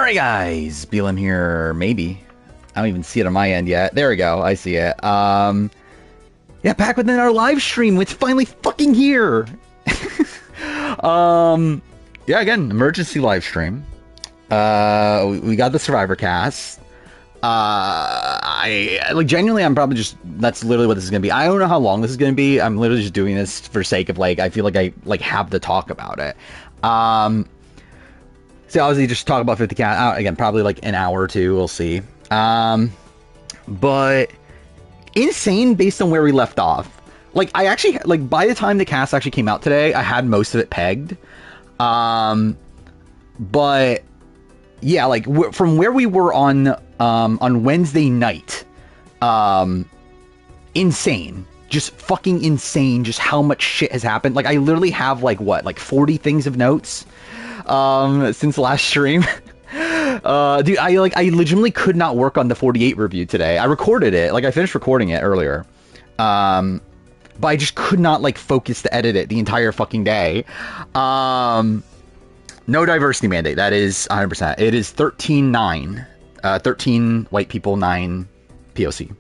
Alright guys, BLM here, maybe. I don't even see it on my end yet. There we go, I see it. Yeah, back within our live stream, it's finally fucking here! Yeah, again, emergency live stream. We got the Survivor cast. Genuinely, I'm probably just, that's literally what this is gonna be. I don't know how long this is gonna be. I'm literally just doing this for sake of, I feel like I, have to talk about it. So obviously just talk about 50 cast, again, probably an hour or two, we'll see. But insane based on where we left off. I actually, by the time the cast actually came out today, I had most of it pegged. But yeah, from where we were on Wednesday night, insane. Just fucking insane just how much shit has happened. I literally have 40 things of notes since last stream. Dude, I legitimately could not work on the 48 review today. I recorded it, I finished recording it earlier. But I just could not focus to edit it the entire fucking day. No diversity mandate. That is 100%. It is 13-9. 13 white people, 9 POC.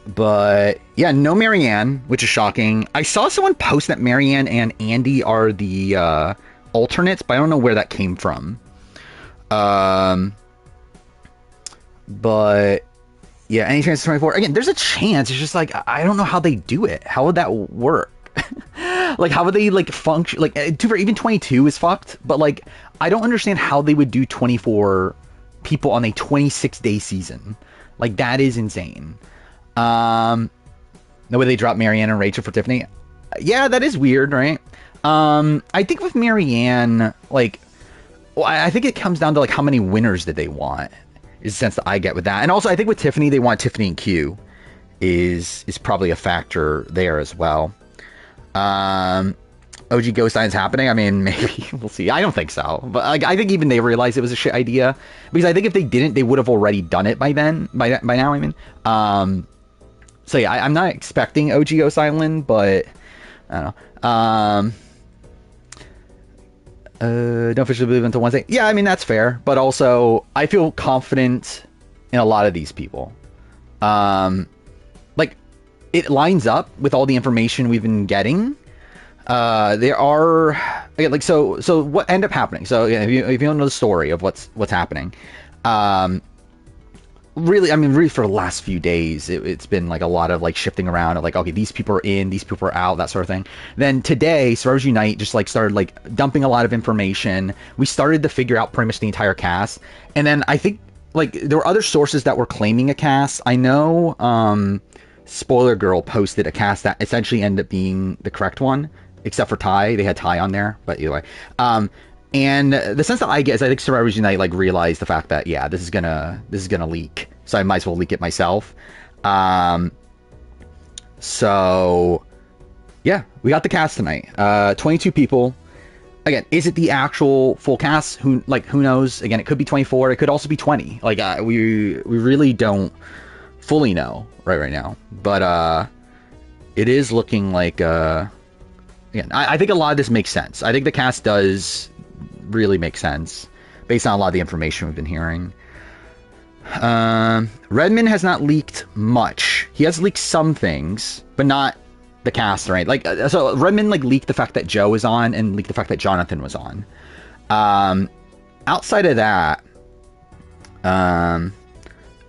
But yeah, no Marianne, which is shocking. I saw someone post that Marianne and Andy are the alternates, but I don't know where that came from. But yeah, any chance of 24? Again, there's a chance. It's just I don't know how they do it. How would that work? How would they function? Even 22 is fucked, but I don't understand how they would do 24 people on a 26-day season. That is insane. The way they drop Marianne and Rachel for Tiffany. Yeah, that is weird, right? I think with Marianne, I think it comes down to how many winners did they want, is the sense that I get with that. And also I think with Tiffany, they want Tiffany and Q is probably a factor there as well. OG Ghost Signs happening. I mean, maybe we'll see. I don't think so, but I think even they realized it was a shit idea, because I think if they didn't, they would have already done it by now. I mean, so yeah, I'm not expecting OG Ghost Island, but I don't know. Don't officially believe until Wednesday. Yeah, I mean that's fair, but also I feel confident in a lot of these people. It lines up with all the information we've been getting. There are so what ended up happening. So yeah, if you don't know the story of what's happening, really for the last few days, it's been a lot of shifting around of okay, these people are in, these people are out, that sort of thing. Then today, Survivors Unite just started dumping a lot of information. We started to figure out pretty much the entire cast, and then I think there were other sources that were claiming a cast. I know Spoiler Girl posted a cast that essentially ended up being the correct one, except for Ty. They had Ty on there, but either way. And the sense that I get is I think Survivors Unite realized the fact that yeah, this is gonna leak, so I might as well leak it myself. So yeah, we got the cast tonight. 22 people. Again, is it the actual full cast? Who knows? Again, it could be 24. It could also be 20. We really don't fully know right now, but it is looking again, I think a lot of this makes sense. I think the cast does really make sense based on a lot of the information we've been hearing. Redmond has not leaked much. He has leaked some things, but not the cast, right? So Redmond leaked the fact that Joe is on and leaked the fact that Jonathan was on. Outside of that, I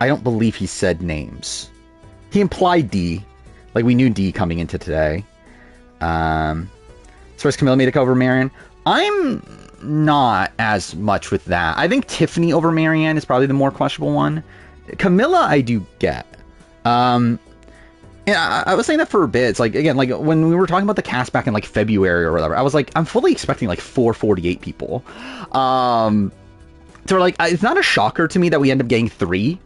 don't believe he said names. He implied D. We knew D coming into today. As far as Camilla made it over Marianne, I'm not as much with that. I think Tiffany over Marianne is probably the more questionable one. Camilla, I do get. And I was saying that for a bit. It's again, when we were talking about the cast back in February or whatever, I was I'm fully expecting 448 people. So it's not a shocker to me that we end up getting 3.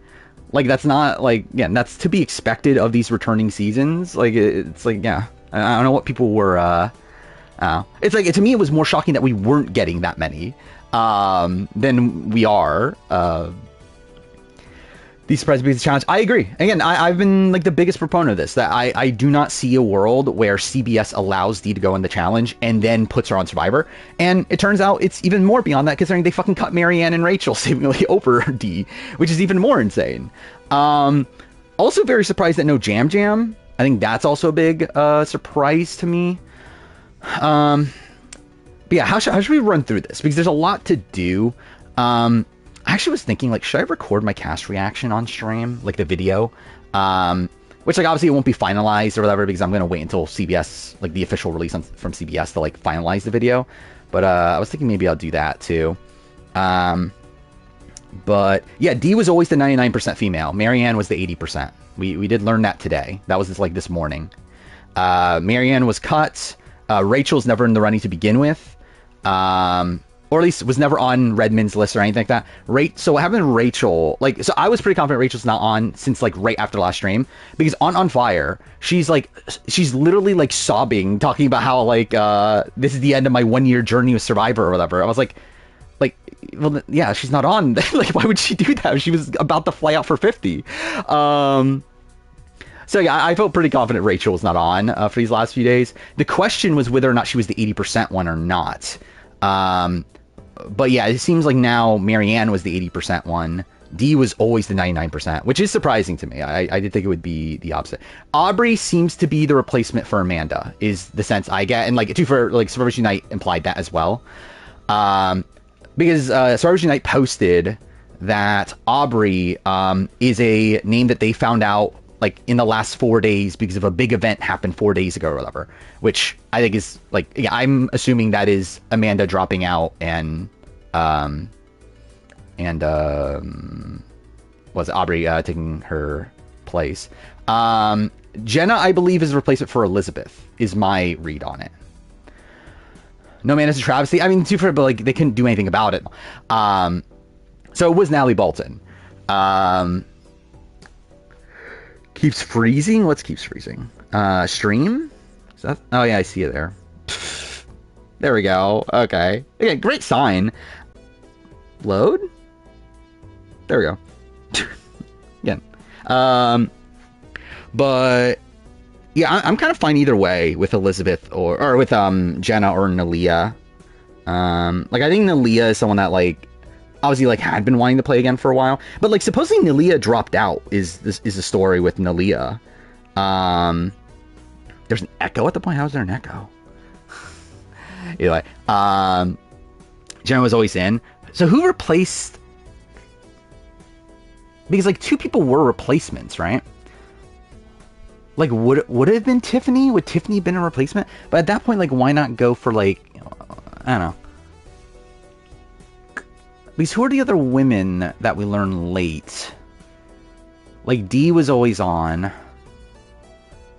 That's not again, that's to be expected of these returning seasons. It's yeah, I don't know what people were. It's to me, it was more shocking that we weren't getting that many than we are. The surprise beats the challenge. I agree. Again, I've been like the biggest proponent of this. That I do not see a world where CBS allows D to go in the challenge and then puts her on Survivor. And it turns out it's even more beyond that, considering they fucking cut Marianne and Rachel seemingly over D, which is even more insane. Also very surprised that no Jam Jam. I think that's also a big surprise to me. But yeah, how should we run through this? Because there's a lot to do. I actually was thinking, like, should I record my cast reaction on stream, like the video? Which, like, obviously it won't be finalized or whatever, because I'm going to wait until CBS, like, the official release from CBS to, like, finalize the video. But I was thinking maybe I'll do that, too. But, yeah, D was always the 99% female. Marianne was the 80%. We did learn that today. That was, like, this morning. Marianne was cut. Rachel's never in the running to begin with. Or at least was never on Redmond's list or anything like that. So what happened to Rachel, like, so I was pretty confident Rachel's not on since, like, right after the last stream, because on Fire, she's literally, like, sobbing, talking about how, like, this is the end of my 1-year journey with Survivor or whatever. I was like, well, yeah, she's not on. Like, why would she do that? She was about to fly out for 50. So yeah, I felt pretty confident Rachel was not on for these last few days. The question was whether or not she was the 80% one or not. But yeah, it seems like now Marianne was the 80% one. D was always the 99%, which is surprising to me. I did think it would be the opposite. Aubrey seems to be the replacement for Amanda, is the sense I get. And, like, too, for, like, Survivor Unite implied that as well. Because Survivor Unite posted that Aubrey is a name that they found out, like, in the last 4 days because of a big event happened 4 days ago or whatever, which I think is, like, yeah, I'm assuming that is Amanda dropping out and was Aubrey taking her place. Jenna, I believe, is a replacement for Elizabeth, is my read on it. No Man is a travesty. I mean, but, like, they couldn't do anything about it. So it was Natalie Bolton. Keeps freezing? What's keeps freezing? Stream? Is that? Oh, yeah, I see it there. There we go. Okay. Okay, great sign. Load? There we go. Again. But yeah, I'm kind of fine either way with Elizabeth or with Jenna or Nalia. Like, I think Nalia is someone that, like, obviously, like, had been wanting to play again for a while, but, like, supposedly Nalia dropped out is a story with Nalia. There's an echo at the point. How is there an echo? Anyway, Jenna was always in. So who replaced? Because, like, 2 people were replacements, right? Like, would it have been Tiffany? Would Tiffany have been a replacement? But at that point, like, why not go for, like, I don't know. Because who are the other women that we learn late? Like, D was always on.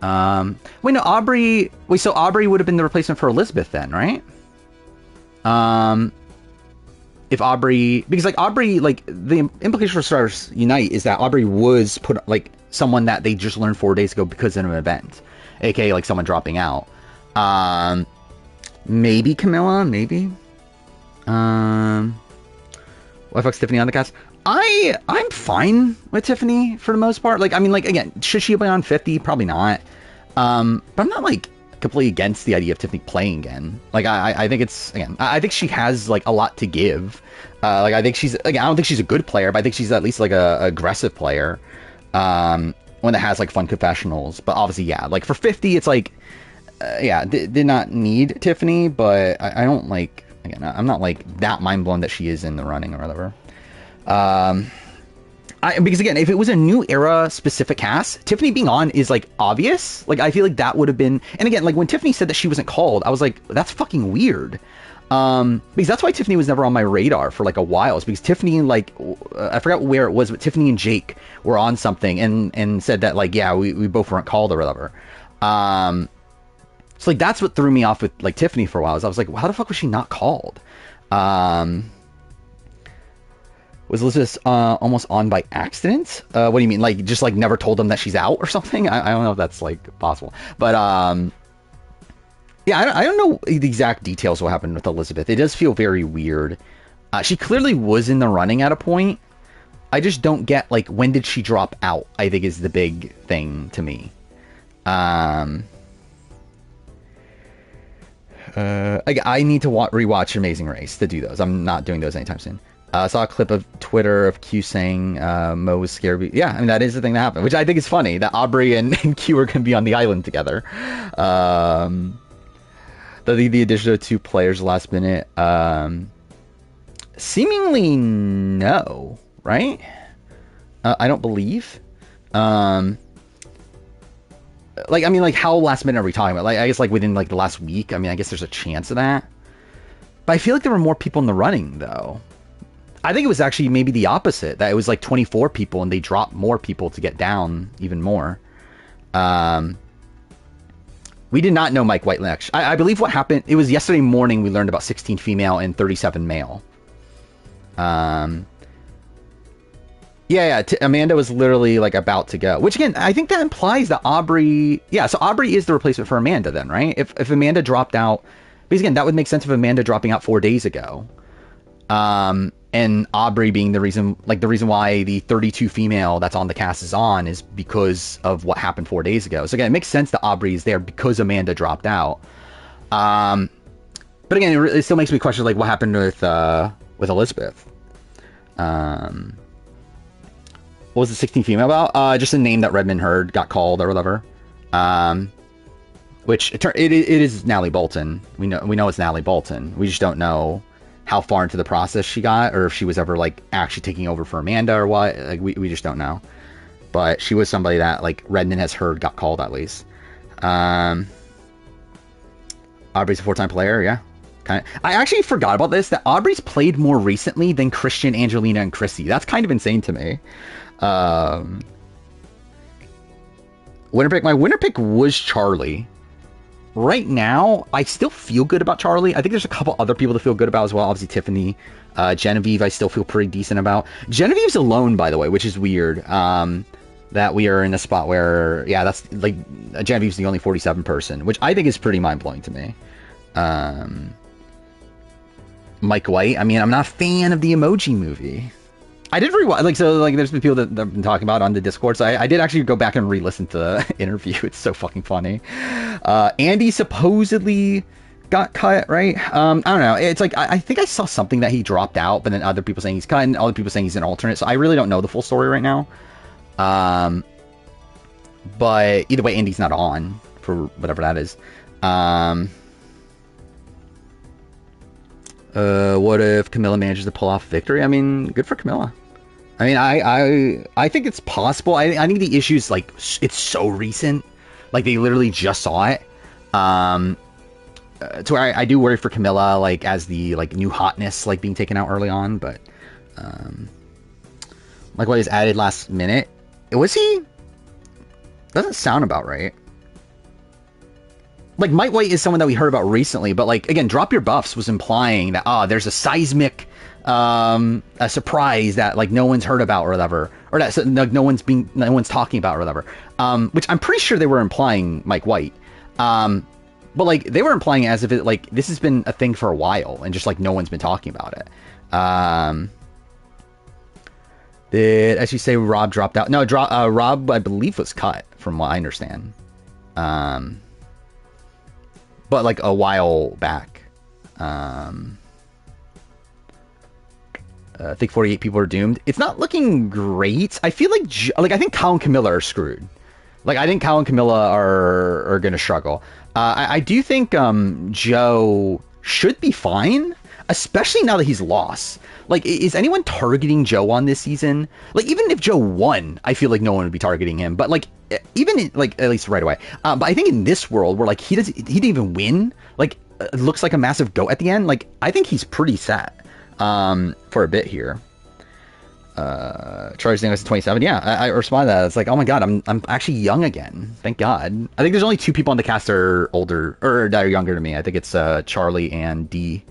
Wait, no, Aubrey. Wait, so Aubrey would have been the replacement for Elizabeth then, right? If Aubrey, because, like, Aubrey, like, the implication for Stars Unite is that Aubrey was put, like, someone that they just learned 4 days ago because of an event, aka, like, someone dropping out. Maybe Camilla, maybe. Why fuck's Tiffany on the cast? I'm fine with Tiffany for the most part. Like, I mean, like, again, should she be on 50? Probably not. But I'm not, like, completely against the idea of Tiffany playing again. Like, I think it's, again, I think she has, like, a lot to give. Like, I think she's, again, I don't think she's a good player, but I think she's at least, like, a aggressive player. One that has, like, fun confessionals. But obviously, yeah, like, for 50, it's like, yeah, did not need Tiffany, but I don't, like, again, I'm not, like, that mind blown that she is in the running or whatever. Because, again, if it was a new era specific cast, Tiffany being on is, like, obvious. Like, I feel like that would have been, and again, like, when Tiffany said that she wasn't called, I was like, that's fucking weird. Because that's why Tiffany was never on my radar for, like, a while. It's because Tiffany, like, I forgot where it was, but Tiffany and Jake were on something and said that, like, yeah, we both weren't called or whatever. So, like, that's what threw me off with, like, Tiffany for a while. I was like, well, how the fuck was she not called? Was Elizabeth almost on by accident? What do you mean? Like, just, like, never told them that she's out or something? I don't know if that's, like, possible. But, yeah, I don't know the exact details of what happened with Elizabeth. It does feel very weird. She clearly was in the running at a point. I just don't get, like, when did she drop out, I think is the big thing to me. I need to rewatch Amazing Race to do those. I'm not doing those anytime soon. I saw a clip of Twitter of Q saying Mo was scared. Yeah, I mean, that is the thing that happened, which I think is funny, that Aubrey and Q are going to be on the island together. The addition of 2 players last minute. Seemingly no, right? I don't believe. Like, I mean, like, how last minute are we talking about? Like, I guess, like, within, like, the last week? I mean, I guess there's a chance of that. But I feel like there were more people in the running, though. I think it was actually maybe the opposite. That it was, like, 24 people, and they dropped more people to get down even more. We did not know Mike White next. I believe what happened, it was yesterday morning we learned about 16 female and 37 male. Yeah, Amanda was literally, like, about to go. Which, again, I think that implies that Aubrey... Yeah, so Aubrey is the replacement for Amanda then, right? If Amanda dropped out... Because, again, that would make sense of Amanda dropping out 4 days ago. And Aubrey being the reason... Like, the reason why the 32 female that's on the cast is on is because of what happened 4 days ago. So, again, it makes sense that Aubrey is there because Amanda dropped out. But, again, it still makes me question, like, what happened with Elizabeth. What was the 16 female about? Just a name that Redmond heard, got called or whatever. Which it is Natalie Bolton. We know it's Natalie Bolton. We just don't know how far into the process she got, or if she was ever, like, actually taking over for Amanda or what. Like, we just don't know. But she was somebody that, like, Redmond has heard got called at least. Aubrey's a 4-time player, yeah. I actually forgot about this, that Aubrey's played more recently than Christian, Angelina, and Chrissy. That's kind of insane to me. Winner pick. My winner pick was Charlie. Right now, I still feel good about Charlie. I think there's a couple other people to feel good about as well. Obviously, Tiffany. Genevieve, I still feel pretty decent about. Genevieve's alone, by the way, which is weird. That we are in a spot where, yeah, that's, like, Genevieve's the only 47 person, which I think is pretty mind-blowing to me. Mike White, I mean, I'm not a fan of the Emoji Movie. I did rewatch, like, so, like, there's been people that have been talking about on the Discord, so I did actually go back and re-listen to the interview. It's so fucking funny. Andy supposedly got cut, right? I don't know. It's like, I think I saw something that he dropped out, but then other people saying he's cut, and other people saying he's an alternate, so I really don't know the full story right now. But either way, Andy's not on, for whatever that is. What if Camilla manages to pull off victory? I mean, good for Camilla. I mean, I think it's possible. I think the issue is, like, it's so recent. Like, they literally just saw it. To where I do worry for Camilla, like, as the, like, new hotness, like, being taken out early on. But, like, what is added last minute? Was he? Doesn't sound about right. Like, Mike White is someone that we heard about recently, but, like, again, Drop Your Buffs was implying that, there's a seismic, a surprise that, like, no one's heard about or whatever, or that no one's talking about or whatever, which I'm pretty sure they were implying Mike White, but, like, they were implying it as if it, like, this has been a thing for a while, and just, like, no one's been talking about it. Did, as you say, Rob dropped out? No, Rob, I believe, was cut, from what I understand. But, like, a while back. I think 48 people are doomed. It's not looking great. I feel like, I think Kyle and Camilla are screwed. Like, I think Kyle and Camilla are going to struggle. I do think Joe should be fine, especially now that he's lost. Like, is anyone targeting Joe on this season? Like, even if Joe won, I feel like no one would be targeting him. But, like, even in, like, at least right away. But I think in this world where, like, he didn't even win, like, it looks like a massive goat at the end. Like, I think he's pretty set for a bit here. Charged in 27. Yeah, I responded to that. It's like, oh my god, I'm actually young again. Thank God. I think there's only 2 people on the cast that are older or that are younger than me. I think it's Charlie and D.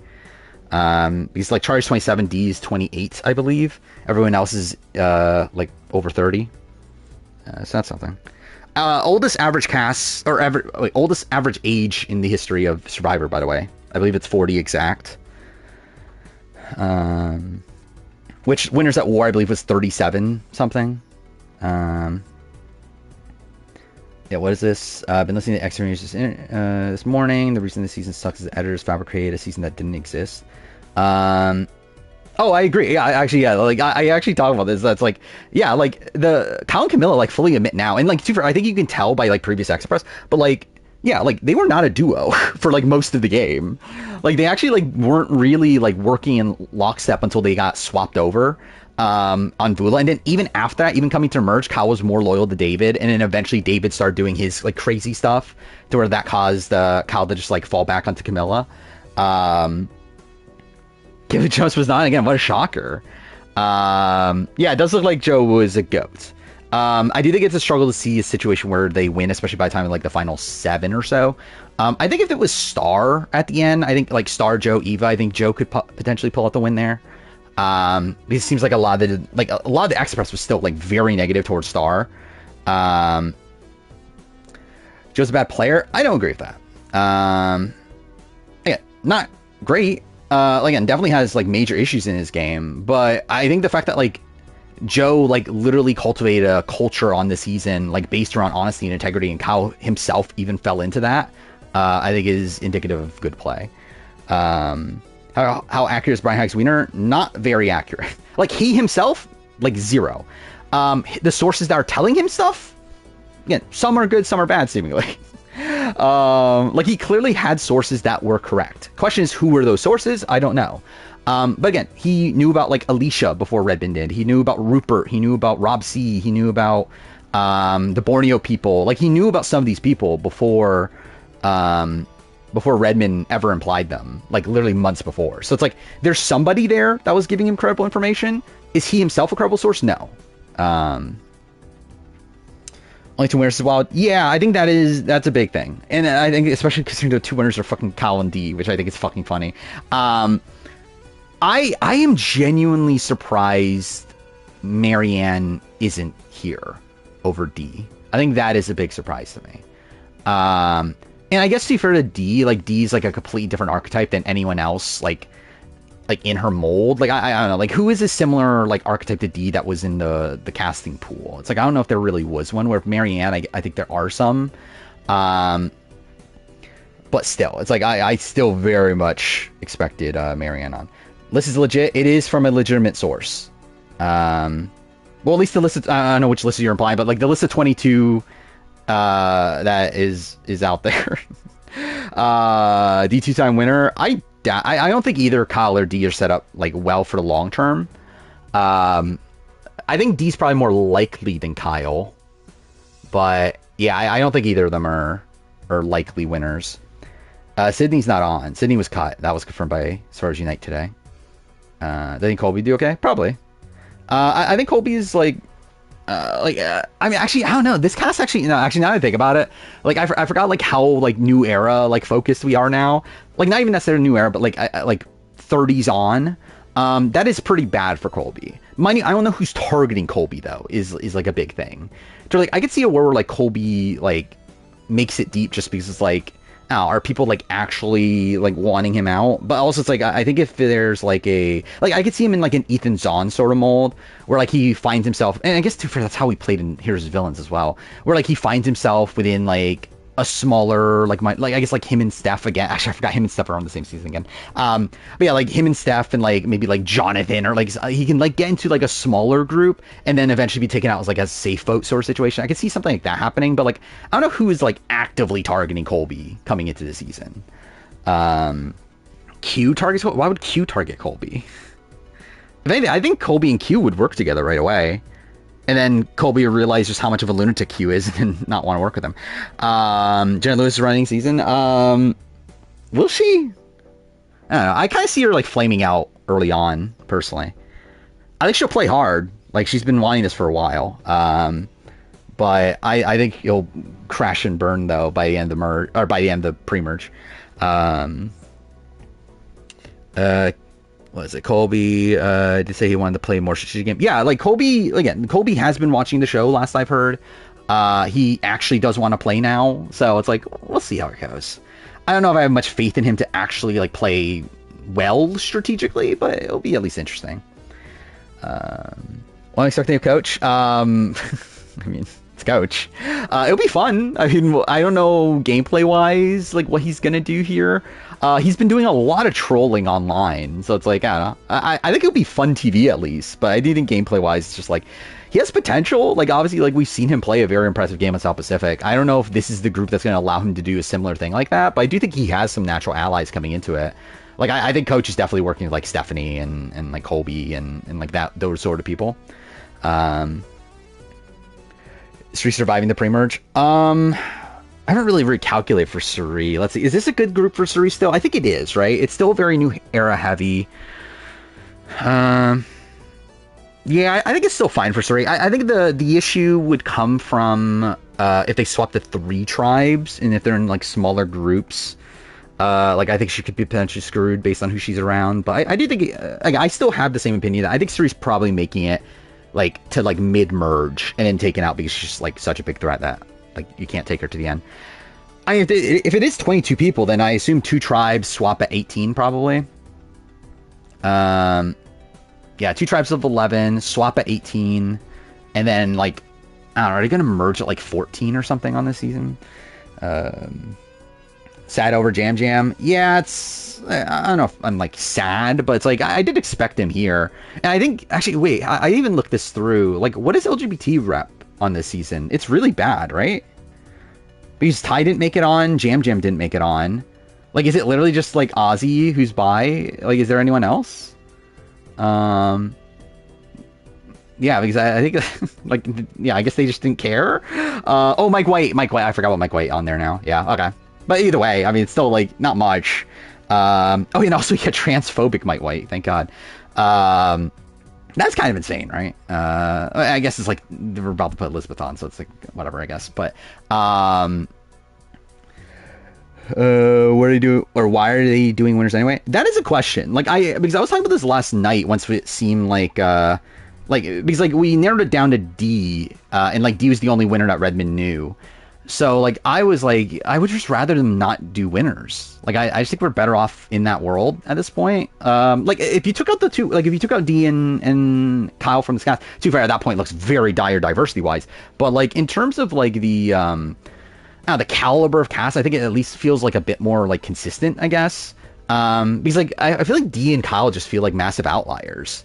He's like Charlie's 27, D's 28, I believe. Everyone else is like over 30. So that's something. Oldest average cast or oldest average age in the history of Survivor, by the way. I believe it's 40 exact. which Winners at War, I believe, was 37 something. Yeah, what is this? I've been listening to Extra News this morning. The reason the season sucks is the editors fabricated a season that didn't exist. Oh, I agree. Yeah, I actually talk about this. That's like, yeah, like the Kyle and Camilla like fully admit now, and like I think you can tell by like previous Express, but like, yeah, like they were not a duo for like most of the game. Like they actually like weren't really like working in lockstep until they got swapped over on Vula, and then even after that, even coming to merge, Kyle was more loyal to David, and then eventually David started doing his like crazy stuff to where that caused Kyle to just like fall back onto Camilla. Kevin Jones was not, again, what a shocker. Yeah, it does look like Joe was a goat. I do think it's a struggle to see a situation where they win, especially by the time of like the final 7 or so. I think if it was Star at the end, I think like Star, Joe, Eva, I think Joe could potentially pull out the win there. Because it seems like a lot of the Express was still like very negative towards Star. Joe's a bad player. I don't agree with that. Again, not great. Again, definitely has like major issues in his game, but I think the fact that like Joe like literally cultivated a culture on the season like based around honesty and integrity, and Kyle himself even fell into that, I think is indicative of good play. How accurate is Brian Hack's wiener? Not very accurate. Like he himself, like 0. The sources that are telling him stuff, again, some are good, some are bad, seemingly. Like he clearly had sources that were correct. Question is, who were those sources? I don't know. But again, he knew about like Alicia before Redmond did. He knew about Rupert. He knew about Rob C. He knew about the Borneo people. Like he knew about some of these people before Redmond ever implied them, like literally months before. So it's like there's somebody there that was giving him credible information. Is he himself a credible source? No. Only 2 winners is wild. Yeah, I think that's a big thing. And I think especially considering the 2 winners are fucking Kyle and D, which I think is fucking funny. I am genuinely surprised Marianne isn't here over D. I think that is a big surprise to me. And I guess to be fair to D, like D's like a completely different archetype than anyone else, like in her mold. Like I don't know, like who is a similar like archetype to D that was in the casting pool? It's like I don't know if there really was one. Where Marianne, I think there are some, but still, it's like I still very much expected Marianne on. List is legit. It is from a legitimate source. Well, at least the list. I don't know which list you're implying, but like the list of 22 that is out there. D 2-time winner. I don't think either Kyle or D are set up like well for the long term. I think D's probably more likely than Kyle, but yeah, I don't think either of them are likely winners. Sydney's not on. Sydney was cut. That was confirmed by Stars Unite today. Do you think Colby do okay? Probably. I think Colby is like. I mean, actually, I don't know. This cast actually, now that I think about it, like I forgot like how like new era like focused we are now. Like not even necessarily new era, but like like 30s on. That is pretty bad for Colby. Mind you, I don't know who's targeting Colby though. Is like a big thing. So like I could see a world where like Colby like makes it deep just because it's like, oh, are people like actually like wanting him out? But also it's like I think if there's like a like I could see him in like an Ethan Zahn sort of mold where like he finds himself, and I guess too, that's how he played in Heroes of Villains as well, where like he finds himself within like a smaller like I guess like him and Steph again. Actually, I forgot him and Steph are on the same season again. But yeah, like him and Steph and like maybe like Jonathan, or like he can like get into like a smaller group and then eventually be taken out as like a safe vote sort of situation. I could see something like that happening, but like I don't know who is like actively targeting Colby coming into the season. Q targets. Why would Q target Colby? If anything, I think Colby and Q would work together right away. And then Colby would realize just how much of a lunatic Q is and not want to work with him. Jenna Lewis is running season. Will she? I don't know. I kind of see her like flaming out early on, personally. I think she'll play hard. Like she's been wanting this for a while. But I think he'll crash and burn though by the end of the merge, or by the end of the pre-merge. What is it? Colby did say he wanted to play more strategic game. Yeah, like Colby has been watching the show. Last I've heard, he actually does want to play now. So it's like we'll see how it goes. I don't know if I have much faith in him to actually like play well strategically, but it'll be at least interesting. What am I expecting of Coach? I mean, it's Coach. It'll be fun. I mean, I don't know gameplay-wise, like, what he's gonna do here. He's been doing a lot of trolling online, so it's like, I don't know. I think it'll be fun TV at least, but I do think gameplay-wise, it's just like, he has potential. Like, obviously, like, we've seen him play a very impressive game on South Pacific. I don't know if this is the group that's going to allow him to do a similar thing like that, but I do think he has some natural allies coming into it. Like, I think Coach is definitely working with, like, Stephanie and like, Colby and like, those sort of people. Suri surviving the pre-merge? I haven't really recalculated for Suri. Let's see. Is this a good group for Suri still? I think it is, right? It's still very new era heavy. Yeah, I think it's still fine for Suri. I think the issue would come from if they swap the 3 tribes and if they're in like smaller groups. Like I think she could be potentially screwed based on who she's around. But I do think like I still have the same opinion. I think Suri's probably making it like to like mid-merge and then taken out because she's just like such a big threat that like you can't take her to the end. If it is 22 people, then I assume 2 tribes swap at 18 probably. Yeah, 2 tribes of 11, swap at 18, and then, like, I don't know, are they going to merge at, like, 14 or something on this season? Sad over Jam Jam? Yeah, it's, I don't know if I'm, like, sad, but it's like, I did expect him here. And I think, actually, wait, I even looked this through. Like, what is LGBT rep on this season? It's really bad, right? Because Ty didn't make it on, Jam Jam didn't make it on. Like, is it literally just, like, Ozzy who's bi? Like, is there anyone else? Yeah, because I think, like, yeah, I guess they just didn't care. Oh, Mike White, I forgot about Mike White on there now. Yeah, okay. But either way, I mean, it's still, like, not much. Oh, and also you get transphobic Mike White, thank God. That's kind of insane, right? I guess it's like, we're about to put Elizabeth on, so it's like, whatever, I guess. But, what are they doing, or why are they doing winners anyway? That is a question. Like because I was talking about this last night once it seemed like because like we narrowed it down to D, and like D was the only winner that Redmond knew. So like I was like, I would just rather them not do winners. Like I just think we're better off in that world at this point. Like if you took out the 2, like if you took out D and Kyle from the cast, to be fair, at that point it looks very dire diversity wise. But like in terms of like the caliber of cast, I think it at least feels like a bit more like consistent, I guess. Because like I feel like D and Kyle just feel like massive outliers.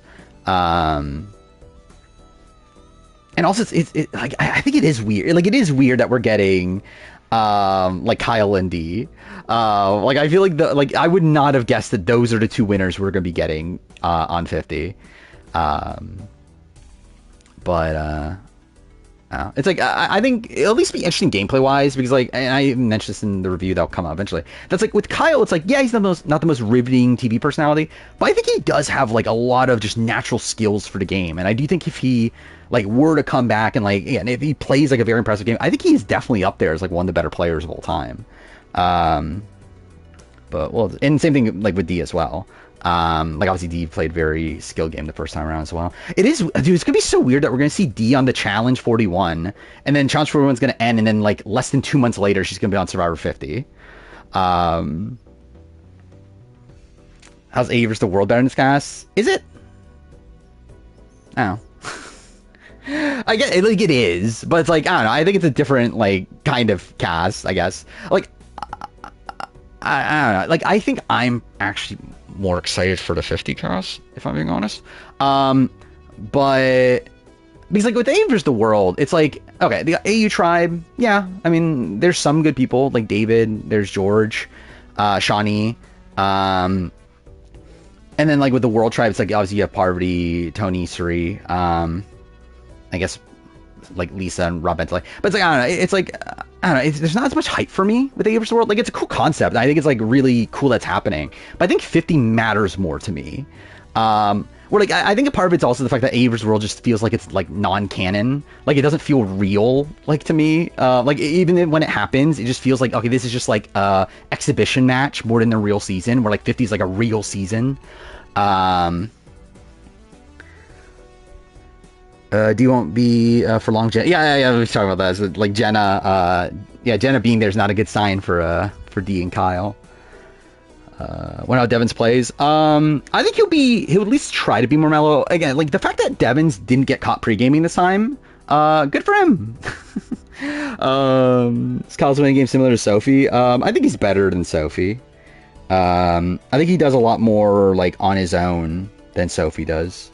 And also it's like I think it is weird. Like it is weird that we're getting like Kyle and D. Like I feel like I would not have guessed that those are the 2 winners we're gonna be getting on 50. It's like I think it'll at least be interesting gameplay wise because like, and I even mentioned this in the review that'll come out eventually. That's like with Kyle, it's like yeah, he's not the most riveting TV personality, but I think he does have like a lot of just natural skills for the game, and I do think if he like were to come back and like and if he plays like a very impressive game, I think he's definitely up there as like one of the better players of all time. But well, and same thing like with D as well. Like obviously D played very skilled game the first time around as well. It is, dude, it's gonna be so weird that we're gonna see D on the Challenge 41, and then Challenge 41 is gonna end, and then like less than 2 months later she's gonna be on Survivor 50. How's A vs the World better in this cast? Is it? Oh. I get it, like it is, but it's like I don't know. I think it's a different like kind of cast, I guess. Like I don't know. Like I think I'm actually more excited for the 50 cast, if I'm being honest. But because like with A vs the World, it's like okay, the AU tribe, yeah. I mean, there's some good people like David. There's George, Shawnee, and then like with the World tribe, it's like obviously you have Parvati, Tony, Suri. I guess like Lisa and Rob Bentley. But it's like, I don't know. It's like, I don't know. There's not as much hype for me with A vs World. Like, it's a cool concept. I think it's like really cool that's happening. But I think 50 matters more to me. Where like, I think a part of it's also the fact that A vs World just feels like it's like non-canon. Like, it doesn't feel real, like to me. Like, even when it happens, it just feels like, okay, this is just like a exhibition match more than a real season. Where like 50 is like a real season. Do you won't be for long, Jenna? Yeah, we were talking about that. So, like Jenna, Jenna being there is not a good sign for D and Kyle. When how Devins plays. I think he'll at least try to be more mellow. Again, like the fact that Devins didn't get caught pre-gaming this time, good for him. Is Kyle's winning game similar to Sophie? I think he's better than Sophie. I think he does a lot more like on his own than Sophie does.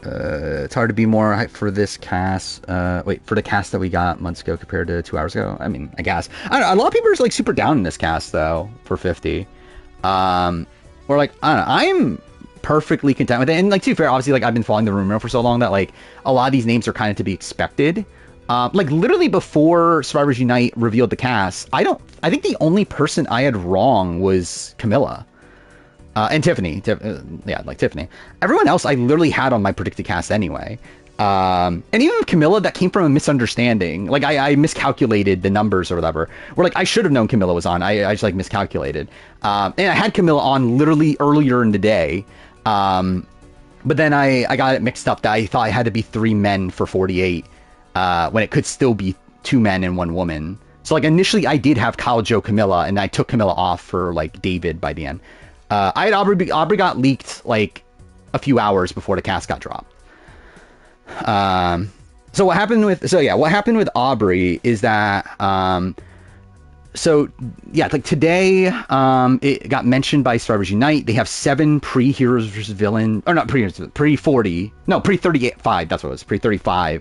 It's hard to be more hyped for this cast. For the cast that we got months ago compared to 2 hours ago. I mean, I guess. I don't know, a lot of people are like super down in this cast though for 50. Or like, I don't know. I'm perfectly content with it. And like, to be fair, obviously, like I've been following the rumor for so long that like a lot of these names are kind of to be expected. Like literally before Survivors Unite revealed the cast, I think the only person I had wrong was Camilla. And Tiffany. Like Tiffany. Everyone else I literally had on my predicted cast anyway. And even with Camilla, that came from a misunderstanding. Like, I miscalculated the numbers or whatever. Where, like, I should have known Camilla was on. I just, like, miscalculated. And I had Camilla on literally earlier in the day. But then I got it mixed up that I thought I had to be 3 men for 48. When it could still be 2 men and 1 woman. So, like, initially I did have Kyle, Joe, Camilla. And I took Camilla off for, like, David by the end. I had Aubrey got leaked like a few hours before the cast got dropped. So what happened with Aubrey is that like today it got mentioned by Survivors Unite. They have 7 pre-Heroes versus Villain, or not pre-40, no, pre-35, that's what it was, pre-35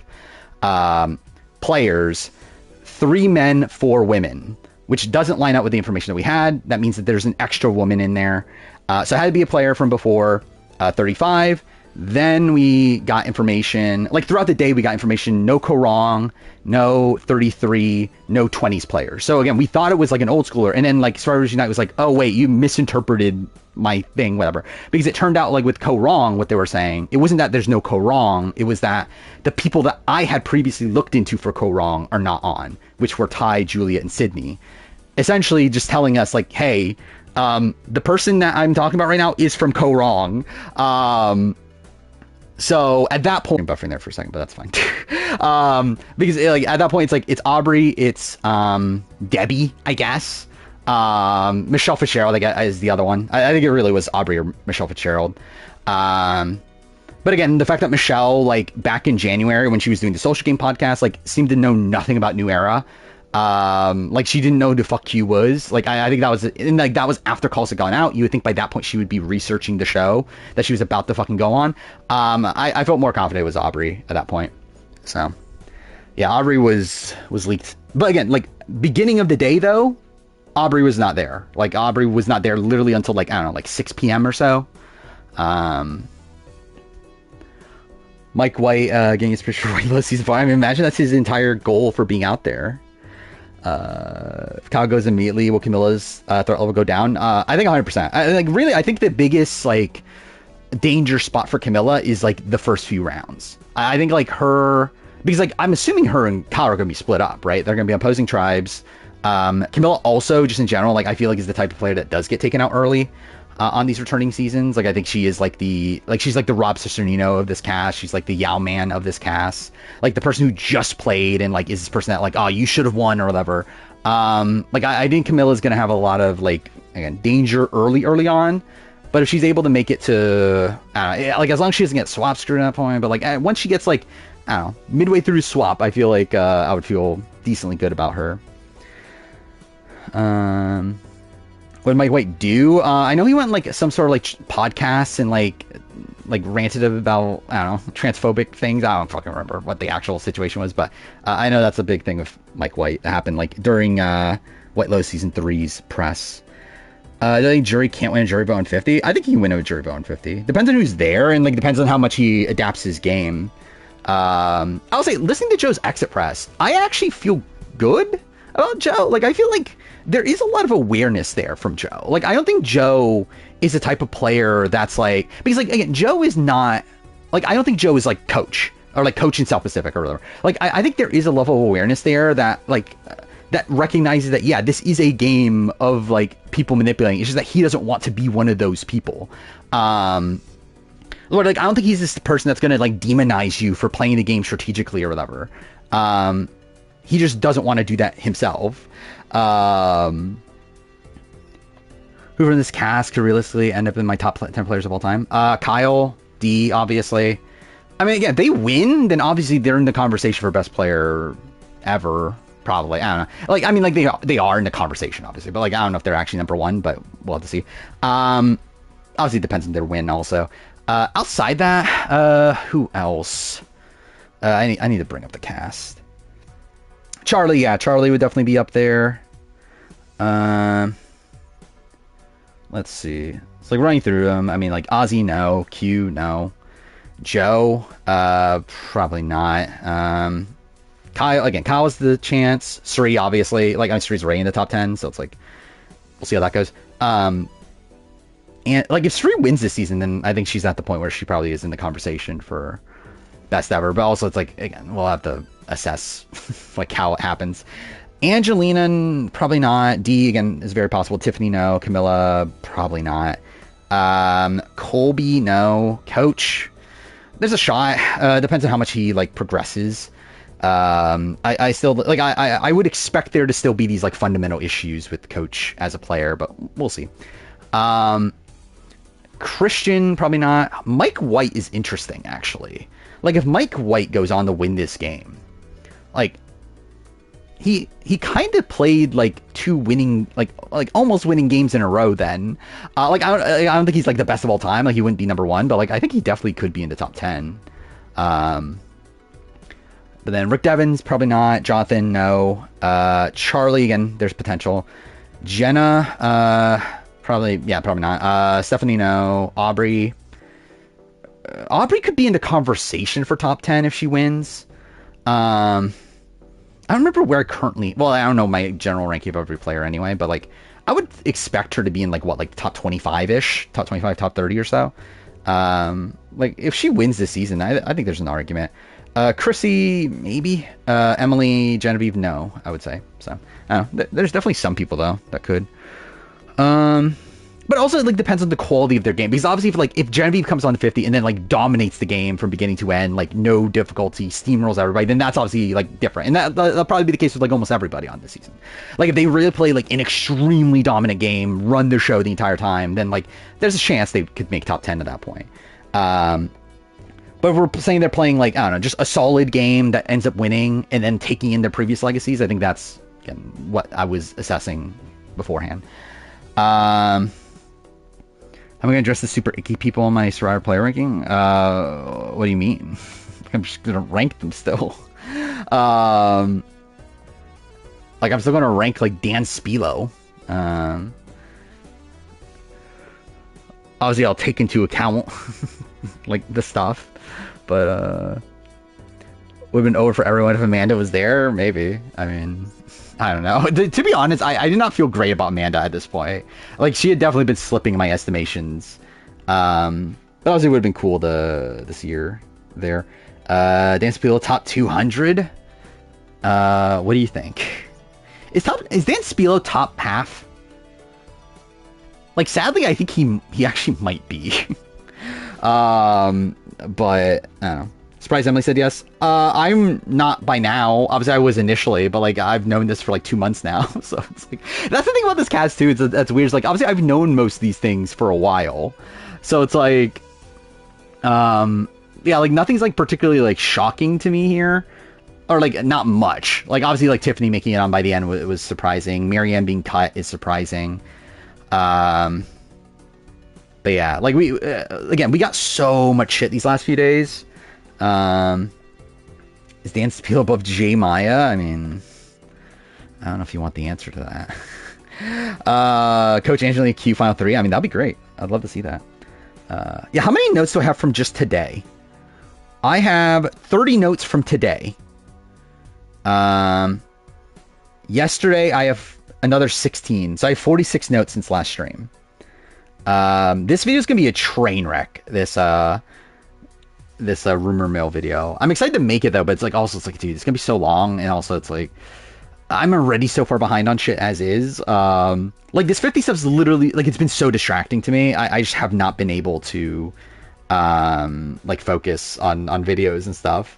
players, 3 men, 4 women. Which doesn't line up with the information that we had. That means that there's an extra woman in there. So it had to be a player from before 35. Then we got information, like throughout the day, we got information, no Korong, no 33, no 20s players. So again, we thought it was like an old schooler. And then like Survivors Unite was like, oh wait, you misinterpreted my thing, whatever. Because it turned out like with Korong, what they were saying, it wasn't that there's no Korong. It was that the people that I had previously looked into for Korong are not on, which were Ty, Juliet, and Sydney. Essentially just telling us like, hey, the person that I'm talking about right now is from Korong. So at that point, I'm buffering there for a second, but that's fine. Because like at that point, it's like it's Aubrey, it's Debbie, I guess. Michelle Fitzgerald, I guess, is the other one. I think it really was Aubrey or Michelle Fitzgerald. But again, the fact that Michelle, like back in January when she was doing the Social Game podcast, like seemed to know nothing about New Era. Like she didn't know who the fuck Q was. Like I think that was, and like that was after calls had gone out. You would think by that point she would be researching the show that she was about to fucking go on. I felt more confident it was Aubrey at that point. So yeah, Aubrey was leaked. But again, like beginning of the day though, Aubrey was not there. Like Aubrey was not there literally until like, I don't know, like 6 p.m. or so. Mike White getting his picture for season 5. I mean, imagine that's his entire goal for being out there. If Kyle goes immediately, will Camilla's threat level go down? I think 100%. I think the biggest like danger spot for Camilla is like the first few rounds. I think like her, because like I'm assuming her and Kyle are going to be split up, right? They're going to be opposing tribes. Camilla also, just in general, like I feel like is the type of player that does get taken out early on these returning seasons. Like I think she is like she's like the Rob Cisternino of this cast. She's like the Yao Man of this cast. Like the person who just played and like is this person that like, oh, you should have won or whatever. Like I think Camilla's gonna have a lot of like, again, danger early on. But if she's able to make it to, like as long as she doesn't get swap screwed at that point, but like once she gets like, I don't know, midway through swap, I feel like I would feel decently good about her. What did Mike White do? I know he went like some sort of like podcasts and like ranted about, I don't know, transphobic things. I don't fucking remember what the actual situation was, but I know that's a big thing with Mike White that happened like during White Lotus season 3's press. I think jury can't win a jury vote on 50. I think he can win a jury vote on 50. Depends on who's there and like depends on how much he adapts his game. I'll say listening to Joe's exit press, I actually feel good about Joe. Like I feel like there is a lot of awareness there from Joe. Like I don't think Joe is the type of player that's like, because like again, Joe is not like, I don't think Joe is like coach or like coach in South Pacific or whatever. Like I think there is a level of awareness there that like that recognizes that, yeah, this is a game of like people manipulating. It's just that he doesn't want to be one of those people. Like I don't think he's this person that's gonna like demonize you for playing the game strategically or whatever. He just doesn't want to do that himself. who from this cast could realistically end up in my top 10 players of all time? Kyle, D, obviously. I mean, again, if they win, then obviously they're in the conversation for best player ever. Probably. I don't know. Like, I mean, like they are in the conversation, obviously, but like I don't know if they're actually number one, but we'll have to see. Obviously it depends on their win also. Outside that, who else? I need to bring up the cast. Charlie, yeah, Charlie would definitely be up there. Let's see. It's like running through them. I mean, like Ozzy, no. Q, no. Joe, probably not. Kyle, again, Kyle is the chance. Sri, obviously. Like, I mean, Sri's already in the top 10, so it's like, we'll see how that goes. And, like, if Sri wins this season, then I think she's at the point where she probably is in the conversation for best ever. But also, it's like, again, we'll have to assess, like, how it happens. Angelina, probably not. D, again, is very possible. Tiffany, no. Camilla, probably not. Colby, no. Coach, there's a shot. Depends on how much he like progresses. I still like I would expect there to still be these like fundamental issues with Coach as a player, but we'll see. Christian, probably not. Mike White is interesting, actually. Like if Mike White goes on to win this game, like he kind of played like two winning, like almost winning games in a row then. Like I don't think he's like the best of all time. Like he wouldn't be number one, but like I think he definitely could be in the top 10. But then Rick Devens, probably not. Jonathan, no. Charlie, again, there's potential. Jenna, probably not. Stephanie, no. Aubrey could be in the conversation for top 10 if she wins. I don't remember where currently. Well, I don't know my general ranking of every player anyway, but like I would expect her to be in like what, like top 25-ish, top 25, top 30 or so. Like if she wins this season, I think there's an argument. Chrissy, maybe. Emily, Genevieve, no, I would say. So I don't know. There's definitely some people though that could. But also, it like depends on the quality of their game, because obviously, if Genevieve comes on 50 and then like dominates the game from beginning to end, like no difficulty, steamrolls everybody, then that's obviously like different, and that'll probably be the case with like almost everybody on this season. Like if they really play like an extremely dominant game, run their show the entire time, then like there's a chance they could make top 10 at that point. But if we're saying they're playing like I don't know, just a solid game that ends up winning and then taking in their previous legacies, I think that's again what I was assessing beforehand. I'm going to address the super icky people in my Survivor player ranking. What do you mean? I'm just going to rank them still. Like, I'm still going to rank, like, Dan Spilo. Obviously, I'll take into account, like, the stuff. But, would have been over for everyone if Amanda was there? Maybe. I mean, I don't know. To be honest, I did not feel great about Amanda at this point. Like, she had definitely been slipping in my estimations. But obviously it would have been cool to see her there. Dan Spilo, top 200? What do you think? Is Dan Spilo top half? Like, sadly, I think he actually might be. But, I don't know. Surprised Emily said yes. I'm not by now. Obviously, I was initially, but like I've known this for like 2 months now. So it's like that's the thing about this cast too. That's weird. It's like obviously I've known most of these things for a while, so it's like, yeah, like nothing's like particularly like shocking to me here, or like not much. Like obviously, like Tiffany making it on by the end was surprising. Marianne being cut is surprising. But yeah, like we got so much shit these last few days. Is Dan Spilo above J Maya? I mean, I don't know if you want the answer to that. Coach Angelina Q Final 3. I mean, that'd be great. I'd love to see that. Yeah, how many notes do I have from just today? I have 30 notes from today. Yesterday, I have another 16. So I have 46 notes since last stream. This video is going to be a train wreck. This rumor mill video. I'm excited to make it though, but it's like also it's like, dude, it's gonna be so long, and also it's like I'm already so far behind on shit as is. Like this 50 stuff is literally like it's been so distracting to me. I just have not been able to like focus on videos and stuff.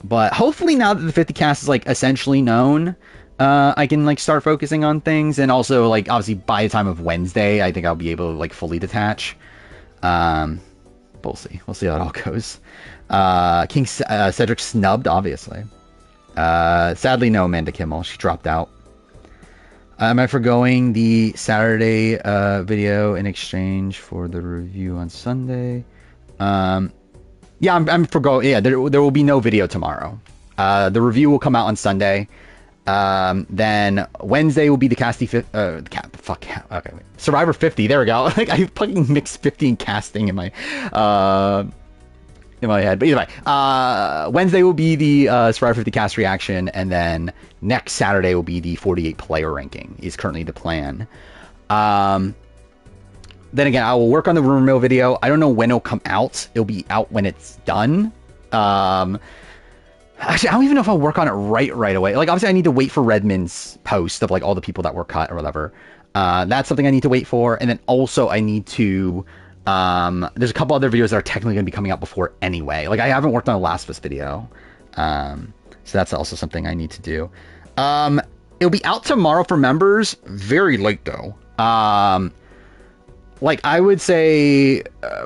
But hopefully now that the 50 cast is like essentially known, I can like start focusing on things, and also like obviously by the time of Wednesday, I think I'll be able to like fully detach. Um, but we'll see how it all goes. Cedric snubbed, obviously. Sadly, no Amanda Kimmel. She dropped out. Am I forgoing the Saturday video in exchange for the review on Sunday? Yeah, I'm forgoing. Yeah, there will be no video tomorrow. The review will come out on Sunday. Then Wednesday will be the Survivor 50. There we go. Like I fucking mixed 50 and casting in my head. But either way, Wednesday will be the Survivor 50 cast reaction, and then next Saturday will be the 48 player ranking. Is currently the plan. Then again, I will work on the rumor mill video. I don't know when it'll come out. It'll be out when it's done. Actually, I don't even know if I'll work on it right away. Like, obviously, I need to wait for Redmond's post of, like, all the people that were cut or whatever. That's something I need to wait for. And then also, I need to... there's a couple other videos that are technically going to be coming out before anyway. Like, I haven't worked on a Last of Us video. So that's also something I need to do. It'll be out tomorrow for members. Very late, though. Like, I would say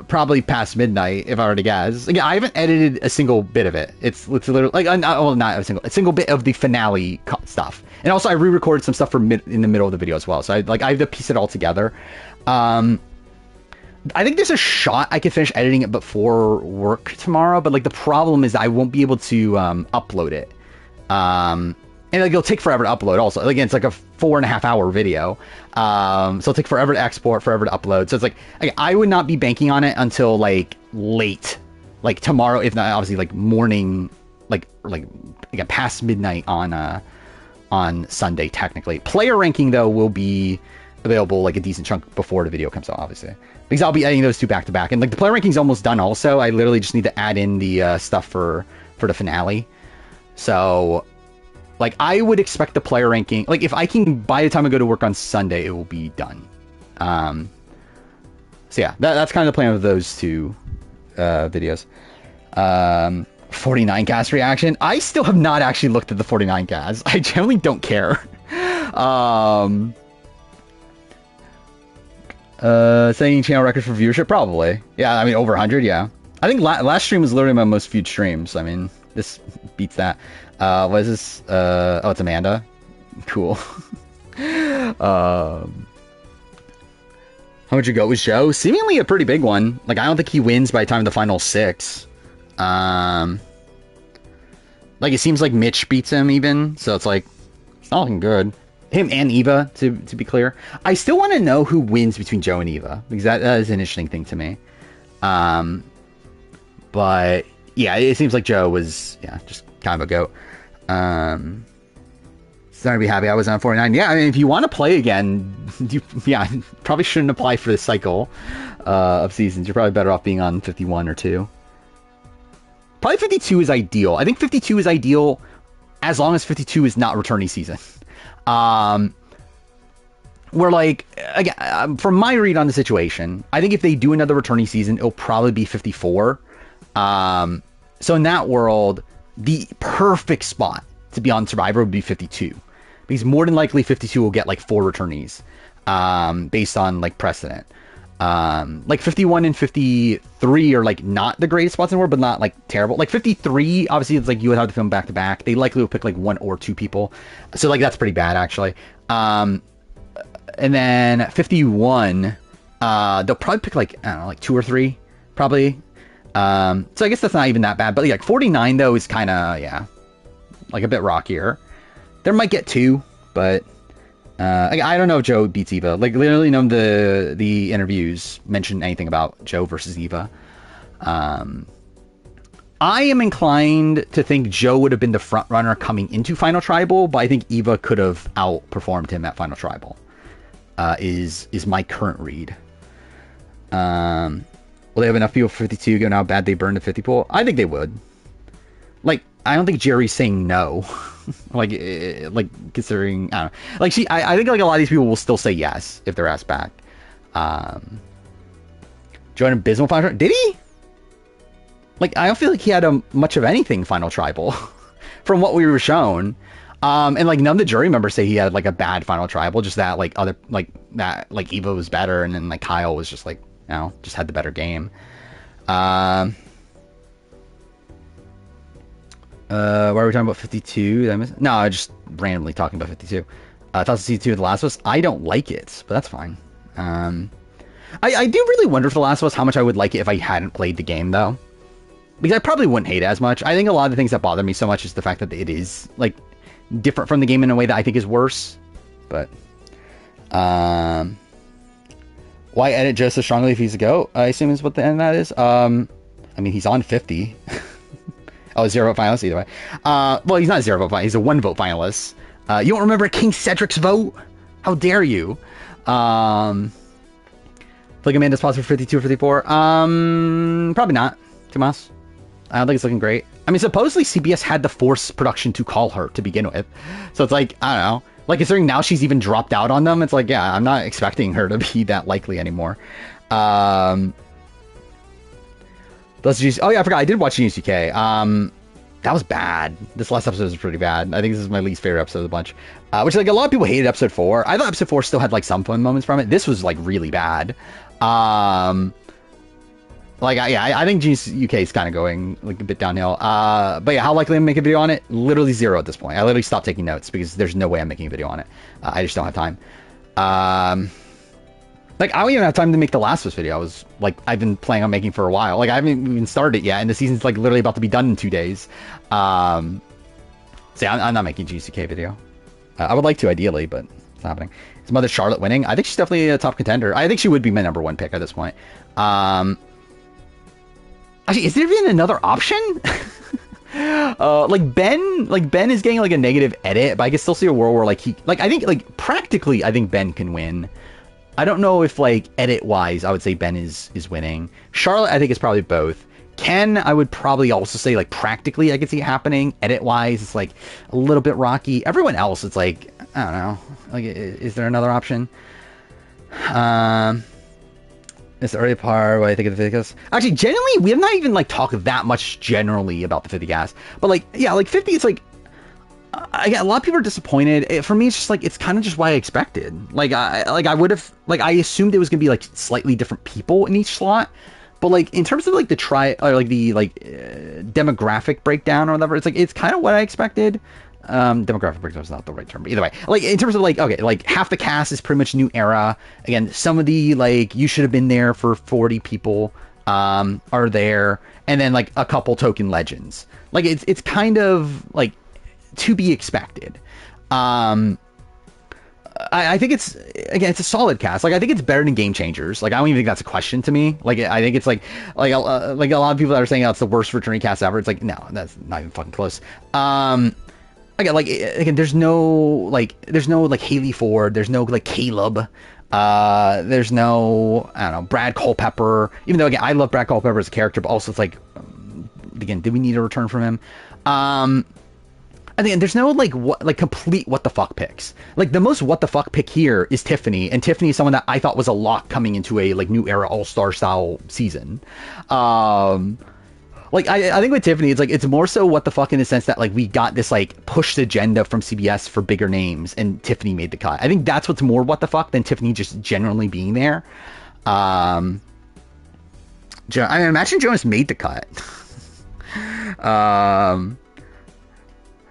probably past midnight, if I were to guess. Again, I haven't edited a single bit of it. It's literally, like, well, not a single bit of the finale stuff. And also, I re-recorded some stuff in the middle of the video as well. So, I have to piece it all together. I think there's a shot I could finish editing it before work tomorrow. But, like, the problem is I won't be able to upload it. And like it'll take forever to upload also. Again, it's like a 4.5 hour video. So it'll take forever to export, forever to upload. So it's like I would not be banking on it until like late. Like tomorrow, if not obviously like morning, like past midnight on Sunday technically. Player ranking though will be available like a decent chunk before the video comes out, obviously. Because I'll be editing those two back to back. And like the player ranking's almost done also. I literally just need to add in the stuff for the finale. So like, I would expect the player ranking... Like, if I can... By the time I go to work on Sunday, it will be done. So, yeah. That's kind of the plan of those two videos. 49 cast reaction. I still have not actually looked at the 49 cast. I generally don't care. Setting channel records for viewership? Probably. Yeah, I mean, over 100, yeah. I think last stream was literally my most viewed stream. So, I mean, this beats that. What is this? Oh, it's Amanda. Cool. How much you go with Joe? Seemingly a pretty big one. Like, I don't think he wins by the time of the final 6. Like, it seems like Mitch beats him even. So it's like, it's not looking good. Him and Eva, to be clear. I still want to know who wins between Joe and Eva. Because that is an interesting thing to me. But, yeah, it seems like Joe was, yeah, just kind of a goat. Starting to be happy I was on 49. Yeah, I mean, if you want to play again, probably shouldn't apply for this cycle of seasons. You're probably better off being on 51 or 2. Probably 52 is ideal. I think 52 is ideal as long as 52 is not returning season. Where, like, again, from my read on the situation, I think if they do another returning season, it'll probably be 54. So in that world, the perfect spot to be on Survivor would be 52. Because more than likely 52 will get like 4 returnees. Based on like precedent. Like 51 and 53 are like not the greatest spots in the world, but not like terrible. Like 53, obviously it's like you would have to film back to back. They likely will pick like 1 or 2 people. So like that's pretty bad actually. And then 51, they'll probably pick like, I don't know, like 2 or 3 probably. So I guess that's not even that bad, but like 49 though is kind of, yeah, like a bit rockier. There might get 2, but I don't know if Joe beats Eva. Like literally none of the interviews mention anything about Joe versus Eva. I am inclined to think Joe would have been the front runner coming into Final Tribal, but I think Eva could have outperformed him at Final Tribal. Is my current read. Will they have enough people for 52 given how bad they burned the 50 pool? I think they would. Like, I don't think Jerry's saying no. like considering, I don't know. Like, I think like a lot of these people will still say yes if they're asked back. Join abysmal Final Tribal. Did he? Like, I don't feel like he had much of anything Final Tribal from what we were shown. And like none of the jury members say he had like a bad final tribal, just that like other like that like Eva was better, and then like Kyle was just like, you know, just had the better game. Why are we talking about 52? Did I miss? No, I just randomly talking about 52. Thoughts of C2 of The Last of Us. I don't like it, but that's fine. I do really wonder for The Last of Us how much I would like it if I hadn't played the game, though. Because I probably wouldn't hate it as much. I think a lot of the things that bother me so much is the fact that it is, like, different from the game in a way that I think is worse. But, why edit Joe so strongly if he's a GOAT? I assume is what the end of that is. I mean, he's on 50. Oh, 0 vote finalist, either way. Well, he's not a 0 vote finalist. He's a 1 vote finalist. You don't remember King Cedric's vote? How dare you? Like Amanda's pause for 52 or 54? Probably not, Tomas. I don't think it's looking great. I mean, supposedly CBS had to force production to call her to begin with. So it's like, I don't know. Like, considering now she's even dropped out on them, it's like, yeah, I'm not expecting her to be that likely anymore. Oh yeah, I forgot. I did watch Genius UK. That was bad. This last episode was pretty bad. I think this is my least favorite episode of the bunch. Which, like, a lot of people hated episode 4. I thought episode 4 still had, like, some fun moments from it. This was, like, really bad. I think Genius UK is kind of going, like, a bit downhill. But yeah, how likely I'm making a video on it? Literally 0 at this point. I literally stopped taking notes because there's no way I'm making a video on it. I just don't have time. Like, I don't even have time to make the Last of Us video. I've been planning on making for a while. Like, I haven't even started it yet, and the season's, like, literally about to be done in 2 days. So yeah, I'm not making GCK video. I would like to, ideally, but it's not happening. Is Mother Charlotte winning? I think she's definitely a top contender. I think she would be my #1 pick at this point. Actually, is there even another option? Ben is getting, like, a negative edit, but I can still see a world where, like, I think practically, I think Ben can win. I don't know if, like, edit-wise, I would say Ben is winning. Charlotte, I think, is probably both. Ken, I would probably also say, like, practically, I could see it happening. Edit-wise, it's, like, a little bit rocky. Everyone else, it's, like, I don't know. Like, is there another option? It's the early part, what I think of the 50 cast. Actually, generally, we have not even, like, talked that much generally about the 50 cast. But, like, yeah, like, 50, it's, like, a lot of people are disappointed. For me, it's just like, it's kind of just what I expected. I would have, like, I assumed it was gonna be like slightly different people in each slot, but like in terms of like the demographic breakdown or whatever, it's like it's kind of what I expected. Demographic breakdown is not the right term, but either way, like in terms of like, okay, like half the cast is pretty much new era. Again, some of the like you should have been there for 40 people are there, and then like a couple token legends. Like it's kind of like to be expected. I think it's a solid cast. Like, I think it's better than Game Changers. Like, I don't even think that's a question to me. Like, I think it's like a lot of people that are saying that's the worst returning cast ever. It's like, no, that's not even fucking close. Again, there's no Haley Ford. There's no like Caleb. There's no, I don't know, Brad Culpepper. Even though, again, I love Brad Culpepper as a character, but also it's like, again, did we need a return from him? I think there's no complete what the fuck picks. Like, the most what the fuck pick here is Tiffany, and Tiffany is someone that I thought was a lock coming into a like new era all-star style season. I think with Tiffany, it's like it's more so what the fuck in the sense that like we got this like pushed agenda from CBS for bigger names, and Tiffany made the cut. I think that's what's more what the fuck than Tiffany just generally being there. I mean, imagine Jonas made the cut.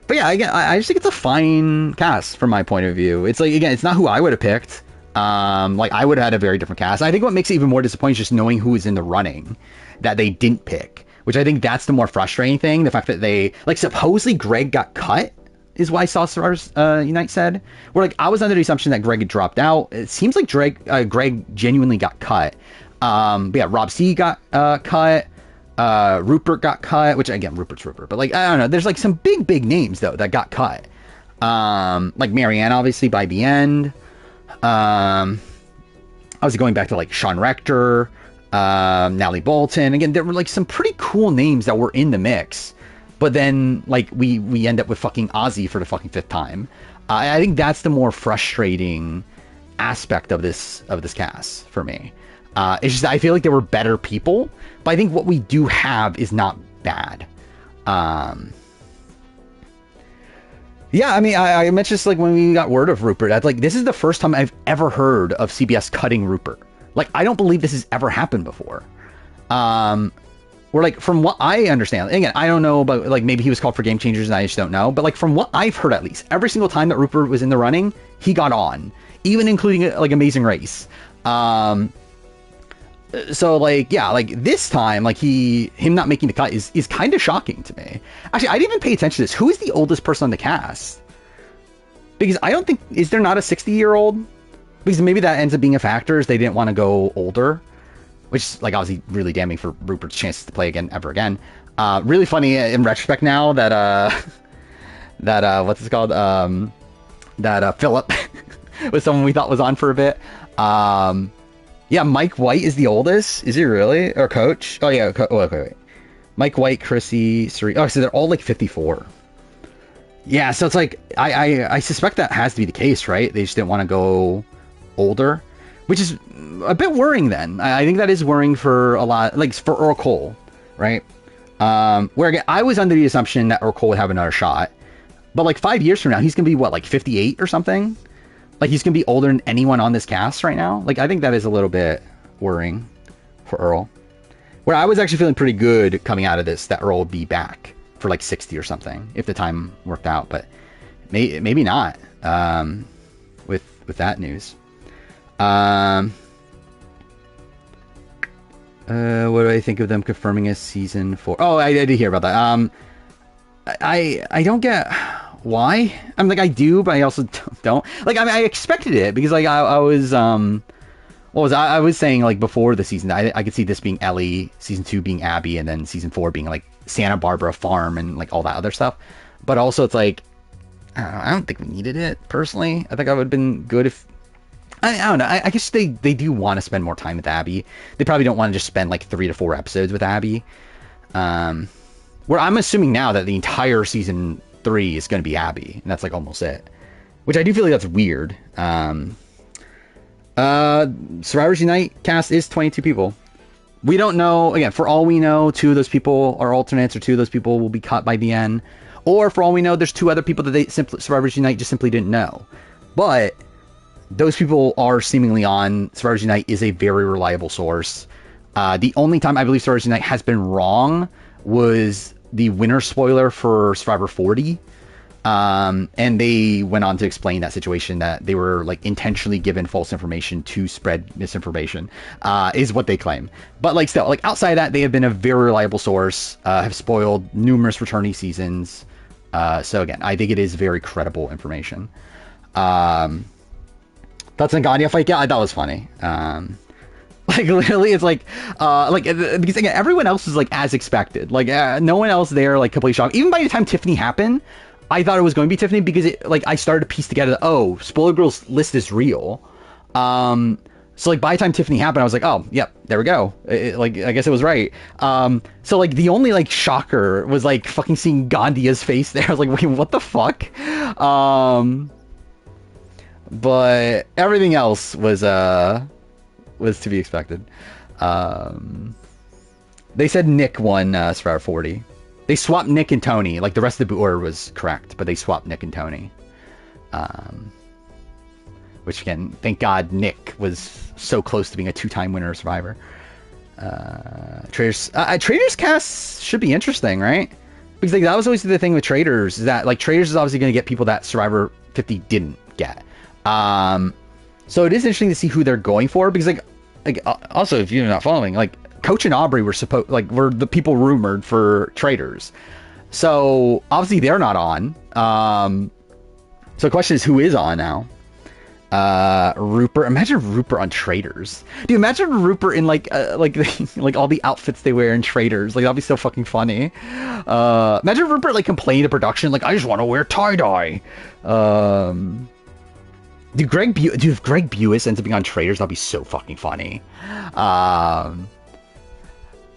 But yeah, again, I just think it's a fine cast from my point of view. It's like, again, it's not who I would have picked. Like, I would have had a very different cast. I think what makes it even more disappointing is just knowing who is in the running that they didn't pick, which I think that's the more frustrating thing. The fact that they, like, supposedly Greg got cut is why Saw Stars Unite said. Where, like, I was under the assumption that Greg had dropped out. It seems like Greg genuinely got cut. But yeah, Rob C got cut. Rupert got cut, which again, Rupert's Rupert, but like, I don't know, there's like some big names though that got cut. Like Marianne, obviously, by the end. I was going back to like Sean Rector, Natalie Bolton. Again, there were like some pretty cool names that were in the mix, but then like we end up with fucking Ozzy for the fucking 5th time. I think that's the more frustrating aspect of this cast for me. It's just, I feel like there were better people, but I think what we do have is not bad. Yeah, I mean, I mentioned this like when we got word of Rupert. I'd like this is the first time I've ever heard of CBS cutting Rupert. Like, I don't believe this has ever happened before. Where like from what I understand, again, I don't know about like maybe he was called for Game Changers and I just don't know. But like from what I've heard, at least every single time that Rupert was in the running, he got on, even including like Amazing Race. So like yeah, like this time like him not making the cut is kind of shocking to me. Actually, I didn't even pay attention to this. Who is the oldest person on the cast? Because I don't think, is there not a 60-year-old? Because maybe that ends up being a factor, is they didn't want to go older, which is like obviously really damning for Rupert's chances to play again ever again. Really funny in retrospect now that what's it called, that Philip was someone we thought was on for a bit. Yeah, Mike White is the oldest. Is he really? Or coach? Oh yeah, wait. Mike White, Chrissy, Suri. Oh, so they're all like 54. Yeah, so it's like I suspect that has to be the case, right? They just didn't want to go older, which is a bit worrying. Then I think that is worrying for a lot, like for Earl Cole, right? Where again, I was under the assumption that Earl Cole would have another shot, but like 5 years from now, he's gonna be what, like 58 or something? Like he's gonna be older than anyone on this cast right now. Like I think that is a little bit worrying for Earl. Where I was actually feeling pretty good coming out of this that Earl would be back for like 60 or something if the time worked out, but maybe not. With that news. What do I think of them confirming a season 4? Oh, I did hear about that. I don't get why. I'm like I do, but I also don't. Like I mean, I expected it because like I was what was I was saying like before the season, I could see this being Ellie, season 2 being Abby, and then season 4 being like Santa Barbara Farm and like all that other stuff. But also it's like I don't think we needed it personally. I think I would have been good if I don't know. I guess they do want to spend more time with Abby. They probably don't want to just spend like 3 to 4 episodes with Abby. Where I'm assuming now that the entire season 3 is going to be Abby, and that's like almost it. Which I do feel like that's weird. Survivors Unite cast is 22 people. We don't know, again, for all we know, 2 of those people are alternates, or 2 of those people will be cut by the end. Or for all we know, there's 2 other people that Survivors Unite just simply didn't know. But those people are seemingly on. Survivors Unite is a very reliable source. The only time I believe Survivors Unite has been wrong was the winter spoiler for Survivor 40. And they went on to explain that situation, that they were like intentionally given false information to spread misinformation, is what they claim. But like still, like outside of that, they have been a very reliable source, have spoiled numerous fraternity seasons. So again, I think it is very credible information. That's an Gandia fight. Yeah, I thought it was funny. Like literally, it's like because again, everyone else is like as expected. Like no one else there like completely shocked. Even by the time Tiffany happened, I thought it was going to be Tiffany because it like I started to piece together. Oh, Spoiler Girl's list is real. So like by the time Tiffany happened, I was like, oh, yep, there we go. Like I guess it was right. So like the only like shocker was like fucking seeing Gandia's face there. I was like, wait, what the fuck? But everything else was to be expected. They said Nick won Survivor 40. They swapped Nick and Tony. Like the rest of the order was correct, but they swapped Nick and Tony. Which again, thank God Nick was so close to being a 2-time winner of Survivor. Traders cast should be interesting, right? Because like that was always the thing with Traders, is that like Traders is obviously going to get people that Survivor 50 didn't get. So it is interesting to see who they're going for, because like also if you're not following, like Coach and Aubrey were were the people rumored for Traders, so obviously they're not on. So the question is, who is on now? Rupert. Imagine Rupert on Traders. Dude, imagine Rupert in like all the outfits they wear in Traders. Like that'd be so fucking funny. Imagine Rupert like complaining to production, like I just want to wear tie-dye. Dude, if Greg Buis ends up being on Traders, that'd be so fucking funny.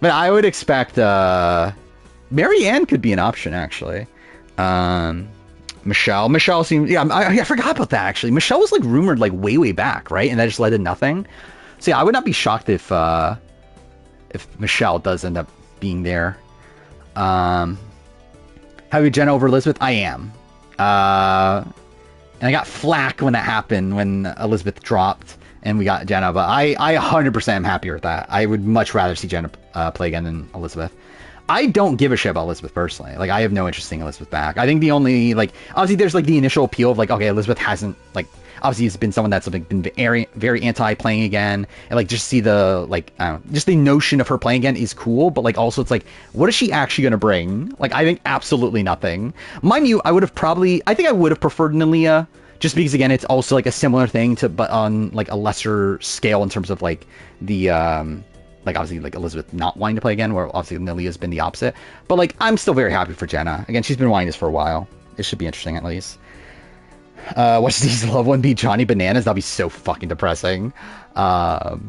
But I would expect Mary Ann could be an option, actually. Michelle seems, yeah, I forgot about that, actually. Michelle was like rumored like way back, right? And that just led to nothing. So yeah, I would not be shocked if Michelle does end up being there. Have you Jenna over Elizabeth? I am. And I got flack when that happened, when Elizabeth dropped and we got Jenna. But I 100% am happier with that. I would much rather see Jenna play again than Elizabeth. I don't give a shit about Elizabeth personally. Like, I have no interest in Elizabeth back. I think the only, like, obviously there's, like, the initial appeal of, like, okay, Elizabeth hasn't, like, obviously it's been someone that's, like, been very, very anti-playing again. And, like, just see the, like, I don't know, just the notion of her playing again is cool. But, like, also it's like, what is she actually going to bring? Like, I think absolutely nothing. Mind you, I think I would have preferred Nalia. Just because, again, it's also, like, a similar thing to, but on, like, a lesser scale in terms of, like, the, like, obviously, like, Elizabeth not wanting to play again, where obviously Nalia's been the opposite. But, like, I'm still very happy for Jenna. Again, she's been wanting this for a while. It should be interesting, at least. Watch these loved one beat Johnny Bananas. That'll be so fucking depressing. Rob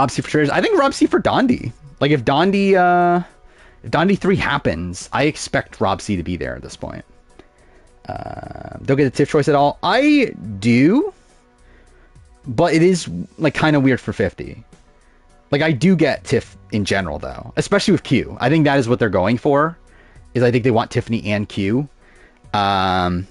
C for traders. I think Rob C for Dondi. Like, if Dondi 3 happens, I expect Rob C to be there at this point. Don't get the Tiff choice at all. I do, but it is, like, kind of weird for 50. Like, I do get Tiff in general, though, especially with Q. I think that is what they're going for, is I think they want Tiffany and Q. Where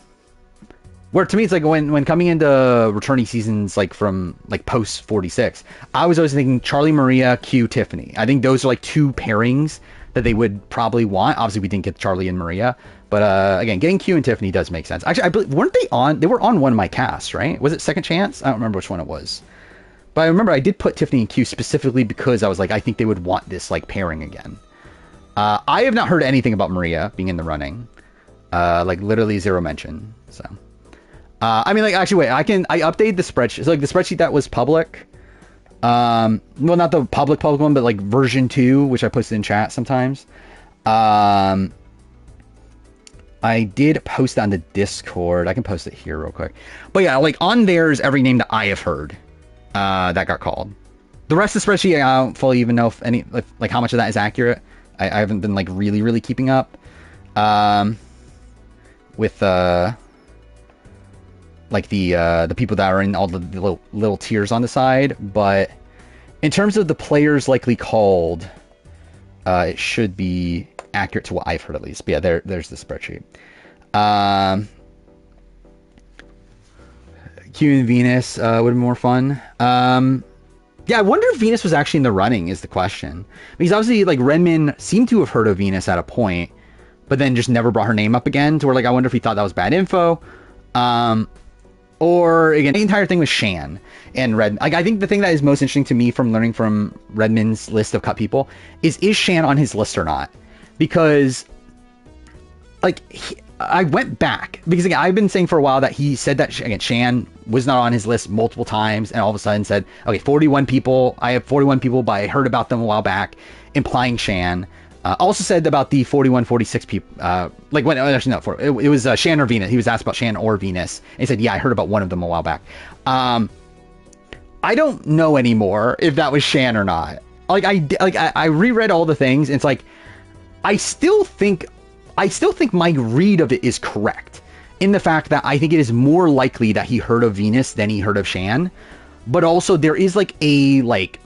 to me, it's like when coming into returning seasons, like from, like, post 46, I was always thinking Charlie, Maria, Q, Tiffany. I think those are, like, 2 pairings that they would probably want. Obviously, we didn't get Charlie and Maria. But, again, getting Q and Tiffany does make sense. Actually, I believe, weren't they on? They were on one of my casts, right? Was it Second Chance? I don't remember which one it was. But I remember I did put Tiffany and Q specifically because I was like, I think they would want this, like, pairing again. I have not heard anything about Maria being in the running. Like, literally 0 mention. So, I mean, like, actually, wait, I updated the spreadsheet. So, like, the spreadsheet that was public. Well, not the public one, but, like, version 2, which I posted in chat sometimes. I did post on the Discord. I can post it here real quick. But yeah, like, on there's every name that I have heard that got called. The rest of the spreadsheet, I don't fully even know if any, like how much of that is accurate. I haven't been, like, really keeping up with like the people that are in all the little tiers on the side. But in terms of the players likely called, it should be accurate to what I've heard, at least. But yeah, there's the spreadsheet. Q and Venus would have been more fun. Yeah, I wonder if Venus was actually in the running, is the question. Because obviously, like, Redman seemed to have heard of Venus at a point, but then just never brought her name up again, to where, like, I wonder if he thought that was bad info. Or, again, the entire thing was Shan and Red. Like, I think the thing that is most interesting to me from learning from Redman's list of cut people is Shan on his list or not? Because, like, I went back, because, again, I've been saying for a while that he said that, again, Shan was not on his list multiple times, and all of a sudden said, okay, 41 people, I have 41 people, but I heard about them a while back, implying Shan. Also said about the 41, 46 people, like, when, actually, no, it was Shan or Venus. He was asked about Shan or Venus, and he said, yeah, I heard about one of them a while back. I don't know anymore if that was Shan or not. Like, I reread all the things, and it's like, I still think my read of it is correct, in the fact that I think it is more likely that he heard of Venus than he heard of Shan. But also there is, like, a, like,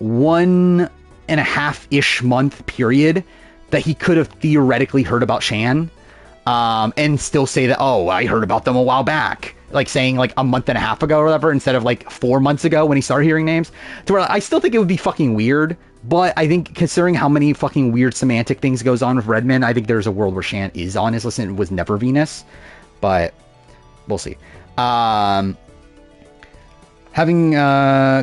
1.5-ish month period that he could have theoretically heard about Shan, and still say that, oh, I heard about them a while back, like, saying, like, a month and a half ago or whatever, instead of, like, 4 months ago when he started hearing names. To where I still think it would be fucking weird. But I think, considering how many fucking weird semantic things goes on with Redman, I think there's a world where Shan is on his list and it was never Venus. But we'll see. Having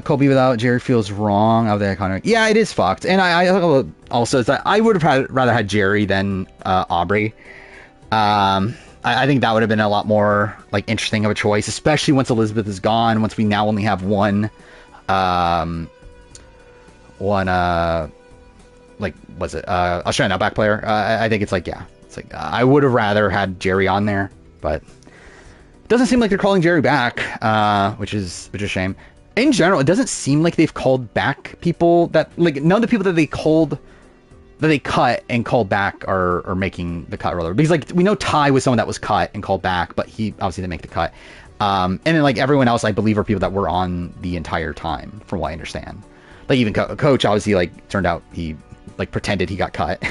Colby without Jerry feels wrong of the iconic. Yeah, it is fucked. And I also, it's that I would have rather had Jerry than Aubrey. I think that would have been a lot more, like, interesting of a choice, especially once Elizabeth is gone. Once we now only have one like, was it Australian Outback player. I think it's like, yeah, it's like, I would have rather had Jerry on there, but it doesn't seem like they're calling Jerry back, which is a shame. In general, it doesn't seem like they've called back people that, like, none of the people that they cut and called back are making the cut, rather, because, like, we know Ty was someone that was cut and called back, but he obviously didn't make the cut. And then, like, everyone else, I believe, are people that were on the entire time, from what I understand. Like, even Coach, obviously, like, turned out he, like, pretended he got cut.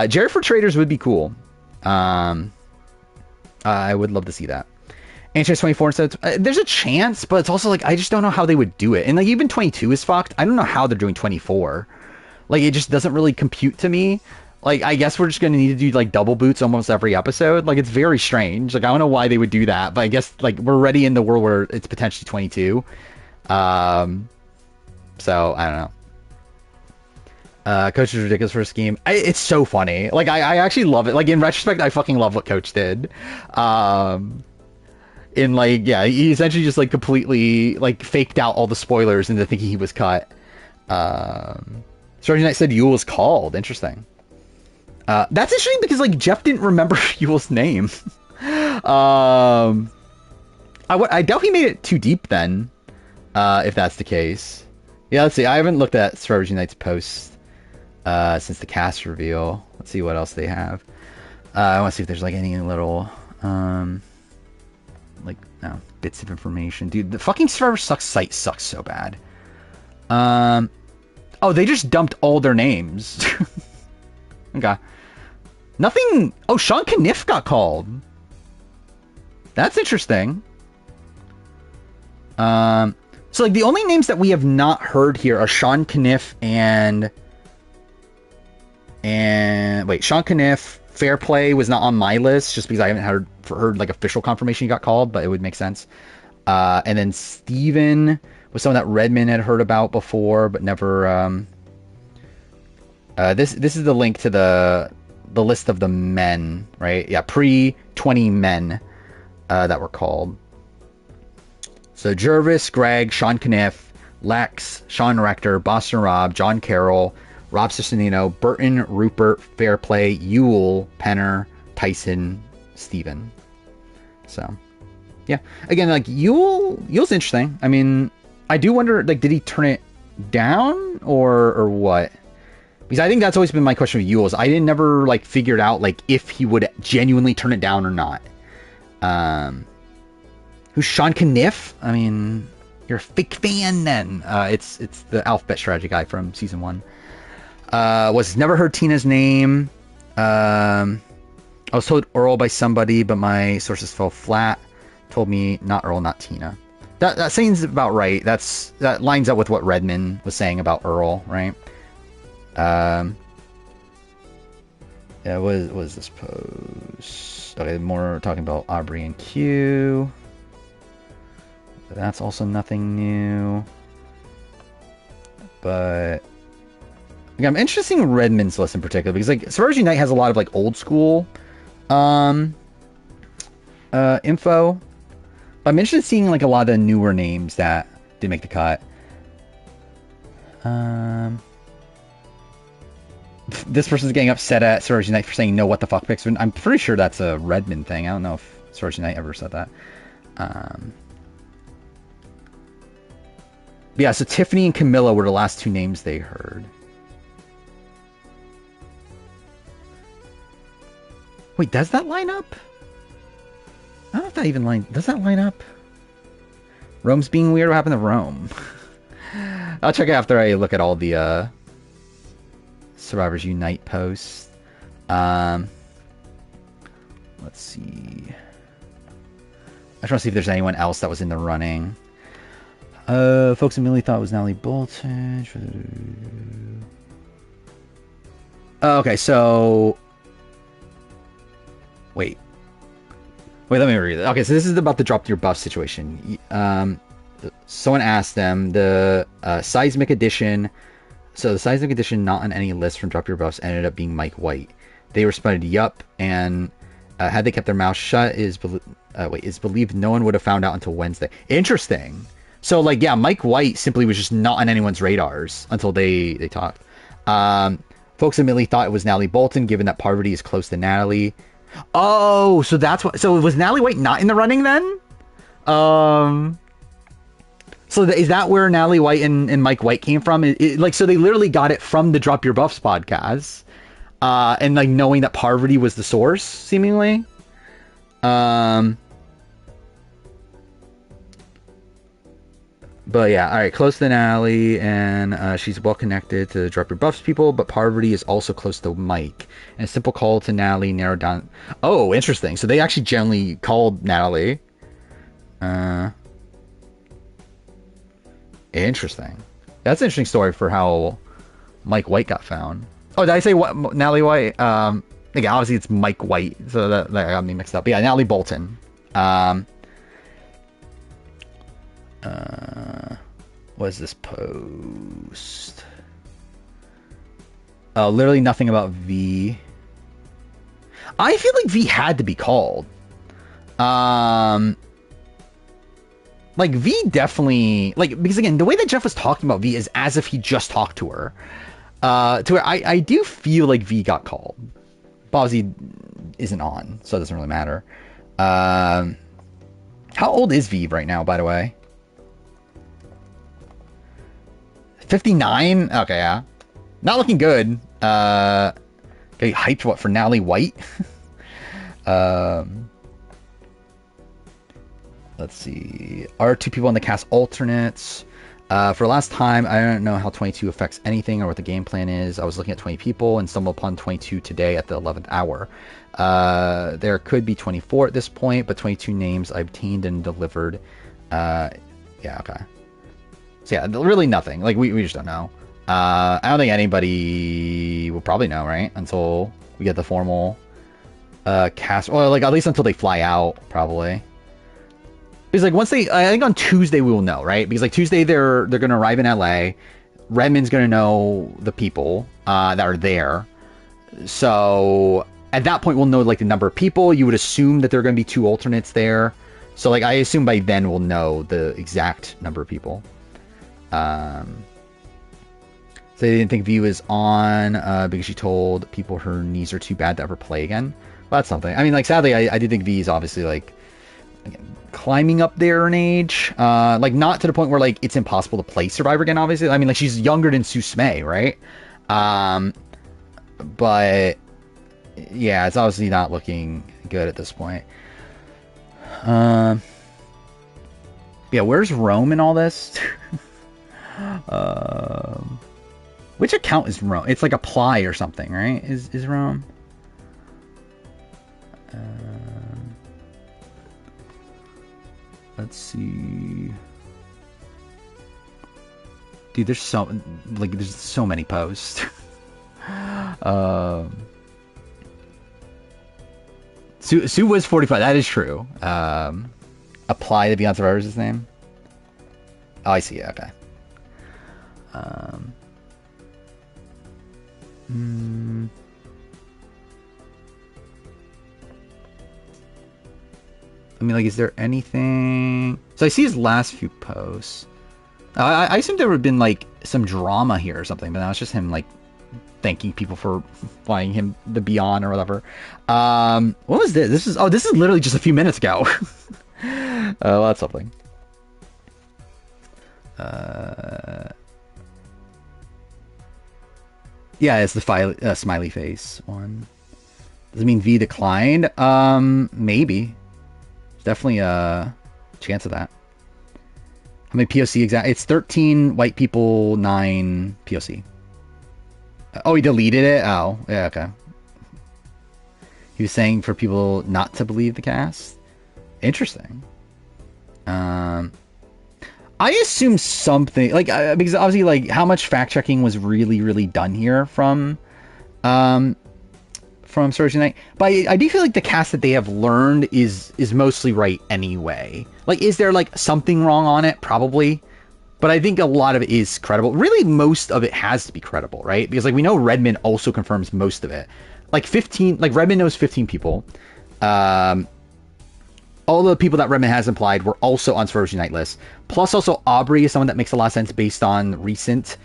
Jerry for traders would be cool. I would love to see that. Anxious 24 says there's a chance, but it's also like I just don't know how they would do it. And like even 22 is fucked. I don't know how they're doing 24. Like it just doesn't really compute to me. Like I guess we're just gonna need to do like double boots almost every episode. Like it's very strange. Like I don't know why they would do that, but I guess like we're already in the world where it's potentially 22. So I don't know. Coach is ridiculous for a scheme. It's so funny. Like I actually love it. Like in retrospect, I fucking love what Coach did. In like yeah, he essentially just like completely like faked out all the spoilers into thinking he was cut. Sergeant Knight said Yule was called. Interesting. That's interesting because like Jeff didn't remember Yule's name. I doubt he made it too deep then. If that's the case. Yeah, let's see. I haven't looked at Sergeant Knight's post since the cast reveal. Let's see what else they have. I want to see if there's like any little like no bits of information. Dude, the fucking Survivor Sucks site sucks so bad. Oh, they just dumped all their names. Okay. Nothing. Oh, Sean Caniff got called. That's interesting. So like the only names that we have not heard here are Sean Caniff and wait, Sean Caniff. Fair Play was not on my list just because I haven't heard like official confirmation he got called, but it would make sense. And then Steven was someone that Redmond had heard about before, but never. This is the link to the list of the men, right? Yeah, pre-20 men that were called. So Jervis, Greg, Sean Caniff, Lex, Sean Rector, Boston Rob, John Carroll, Rob Cesternino, Burton, Rupert, Fairplay, Yule, Penner, Tyson, Steven. So, yeah. Again, like, Yule's interesting. I mean, I do wonder, like, did he turn it down or what? Because I think that's always been my question with Yule's. I didn't never, like, figured out, like, if he would genuinely turn it down or not. Who's Sean Caniff? I mean, you're a fake fan then. It's the Alphabet Strategy guy from season 1. Was never heard Tina's name. I was told Earl by somebody, but my sources fell flat. Told me not Earl, not Tina. That seems about right. That lines up with what Redmond was saying about Earl, right? Yeah, what was this post? Okay, more talking about Aubrey and Q. That's also nothing new. But like, I'm interested in Redmond's list in particular because like Survivor Night has a lot of like old school info. But I'm interested in seeing like a lot of the newer names that didn't make the cut. This person's getting upset at Survivor Night for saying no what the fuck picks. I'm pretty sure that's a Redmond thing. I don't know if Survivor Night ever said that. Yeah, so Tiffany and Camilla were the last two names they heard. Wait, does that line up? I don't know if that even does that line up? Rome's being weird. What happened to Rome? I'll check it after I look at all the Survivors Unite posts. Let's see. I just want to see if there's anyone else that was in the running. Folks immediately thought it was Natalie Bolton. Okay, so wait, let me read it. Okay, so this is about the drop your buff situation. Someone asked them the seismic edition. So the seismic edition not on any list from drop your buffs ended up being Mike White. They responded, "Yup," and had they kept their mouth shut, is believed no one would have found out until Wednesday. Interesting. So like, yeah, Mike White simply was just not on anyone's radars until they talked. Folks immediately thought it was Natalie Bolton, given that Parvati is close to Natalie. Oh, so that's what. So was Natalie White not in the running then? So is that where Natalie White and Mike White came from? Like, so they literally got it from the Drop Your Buffs podcast, and like knowing that Parvati was the source, seemingly. But yeah, all right, close to Natalie, and she's well connected to direct rebuffs people, but Parvati is also close to Mike. And a simple call to Natalie narrowed down. Oh, interesting. So they actually generally called Natalie. Interesting. That's an interesting story for how Mike White got found. Oh, did I say what? Natalie White? Again, obviously it's Mike White, so that got me mixed up. But yeah, Natalie Bolton. What is this post? Literally nothing about V. I feel like V had to be called. Like V definitely, like, because again, the way that Jeff was talking about V is as if he just talked to her. To where I do feel like V got called. Bozzy isn't on, so it doesn't really matter. How old is V right now, by the way? 59? Okay, yeah. Not looking good. Getting hyped, what, for Natalie White? Let's see. Are 2 people on the cast alternates? For last time, I don't know how 22 affects anything or what the game plan is. I was looking at 20 people and stumbled upon 22 today at the 11th hour. There could be 24 at this point, but 22 names I obtained and delivered. Yeah, okay. So yeah, really nothing. Like, we just don't know. I don't think anybody will probably know, right? Until we get the formal cast. Or, like, at least until they fly out, probably. Because, like, once they... I think on Tuesday we will know, right? Because, like, Tuesday they're going to arrive in LA. Redmond's going to know the people that are there. So, at that point we'll know, like, the number of people. You would assume that there are going to be 2 alternates there. So, like, I assume by then we'll know the exact number of people. So they didn't think V was on because she told people her knees are too bad to ever play again. Well, that's something. I mean, like, sadly, I did think V is obviously, like, again, climbing up there in age. Like, not to the point where, like, it's impossible to play Survivor again, obviously. I mean, like, she's younger than Susmay, right? But, yeah, it's obviously not looking good at this point. Yeah, where's Rome in all this? Which account is Rome? It's like Apply or something, right? Is Rome? Let's see. Dude, there's so many posts. Sue was 45. That is true. Apply to be on Survivor's his name. Oh, I see. Okay. I mean, like, is there anything... So I see his last few posts. I assumed there would have been, like, some drama here or something, but now it's just him, like, thanking people for flying him the Beyond or whatever. What was this? This is literally just a few minutes ago. Well, that's something. Yeah, it's the smiley face one. Does it mean V declined? Maybe. Definitely a chance of that. How many POC exactly? It's 13 white people, 9 POC. Oh, he deleted it? Oh, yeah, okay. He was saying for people not to believe the cast. Interesting. I assume something, like, because obviously, like, how much fact checking was really done here from Thursday night. But I do feel like the cast that they have learned is mostly right anyway. Like, is there, like, something wrong on it? Probably. But I think a lot of it is credible. Really, most of it has to be credible, right? Because, like, we know Redmond also confirms most of it. Like, 15, like, Redmond knows 15 people. All the people that Redmond has implied were also on Thursday night list. Plus, also, Aubrey is someone that makes a lot of sense based on recent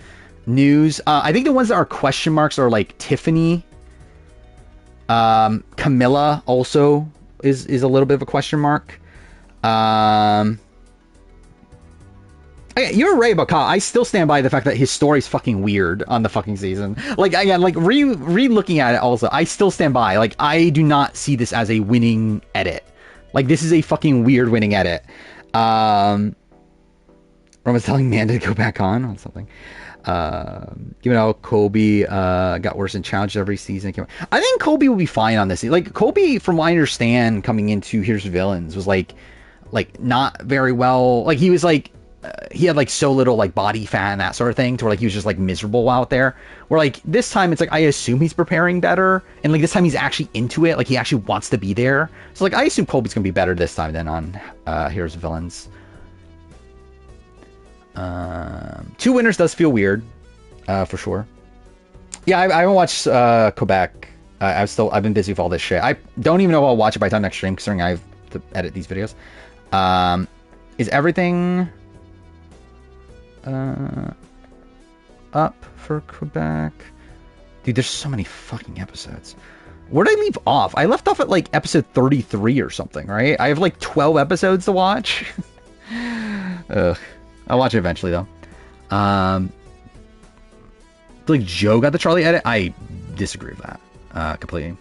news. I think the ones that are question marks are, like, Tiffany. Camilla also is a little bit of a question mark. You're right about Kyle. I still stand by the fact that his story's fucking weird on the fucking season. Like, again, like, re-looking at it also, I still stand by. Like, I do not see this as a winning edit. Like, this is a fucking weird winning edit. Roman's telling Manda to go back on something. Given how Kobe got worse in challenges every season. I think Kobe will be fine on this. Like Kobe, from what I understand, coming into Here's Villains was like not very well. Like he was like he had like so little like body fat and that sort of thing, to where like he was just like miserable out there. Where like this time it's like I assume he's preparing better, and like this time he's actually into it. Like he actually wants to be there. So like I assume Kobe's gonna be better this time than on Here's Villains. 2 winners does feel weird, for sure. Yeah, I haven't watched Quebec. I've been busy with all this shit. I don't even know if I'll watch it by the time next stream, considering I have to edit these videos. Is everything up for Quebec? Dude, there's so many fucking episodes. Where'd I leave off? I left off at like episode 33 or something, right? I have like 12 episodes to watch. Ugh. I'll watch it eventually, though. Like Joe got the Charlie edit. I disagree with that completely.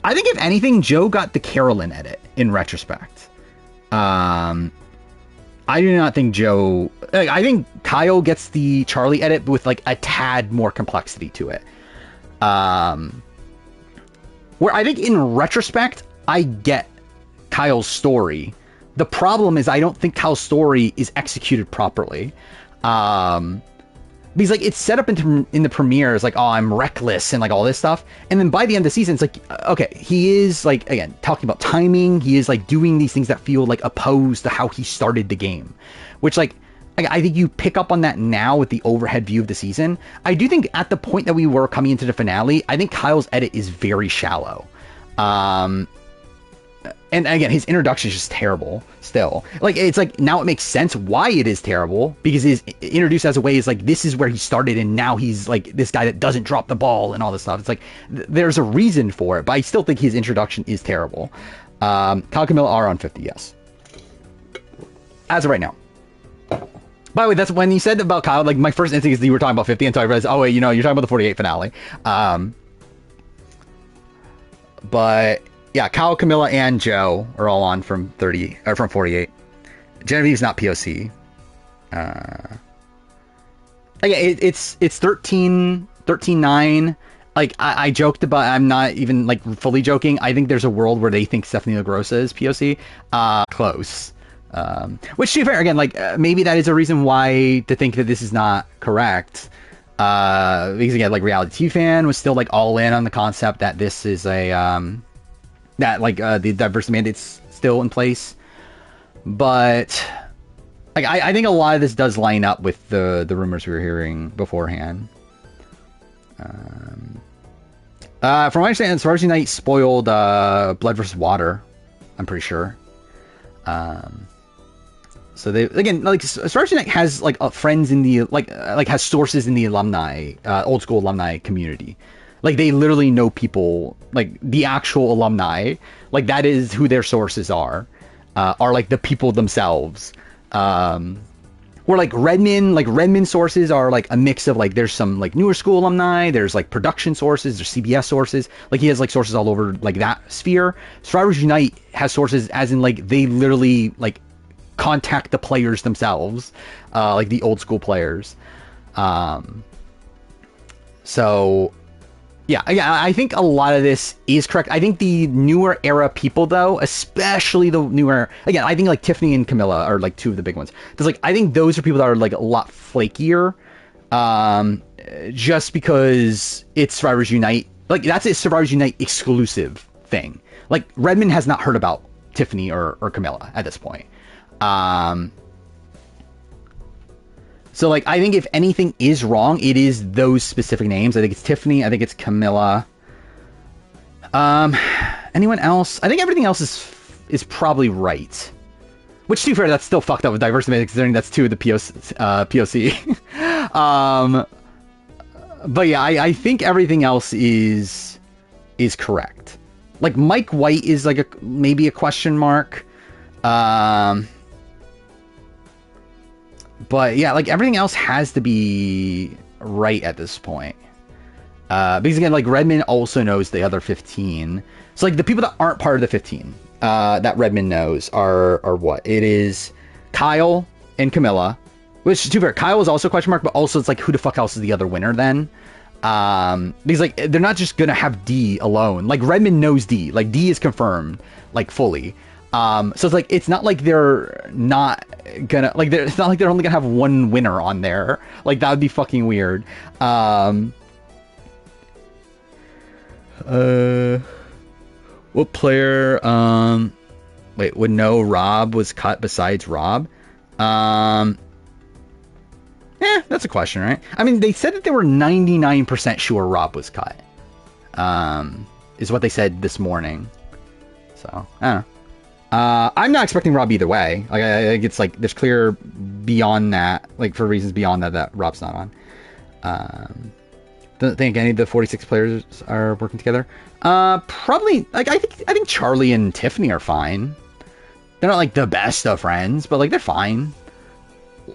I think if anything, Joe got the Carolyn edit in retrospect. I do not think Joe. I think Kyle gets the Charlie edit with like a tad more complexity to it. Where I think in retrospect, I get Kyle's story. The problem is I don't think Kyle's story is executed properly. Because like it's set up in the premiere as like, oh, I'm reckless and like all this stuff. And then by the end of the season, it's like, okay, he is like, again, talking about timing. He is like doing these things that feel like opposed to how he started the game, which like, I think you pick up on that now with the overhead view of the season. I do think at the point that we were coming into the finale, I think Kyle's edit is very shallow. And again, his introduction is just terrible still. Like, it's like, now it makes sense why it is terrible, because he's introduced as a way is like, this is where he started, and now he's like this guy that doesn't drop the ball and all this stuff. It's like, there's a reason for it, but I still think his introduction is terrible. Kyle Camilla are on 50, yes. As of right now. By the way, that's when you said about Kyle, like, my first instinct is that you were talking about 50, until I realized, oh wait, you know, you're talking about the 48 finale. But yeah, Kyle, Camilla, and Joe are all on from 30 or from 48. Genevieve's not POC. Again, it's 13-9. Like I joked about, I'm not even like fully joking. I think there's a world where they think Stephanie LaGrossa is POC. Close. Which, to be fair, again, like maybe that is a reason why to think that this is not correct. Because again, like Reality TV Fan was still like all in on the concept that this is a that like the diversity mandate's still in place, but like I think a lot of this does line up with the rumors we were hearing beforehand. From what I understand, Sorority Night spoiled Blood vs. Water, I'm pretty sure. So they, again, like Sorority Night has like friends in the like has sources in the alumni, old school alumni community. Like they literally know people, like the actual alumni, like that is who their sources are like the people themselves. Or like Redmond sources are like a mix of like, there's some like newer school alumni, there's like production sources, there's CBS sources, like he has like sources all over like that sphere. Survivors Unite has sources as in like they literally like contact the players themselves, like the old school players. So yeah, I think a lot of this is correct. I think the newer era people, though, especially the newer, again, I think like Tiffany and Camilla are like two of the big ones. Because like I think those are people that are like a lot flakier, just because it's Survivors Unite. Like that's a Survivors Unite exclusive thing. Like Redmond has not heard about Tiffany or Camilla at this point. So, like, I think if anything is wrong, it is those specific names. I think it's Tiffany. I think it's Camilla. Anyone else? I think everything else is probably right. Which, to be fair, that's still fucked up with diversity, considering that's two of the POC. But yeah, I think everything else is correct. Like, Mike White is like maybe a question mark. But yeah, like everything else has to be right at this point. Because again, like Redmond also knows the other 15. So like the people that aren't part of the 15 that Redmond knows are what? It is Kyle and Camilla, Which, to be fair, Kyle was also a question mark, but also it's like, who the fuck else is the other winner then? Because like they're not just gonna have D alone. Like Redmond knows D. Like D is confirmed, like fully. So it's like it's not like they're not gonna like it's not like they're only gonna have one winner on there. Like that would be fucking weird. What player would know Rob was cut besides Rob? That's a question, right? I mean, they said that they were 99% sure Rob was cut. Is what they said this morning. So, I don't know. I'm not expecting Rob either way. Like, I think it's like, there's clear beyond that, like for reasons beyond that Rob's not on. Don't think any of the 46 players are working together. Probably, like, I think Charlie and Tiffany are fine. They're not like the best of friends, but like they're fine.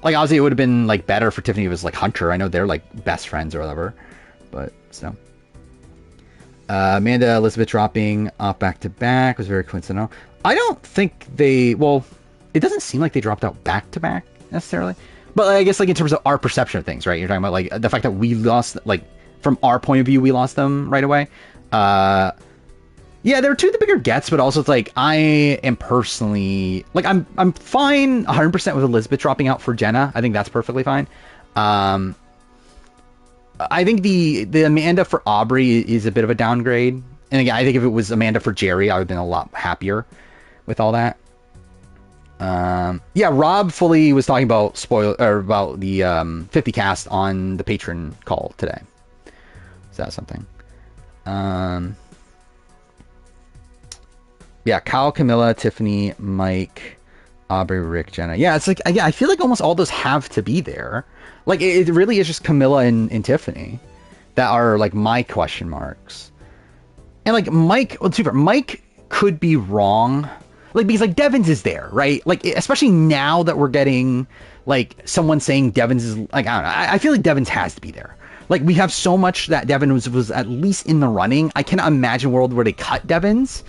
Like, obviously, it would have been, like, better for Tiffany if it was, like, Hunter. I know they're, like, best friends or whatever. But, so. Amanda, Elizabeth dropping off back-to-back was very coincidental. I don't think they... Well, it doesn't seem like they dropped out back-to-back, necessarily. But, I guess, like, in terms of our perception of things, right? You're talking about, like, the fact that we lost... Like, from our point of view, we lost them right away. Yeah, they're two of the bigger gets, but also it's like I am personally like I'm fine 100% with Elizabeth dropping out for Jenna. I think that's perfectly fine. I think the Amanda for Aubrey is a bit of a downgrade. And again, I think if it was Amanda for Jerry, I would have been a lot happier with all that. Yeah, Rob fully was talking about about the 50 cast on the patron call today. So that's something. Yeah, Kyle, Camilla, Tiffany, Mike, Aubrey, Rick, Jenna. Yeah, it's like, I feel like almost all those have to be there. Like, it really is just Camilla and Tiffany that are, like, my question marks. And, like, Mike, well, super, Mike could be wrong. Like, because, like, Devins is there, right? Like, especially now that we're getting, like, someone saying Devins is, like, I don't know. I feel like Devins has to be there. Like, we have so much that Devin was at least in the running. I cannot imagine a world where they cut Devins.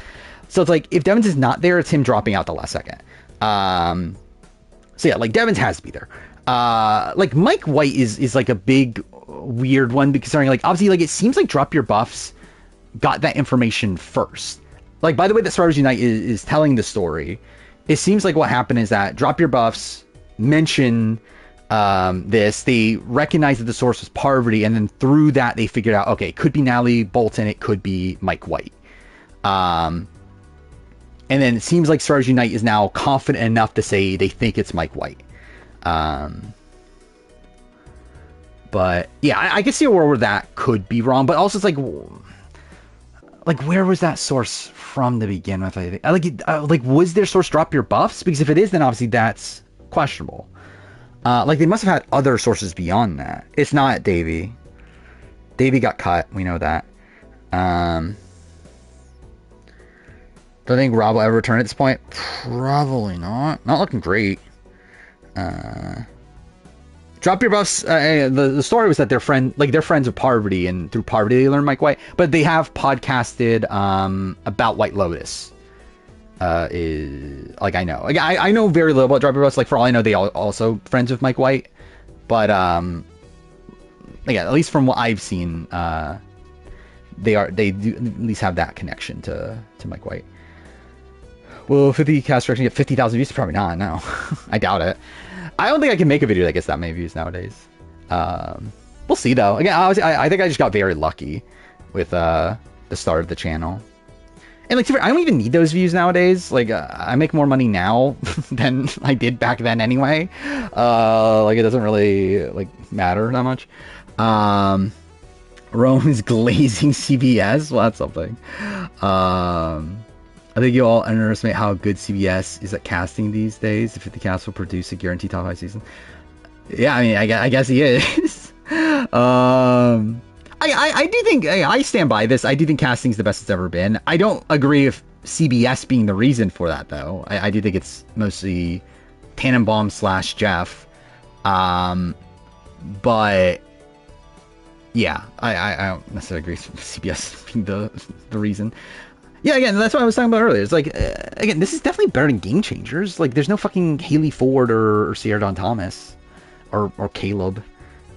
So it's like, if Devins is not there, it's him dropping out the last second. So yeah, like Devins has to be there. Like Mike White is like a big weird one because like obviously like it seems like Drop Your Buffs got that information first. Like by the way that Survivors Unite is telling the story, it seems like what happened is that Drop Your Buffs mentioned this, they recognized that the source was Parvati, and then through that they figured out, okay, it could be Natalie Bolton, it could be Mike White. And then it seems like Survivors Unite is now confident enough to say they think it's Mike White. But yeah, I can see a world where that could be wrong, but also it's like where was that source from to begin with? I think like was their source Drop Your Buffs? Because if it is, then obviously that's questionable. Like they must have had other sources beyond that. It's not Davey. Davey got cut. We know that. Do I think Rob will ever return at this point? Probably not. Not looking great. Drop Your Buffs. The story was that they're friends with Parvati, and through Parvati they learned Mike White. But they have podcasted about White Lotus. Is like I know. Like I know very little about Drop Your Buffs. Like for all I know, they also friends with Mike White. But yeah, at least from what I've seen, they do at least have that connection to Mike White. Will 50 cast direction get 50,000 views? Probably not, no. I doubt it. I don't think I can make a video that gets that many views nowadays. We'll see, though. Again, I think I just got very lucky with the start of the channel. And, like, I don't even need those views nowadays. Like, I make more money now than I did back then anyway. Like, it doesn't really, like, matter that much. Rome is glazing CBS? Well, that's something. I think you all underestimate how good CBS is at casting these days. If the cast will produce a guaranteed top 5 season. Yeah, I mean, I guess he is. I do think, I stand by this. I do think casting's the best it's ever been. I don't agree with CBS being the reason for that, though. I do think it's mostly Tannenbaum / Jeff. But yeah, I don't necessarily agree with CBS being the reason. Yeah, again, that's what I was talking about earlier. It's like, again, this is definitely better than Game Changers. Like, there's no fucking Haley Ford or Sierra Dawn Thomas. or Caleb.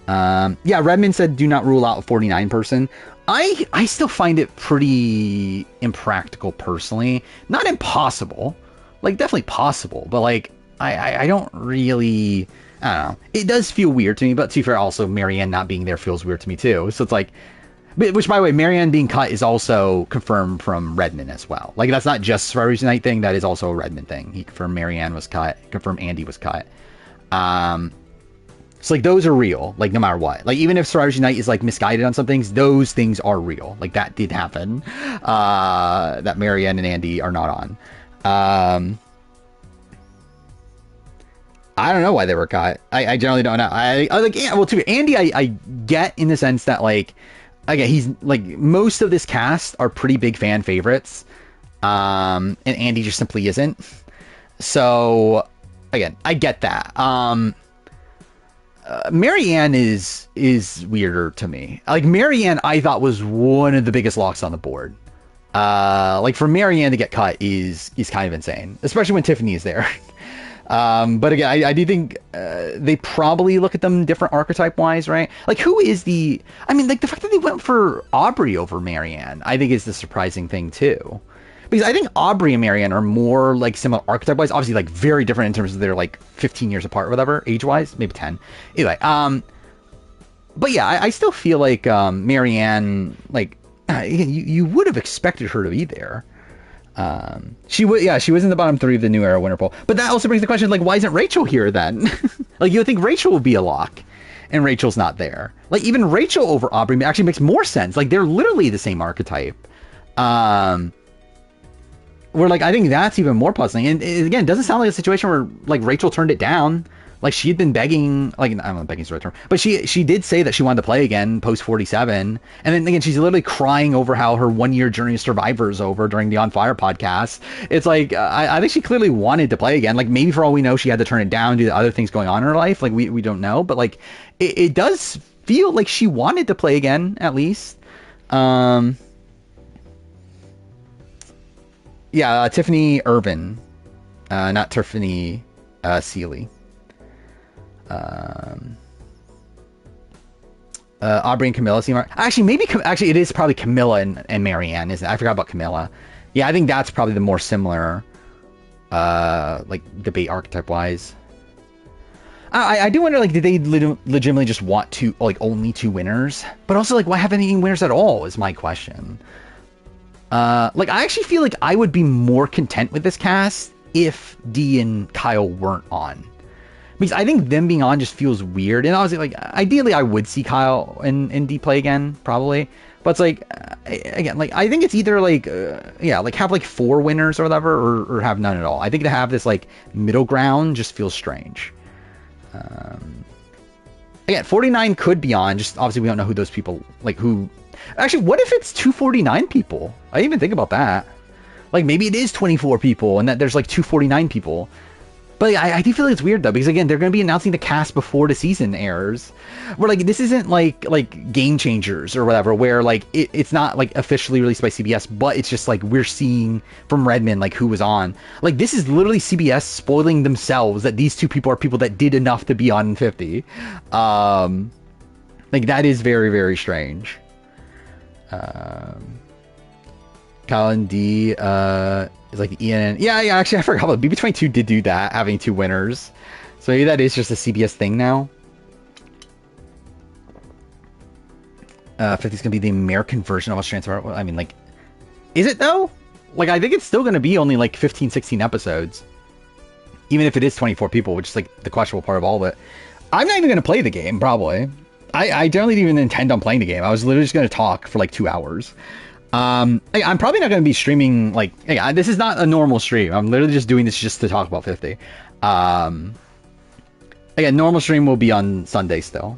Yeah, Redmond said do not rule out a 49 person. I still find it pretty impractical personally. Not impossible. Like, definitely possible. But, like, I don't really... I don't know. It does feel weird to me, but to be fair, also, Marianne not being there feels weird to me, too. So it's like... Which, by the way, Marianne being cut is also confirmed from Redmond as well. Like, that's not just Sorority Night thing. That is also a Redmond thing. He confirmed Marianne was cut. Confirmed Andy was cut. So, like, those are real, like, no matter what. Like, even if Sorority Night is, like, misguided on some things, those things are real. Like, that did happen. That Marianne and Andy are not on. I don't know why they were cut. I generally don't know. I like, yeah, well, too, Andy, I get in the sense that, like, again, he's, like, most of this cast are pretty big fan favorites. And Andy just simply isn't. So, again, I get that. Marianne is weirder to me. Like, Marianne, I thought was one of the biggest locks on the board. Like, for Marianne to get cut is kind of insane, especially when Tiffany is there. But again, I do think they probably look at them different archetype wise, right? Like, who is the... I mean, like, the fact that they went for Aubrey over Marianne, I think is the surprising thing too. Because I think Aubrey and Marianne are more, like, similar archetype-wise. Obviously, like, very different in terms of they're, like, 15 years apart or whatever, age-wise. Maybe 10. Anyway, but yeah, I still feel like Marianne, like, you would have expected her to be there. She was in the bottom 3 of the New Era winner poll. But that also brings the question, like, why isn't Rachel here then? Like, you would think Rachel would be a lock, and Rachel's not there. Like, even Rachel over Aubrey actually makes more sense. Like, they're literally the same archetype. Where, like, I think that's even more puzzling. And again, it doesn't sound like a situation where, like, Rachel turned it down. Like, she had been begging, like, I don't know, begging's the right term, but she did say that she wanted to play again post 47. And then again, she's literally crying over how her 1-year journey of Survivor is over during the On Fire podcast. It's like, I think she clearly wanted to play again. Like, maybe for all we know, she had to turn it down due to other things going on in her life. Like, we don't know, but, like, it does feel like she wanted to play again, at least. Yeah, Tiffany Irvin, not Tiffany Seeley. Aubrey and Camilla seem... Actually, it is probably Camilla and Marianne, isn't it? I forgot about Camilla. Yeah, I think that's probably the more similar, like, debate archetype-wise. I do wonder, like, did they legitimately just want to, like, only 2 winners? But also, like, why have any winners at all is my question. Like, I actually feel like I would be more content with this cast if Dee and Kyle weren't on. Because I think them being on just feels weird. And obviously, like, ideally I would see Kyle and Dee play again, probably. But it's like, again, like, I think it's either, like, like, have, like, 4 winners or whatever, or have none at all. I think to have this, like, middle ground just feels strange. Again, 49 could be on, just obviously we don't know who those people, like, who... Actually, what if it's 249 people? I didn't even think about that. Like, maybe it is 24 people and that there's, like, 249 people. But I do feel like it's weird, though, because, again, they're going to be announcing the cast before the season airs. Where, like, this isn't, like Game Changers or whatever, where, like, it's not, like, officially released by CBS, but it's just, like, we're seeing from Redmond, like, who was on. Like, this is literally CBS spoiling themselves that these 2 people are people that did enough to be on 50. Like, that is very, very strange. Kyle and D is like Ian. Yeah, actually, I forgot about BB22 did do that, having 2 winners. So maybe that is just a CBS thing now. 50 is gonna be the American version of Australian Survivor. I mean, like, is it though? Like, I think it's still gonna be only like 15, 16 episodes, even if it is 24 people, which is like the questionable part of all of it. I'm not even gonna play the game, probably. I generally didn't even intend on playing the game. I was literally just going to talk for like 2 hours. I'm probably not going to be streaming, like, hey, this is not a normal stream. I'm literally just doing this just to talk about 50. Again, normal stream will be on Sunday still.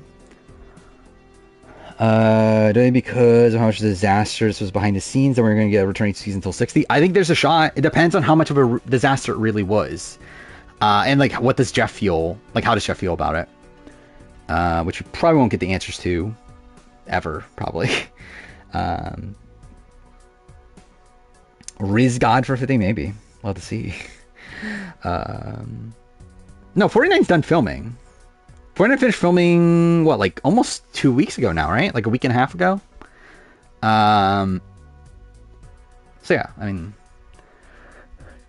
Because of how much disaster this was behind the scenes, and we're going to get a returning season until 60. I think there's a shot. It depends on how much of a disaster it really was. And, like, what does Jeff feel? Like, how does Jeff feel about it? Which we probably won't get the answers to ever, probably. Riz God for 50, maybe. We'll have to see. No, 49's done filming. We're gonna finish filming what, like almost 2 weeks ago now, right? Like a week and a half ago. So yeah, I mean,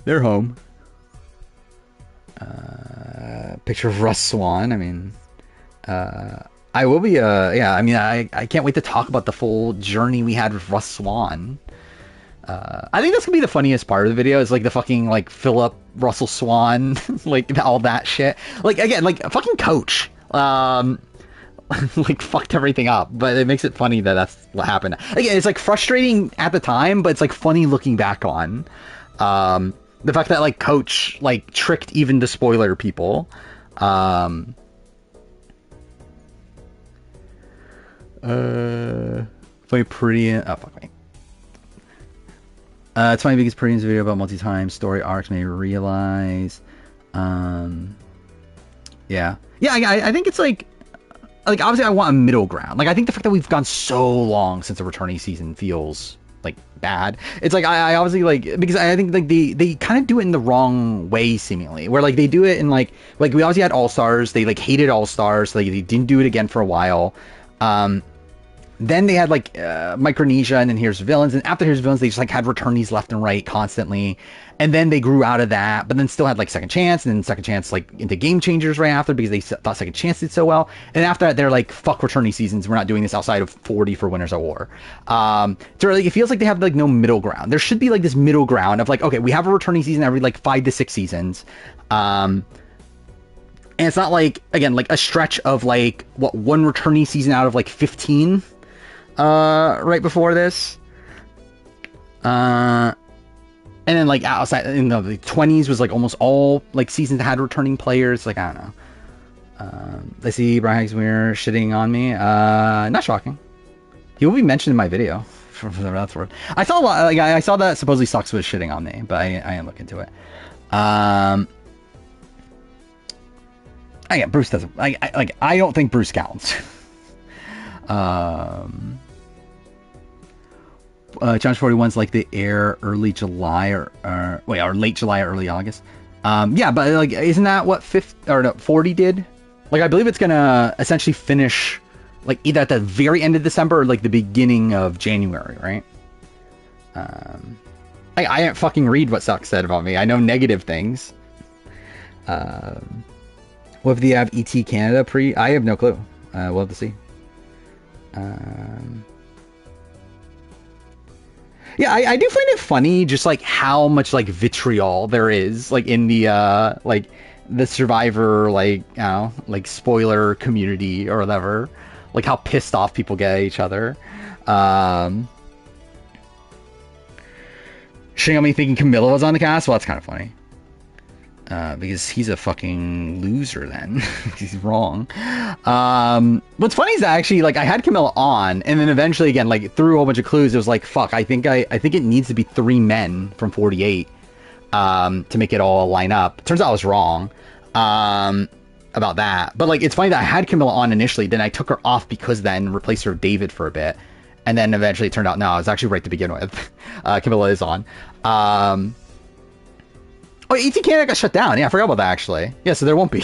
they're home. Picture of Russ Swan. I mean, I will be. Yeah, I mean, I can't wait to talk about the full journey we had with Russ Swan. I think that's gonna be the funniest part of the video is like the fucking like Philip Russell Swan, like all that shit. Like again, like a fucking coach. Like fucked everything up, but it makes it funny that that's what happened. Again, it's like frustrating at the time, but it's like funny looking back on. The fact that like coach like tricked even the spoiler people. My pretty. Oh fuck me. It's my biggest Purdian's video about multi-time story arcs may realize. Yeah. I think it's like obviously I want a middle ground. Like I think the fact that we've gone so long since the returning season feels like bad. It's like I obviously like, because I think like they kind of do it in the wrong way seemingly, where like they do it in like we obviously had All Stars. They like hated All Stars. So, like they didn't do it again for a while. Then they had like Micronesia, and then Here's Villains, and after Here's Villains they just like had returnees left and right constantly, and then they grew out of that, but then still had like Second Chance, and then Second Chance like into Game Changers right after because they thought Second Chance did so well, and after that they're like, fuck returnee seasons, we're not doing this outside of 40 for Winners at War. So like it feels like they have like no middle ground. There should be like this middle ground of like, okay, we have a returnee season every like 5 to 6 seasons, and it's not like, again, like a stretch of like what, one returnee season out of like 15 right before this, and then like outside in the 20s was like almost all like seasons that had returning players. Like I don't know. I see Brian Hagsmere shitting on me. Not shocking. He will be mentioned in my video for the that's word. I saw a lot. Like I saw that supposedly Sucks was shitting on me, but I didn't look into it. Yeah, Bruce doesn't. I don't think Bruce counts. Challenge 41's like the air early July or late July or early August. Yeah, but like, isn't that what 40 did? Like, I believe it's gonna essentially finish like either at the very end of December or like the beginning of January, right? I didn't fucking read what Sucks said about me. I know negative things. What if they have ET Canada pre? I have no clue. We'll have to see. Yeah, I do find it funny just like how much like vitriol there is like in the like the Survivor like, you know, like spoiler community or whatever, like how pissed off people get at each other. Shitting on me thinking Camilla was on the cast. Well, that's kind of funny. Because he's a fucking loser then. He's wrong. What's funny is that actually, like, I had Camilla on, and then eventually, again, like, through a whole bunch of clues, it was like, fuck, I think it needs to be 3 men from 48 to make it all line up. Turns out I was wrong about that. But, like, it's funny that I had Camilla on initially, then I took her off because then replaced her with David for a bit. And then eventually it turned out, no, I was actually right to begin with. Camilla is on. Oh, ET Canada got shut down. Yeah, I forgot about that, actually. Yeah, so there won't be.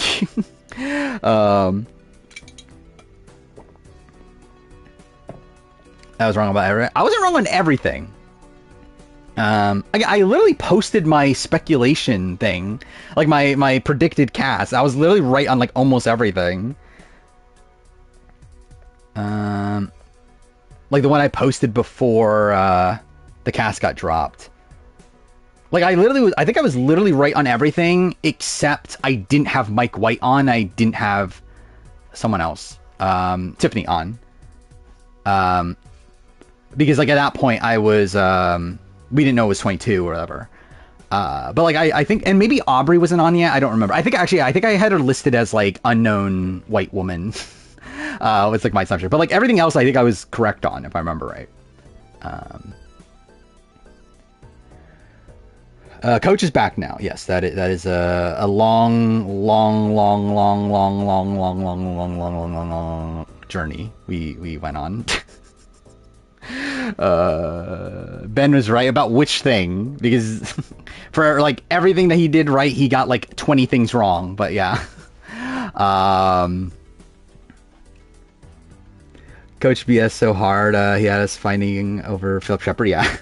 I was wrong about everything. I wasn't wrong on everything. I literally posted my speculation thing. Like, my predicted cast. I was literally right on, like, almost everything. Like, the one I posted before the cast got dropped. Like, I think I was literally right on everything, except I didn't have Mike White on. I didn't have someone else, Tiffany on. Because, like, at that point, I was, we didn't know it was 22 or whatever. But, like, I think, and maybe Aubrey wasn't on yet. I don't remember. I think I had her listed as, like, unknown white woman. It's, like, my assumption. But, like, everything else, I think I was correct on, if I remember right. Coach is back now. Yes, that is a long journey we went on. Ben was right about which thing, because for like everything that he did right, he got like 20 things wrong. But yeah, Coach BS so hard. He had us fighting over Philip Shepard. Yeah.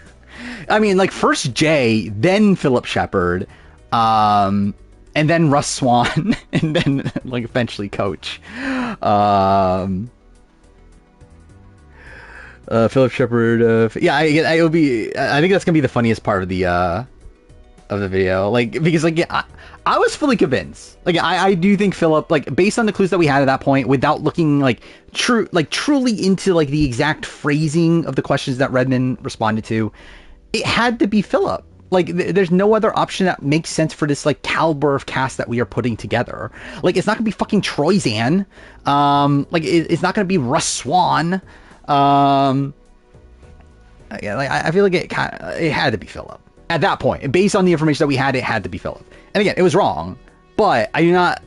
I mean, like, first Jay, then Philip Shepard, and then Russ Swan, and then, like, eventually Coach. Philip Shepard. Yeah, it'll be. I think that's gonna be the funniest part of the video. Like, because, like, yeah, I was fully convinced. Like, I do think Philip, like, based on the clues that we had at that point, without looking like truly into like the exact phrasing of the questions that Redmond responded to, it had to be Philip. Like, there's no other option that makes sense for this, like, caliber of cast that we are putting together. Like, it's not gonna be fucking Troy Zan. Like, it's not gonna be Russ Swan. Yeah, like, I feel like it had to be Philip at that point. Based on the information that we had, it had to be Philip. And again, it was wrong, but I do not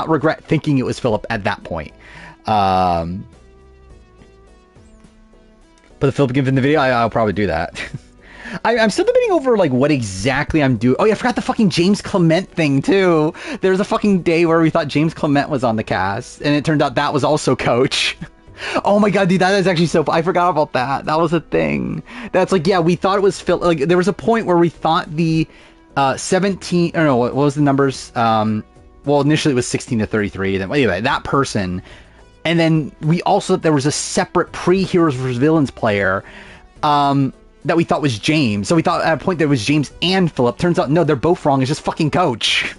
regret thinking it was Philip at that point. But the Philip given the video, I'll probably do that. I'm still debating over, like, what exactly I'm doing. Oh yeah, I forgot the fucking James Clement thing too. There was a fucking day where we thought James Clement was on the cast, and it turned out that was also Coach. Oh my god, dude, that is actually so... I forgot about that. That was a thing. That's like, yeah, we thought it was Phil... Like, there was a point where we thought the 17... Or no, what was the numbers? Well, initially it was 16 to 33. Then, anyway, that person... And then we also... There was a separate pre-Heroes vs. Villains player that we thought was James. So we thought at a point there was James and Philip. Turns out, no, they're both wrong. It's just fucking Coach.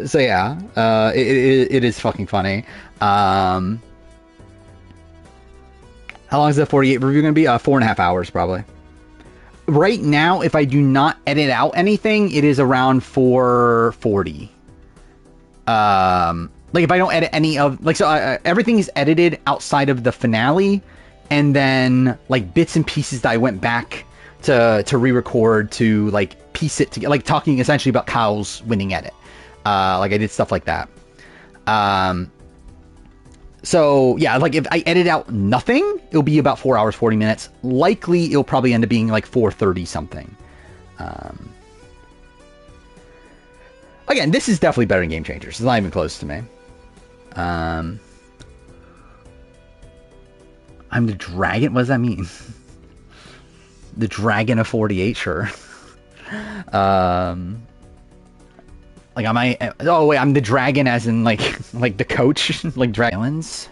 So yeah, it is fucking funny. How long is the 48 review gonna be? 4.5 hours probably. Right now, if I do not edit out anything, it is around 440. Like, if I don't edit any of, like, so everything is edited outside of the finale, and then, like, bits and pieces that I went back to re-record to, like, piece it together, like, talking essentially about Kyle's winning edit. Like, I did stuff like that. So yeah, like, if I edit out nothing, it'll be about 4 hours, 40 minutes. Likely it'll probably end up being like 4:30 something. Again, this is definitely better than Game Changers. It's not even close to me. I'm the dragon? What does that mean? The dragon of 48, sure. Like, am I... Oh, wait, I'm the dragon as in, like the coach? Like, dragons?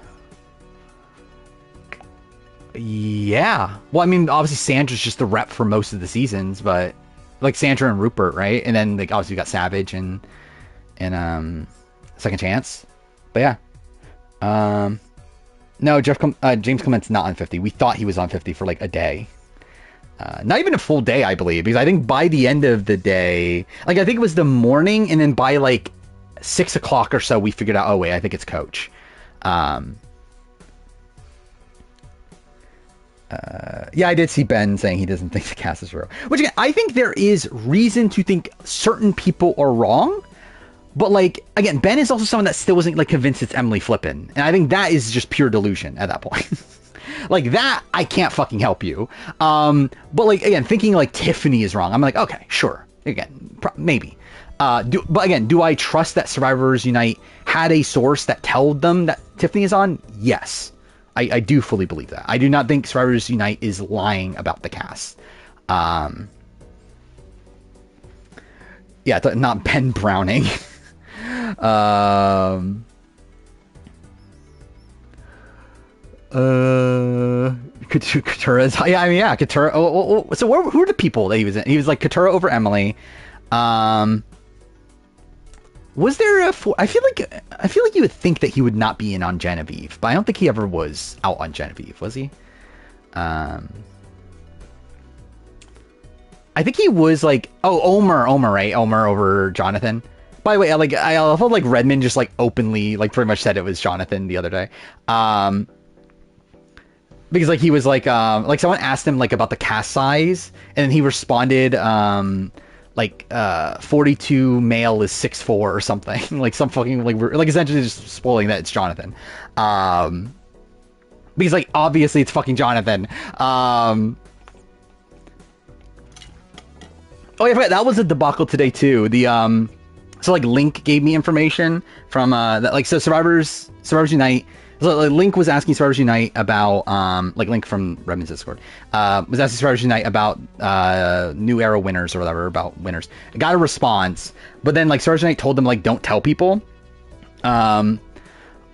Yeah. Well, I mean, obviously, Sandra's just the rep for most of the seasons, but... Like, Sandra and Rupert, right? And then, like, obviously, you got Savage and Second Chance. But, yeah. No, James Clement's not on 50. We thought he was on 50 for, like, a day. Not even a full day, I believe, because I think by the end of the day, like, I think it was the morning, and then by, like, 6 o'clock or so, we figured out, oh, wait, I think it's Coach. Yeah, I did see Ben saying he doesn't think the cast is real. Which, again, I think there is reason to think certain people are wrong, but, like, again, Ben is also someone that still wasn't, like, convinced it's Emily Flippin, and I think that is just pure delusion at that point. Like, that, I can't fucking help you. But, like, again, thinking, like, Tiffany is wrong, I'm like, okay, sure. Again, maybe. But, again, do I trust that Survivors Unite had a source that told them that Tiffany is on? Yes. I do fully believe that. I do not think Survivors Unite is lying about the cast. Yeah, not Ben Browning. Katura's, yeah, I mean, yeah, Katura. So who are the people that he was in? He was like Katura over Emily. Was there I feel like you would think that he would not be in on Genevieve, but I don't think he ever was out on Genevieve, was he? I think he was like, Omer, right? Omer over Jonathan. By the way, I felt like Redmond just like openly like pretty much said it was Jonathan the other day. Because like he was like someone asked him like about the cast size, and then he responded 42 male is 6'4" or something. Like some fucking like essentially just spoiling that it's Jonathan. Because like obviously it's fucking Jonathan. Oh yeah, that was a debacle today too. The So like Link gave me information from that, like, so Survivors Unite. So like, Link was asking Survivors Unite about like Link from Redmond's Discord was asking Survivors Unite about new era winners or whatever, about winners. I got a response, but then like Survivors Unite told them like don't tell people. But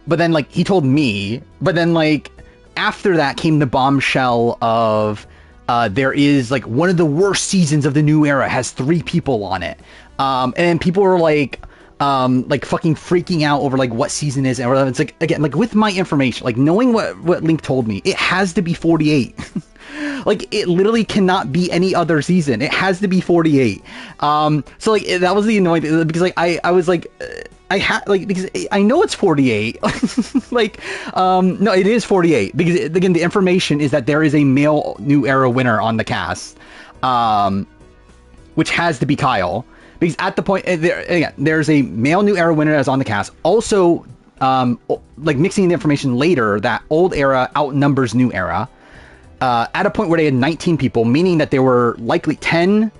then like he told me, but then like after that came the bombshell of there is like one of the worst seasons of the new era has 3 people on it. And people were like fucking freaking out over like what season is, and it's like, again, like with my information, like knowing what Link told me, it has to be 48. Like it literally cannot be any other season. It has to be 48. So like that was the annoying thing, because like I was like I had like, because I know it's 48. Like no, it is 48, because again the information is that there is a male new era winner on the cast, which has to be Kyle. Because at the point, there's a male new era winner that's on the cast. Also, like mixing the information later, that old era outnumbers new era. At a point where they had 19 people, meaning that there were likely 10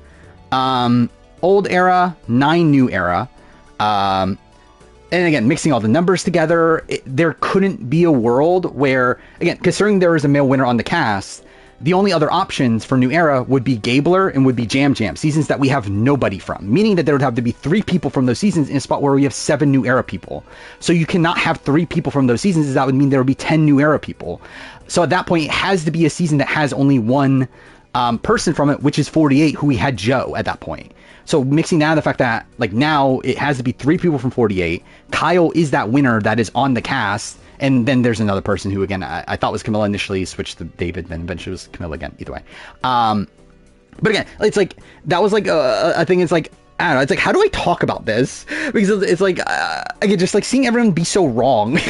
old era, 9 new era. And again, mixing all the numbers together, there couldn't be a world where, again, considering there is a male winner on the cast, the only other options for New Era would be Gabler and would be Jam Jam, seasons that we have nobody from, meaning that there would have to be 3 people from those seasons in a spot where we have 7 New Era people. So you cannot have 3 people from those seasons, as that would mean there would be 10 New Era people. So at that point, it has to be a season that has only 1 person from it, which is 48, who we had Joe at that point. So mixing that, the fact that like now it has to be 3 people from 48. Kyle is that winner that is on the cast. And then there's another person who, again, I thought was Camilla initially, switched to David, then eventually was Camilla again. Either way. But again, it's like, that was like a thing. It's like, I don't know. It's like, how do I talk about this? Because it's like, again, just like seeing everyone be so wrong,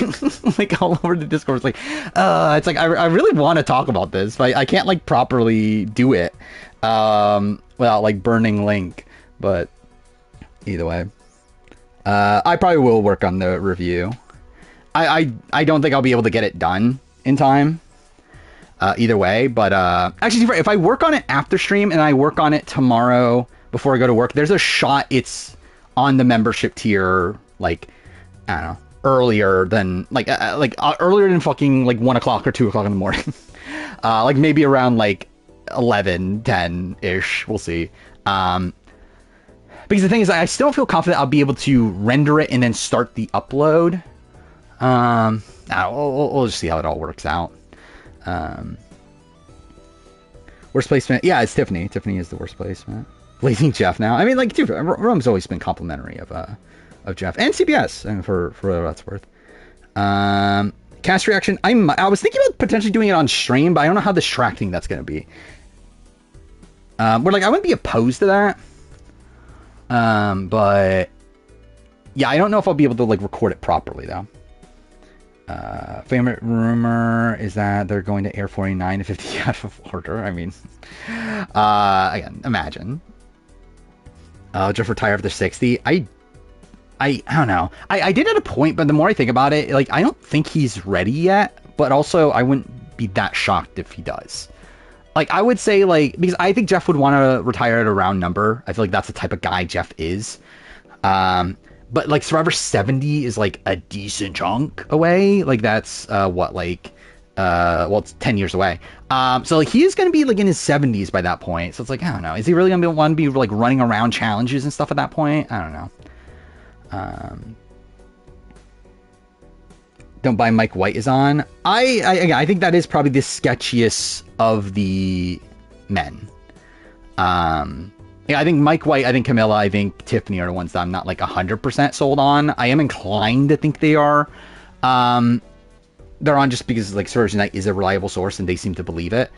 like all over the Discord. It's like, I really want to talk about this, but I can't like properly do it without like burning Link. But either way, I probably will work on the review. I don't think I'll be able to get it done in time, either way, but actually, if I work on it after stream and I work on it tomorrow before I go to work, there's a shot it's on the membership tier, like, I don't know, earlier than earlier than fucking like 1 o'clock or 2 o'clock in the morning. Like maybe around like 11, 10-ish, we'll see. Because the thing is, I still don't feel confident I'll be able to render it and then start the upload. We'll just see how it all works out. Worst placement, yeah, it's Tiffany. Tiffany is the worst placement. Blaming Jeff now. I mean, like, dude, Rome's always been complimentary of Jeff and CBS, and for what that's worth. Cast reaction. I was thinking about potentially doing it on stream, but I don't know how distracting that's gonna be. We're like, I wouldn't be opposed to that. But yeah, I don't know if I'll be able to like record it properly though. Favorite rumor is that they're going to air 49 to 50 out of order. I mean, again, imagine. Just retire after 60. I don't know. I did at a point, but the more I think about it, like, I don't think he's ready yet, but also I wouldn't be that shocked if he does. Like, I would say, like, because I think Jeff would want to retire at a round number. I feel like that's the type of guy Jeff is. But like Survivor 70 is like a decent chunk away. Like that's it's 10 years away. So like he is going to be like in his 70s by that point. So it's like, I don't know. Is he really going to want to be like running around challenges and stuff at that point? I don't know. Don't Buy Mike White is on. I think that is probably the sketchiest of the men. Yeah, I think Mike White, I think Camilla, I think Tiffany are the ones that I'm not like 100% sold on. I am inclined to think they are. They're on just because like Survivor Night is a reliable source and they seem to believe it.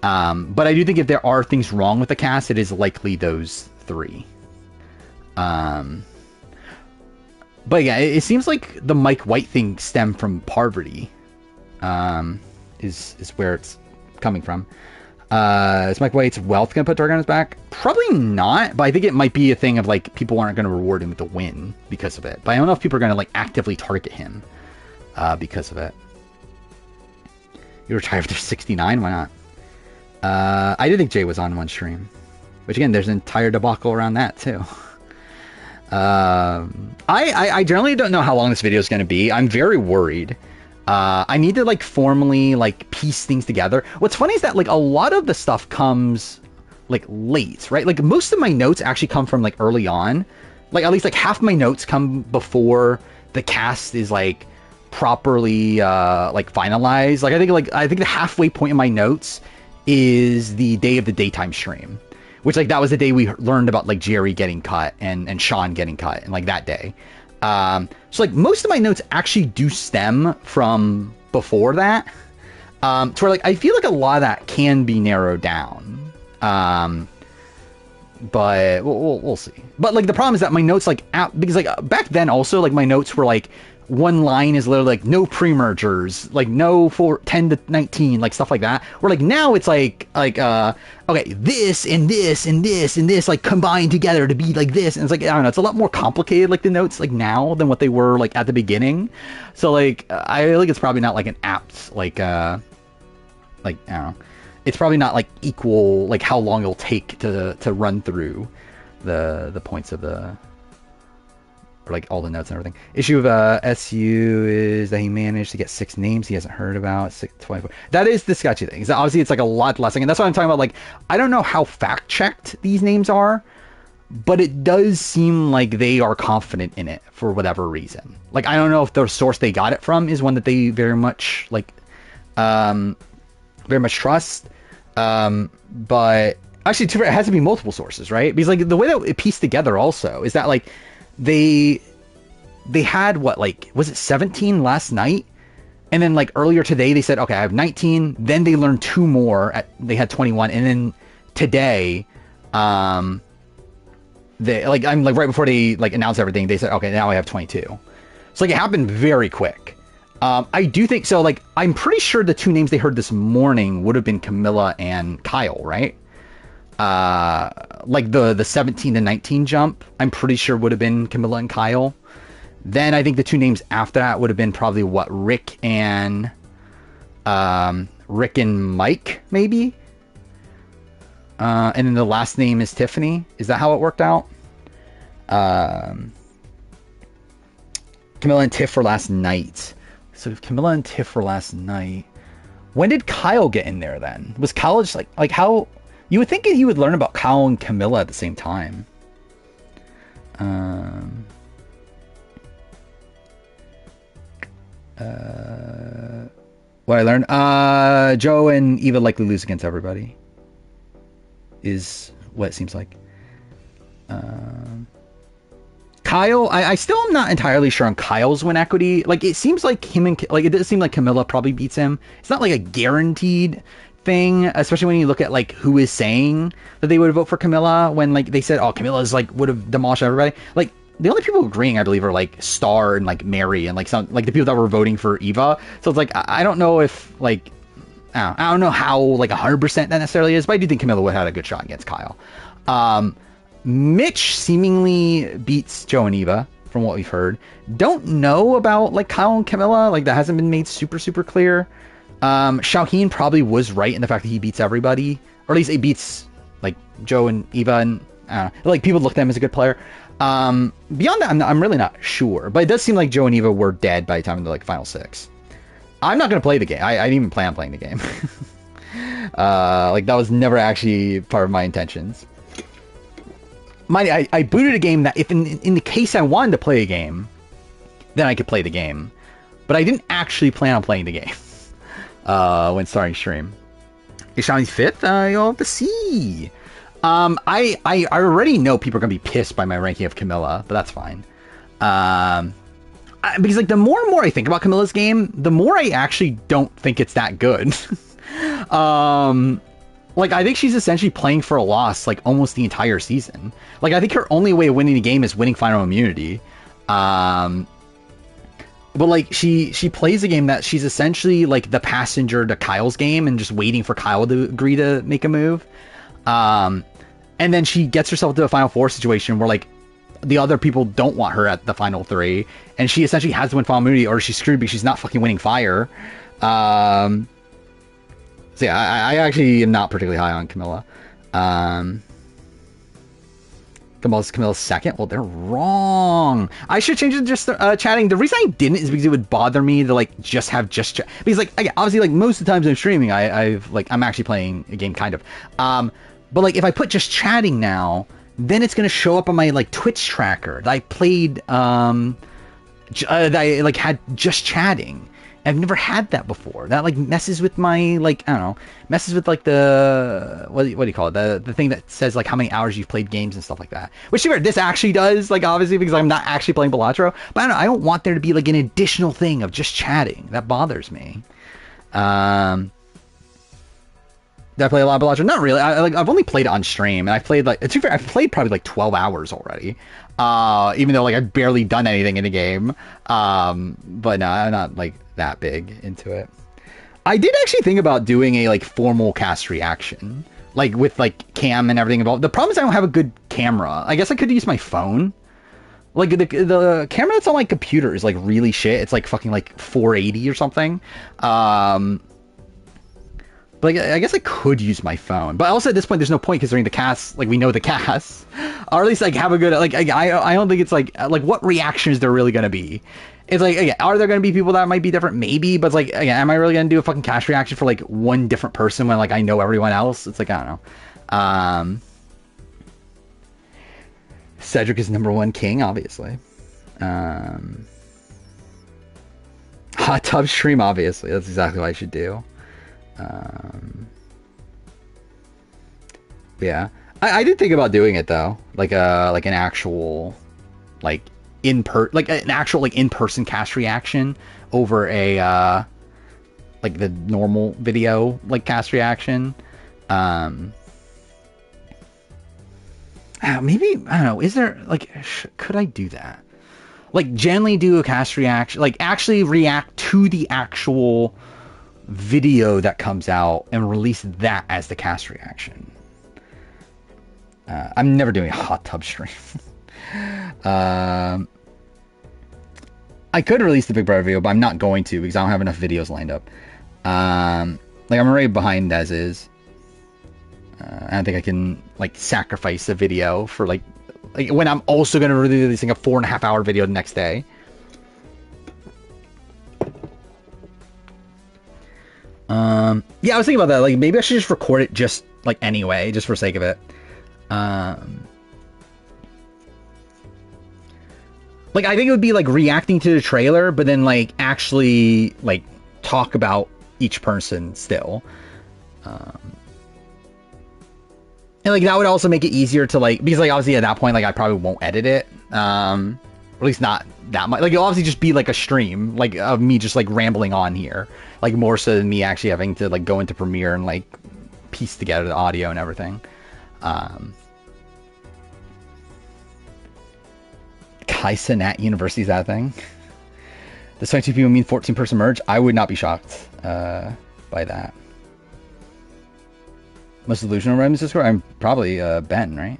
But I do think if there are things wrong with the cast, it is likely those 3. But yeah, it seems like the Mike White thing stemmed from Parvati. Is where it's coming from. Is Mike White's wealth going to put Dark on his back? Probably not, but I think it might be a thing of like people aren't going to reward him with a win because of it. But I don't know if people are going to like actively target him because of it. You retire after 69? Why not? I did think Jay was on one stream, which again, there's an entire debacle around that too. I generally don't know how long this video is going to be. I'm very worried. I need to like formally like piece things together. What's funny is that like a lot of the stuff comes like late, right? Like most of my notes actually come from like early on. Like at least like half my notes come before the cast is like properly like finalized. Like I think the halfway point in my notes is the day of the daytime stream, which like that was the day we learned about like Jerry getting cut and Sean getting cut, and like that day. So like most of my notes actually do stem from before that, to where like I feel like a lot of that can be narrowed down. But we'll see. But like the problem is that my notes like because like back then also like my notes were like one line is literally like no pre-mergers, like no 10 to 19, like stuff like that. Where like now it's like okay, this and this and this and this like combined together to be like this, and it's like I don't know, it's a lot more complicated like the notes like now than what they were like at the beginning. So like I feel like it's probably not like an apt like I don't know. It's probably not like equal like how long it'll take to run through the points of the or like all the notes and everything. Issue of SU is that he managed to get 6 names he hasn't heard about. 24. That is the sketchy thing. So obviously it's like a lot less, and that's what I'm talking about. Like I don't know how fact checked these names are, but it does seem like they are confident in it for whatever reason. Like I don't know if the source they got it from is one that they very much like very much trust. But actually it has to be multiple sources, right? Because like the way that it pieced together also is that like they had what, like was it 17 last night, and then like earlier today they said okay I have 19, then they learned 2 more they had 21, and then today they like I'm like right before they like announced everything they said okay now I have 22. So like it happened very quick. I do think so. Like I'm pretty sure the 2 names they heard this morning would have been Camilla and Kyle, right? Like the 17 to 19 jump, I'm pretty sure would have been Camilla and Kyle. Then I think the 2 names after that would have been probably what, Rick and Mike, maybe. And then the last name is Tiffany. Is that how it worked out? Camilla and Tiff were last night. So if Camilla and Tiff were last night, when did Kyle get in there then? Was Kyle just like how? You would think he would learn about Kyle and Camilla at the same time. What I learned, Joe and Eva likely lose against everybody. Is what it seems like. Kyle, I still am not entirely sure on Kyle's win equity. Like it seems like it does seem like Camilla probably beats him. It's not like a guaranteed thing, especially when you look at like who is saying that they would vote for Camilla when like they said oh Camilla's like would have demolished everybody. Like the only people agreeing I believe are like Star and like Mary and like some like the people that were voting for Eva. So it's like I don't know if like I don't know how like 100% that necessarily is, but I do think Camilla would have had a good shot against Kyle. Mitch seemingly beats Joe and Eva from what we've heard. Don't know about like Kyle and Camilla, like that hasn't been made super clear. Shauheen probably was right in the fact that he beats everybody, or at least he beats like Joe and Eva, and like people look at him as a good player. Beyond that, I'm really not sure, but it does seem like Joe and Eva were dead by the time of the like final 6. I'm not going to play the game. I didn't even plan on playing the game. Like that was never actually part of my intentions. I booted a game that if in the case I wanted to play a game, then I could play the game, but I didn't actually plan on playing the game. When starting stream. Is Shawnee's 5th? You'll have to see. I already know people are gonna be pissed by my ranking of Camilla, but that's fine. Because like the more and more I think about Camilla's game, the more I actually don't think it's that good. Like I think she's essentially playing for a loss like almost the entire season. Like I think her only way of winning the game is winning final immunity. But like she plays a game that she's essentially like the passenger to Kyle's game and just waiting for Kyle to agree to make a move. And then she gets herself to a final 4 situation where like the other people don't want her at the final 3, and she essentially has to win final immunity or she's screwed because she's not fucking winning fire. So yeah, I actually am not particularly high on Camilla. Camilla's second. Well, they're wrong. I should change it to just chatting. The reason I didn't is because it would bother me to like just have just chat. Because like obviously like most of the times I'm streaming, I'm actually playing a game kind of. But like if I put just chatting now, then it's gonna show up on my like Twitch tracker that I played. That I like had just chatting. I've never had that before. That like messes with my like, I don't know, messes with like the what do you call it? The thing that says like how many hours you've played games and stuff like that. Which this actually does, like obviously because I'm not actually playing Balatro. But I don't know, I don't want there to be like an additional thing of just chatting. That bothers me. Did I play a lot of Balatro? Not really. I've only played it on stream, and I've played like, to be fair, I've played probably like 12 hours already. Even though like I've barely done anything in the game. But no, I'm not like that big into it. I did actually think about doing a like formal cast reaction, like with like cam and everything involved. The problem is I don't have a good camera. I guess I could use my phone. Like the camera that's on my computer is like really shit. It's like fucking like 480 or something. But like, I guess I could use my phone, but also at this point there's no point considering the cast, like we know the cast, or at least like have a good, like I don't think it's like what reaction is there really gonna be? It's like, again, are there gonna be people that might be different? Maybe, but it's like, again, am I really gonna do a fucking cast reaction for like one different person when like I know everyone else? It's like, I don't know. Cedric is #1 king, obviously. Hot tub stream, obviously. That's exactly what I should do. Yeah, I did think about doing it though, like an actual like an actual like in-person cast reaction over a like the normal video like cast reaction. Maybe, I don't know, is there like could I do that, like generally do a cast reaction, like actually react to the actual video that comes out and release that as the cast reaction. I'm never doing a hot tub stream. I could release the Big Brother video, but I'm not going to because I don't have enough videos lined up. Like I'm already behind as is. I don't think I can like sacrifice a video for like when I'm also going to release a 4.5 hour video the next day. Yeah, I was thinking about that. Like, maybe I should just record it just like anyway, just for sake of it. Like, I think it would be like reacting to the trailer, but then like actually like talk about each person still. And like that would also make it easier to like, because like obviously at that point like I probably won't edit it. Or at least not that much. Like it'll obviously just be like a stream, like of me just like rambling on here, like more so than me actually having to like go into Premiere and like piece together the audio and everything. Kaisa Nat University, is that a thing? Does 22 people mean 14-person merge? I would not be shocked by that. Most delusional random Discord? I'm probably Ben, right?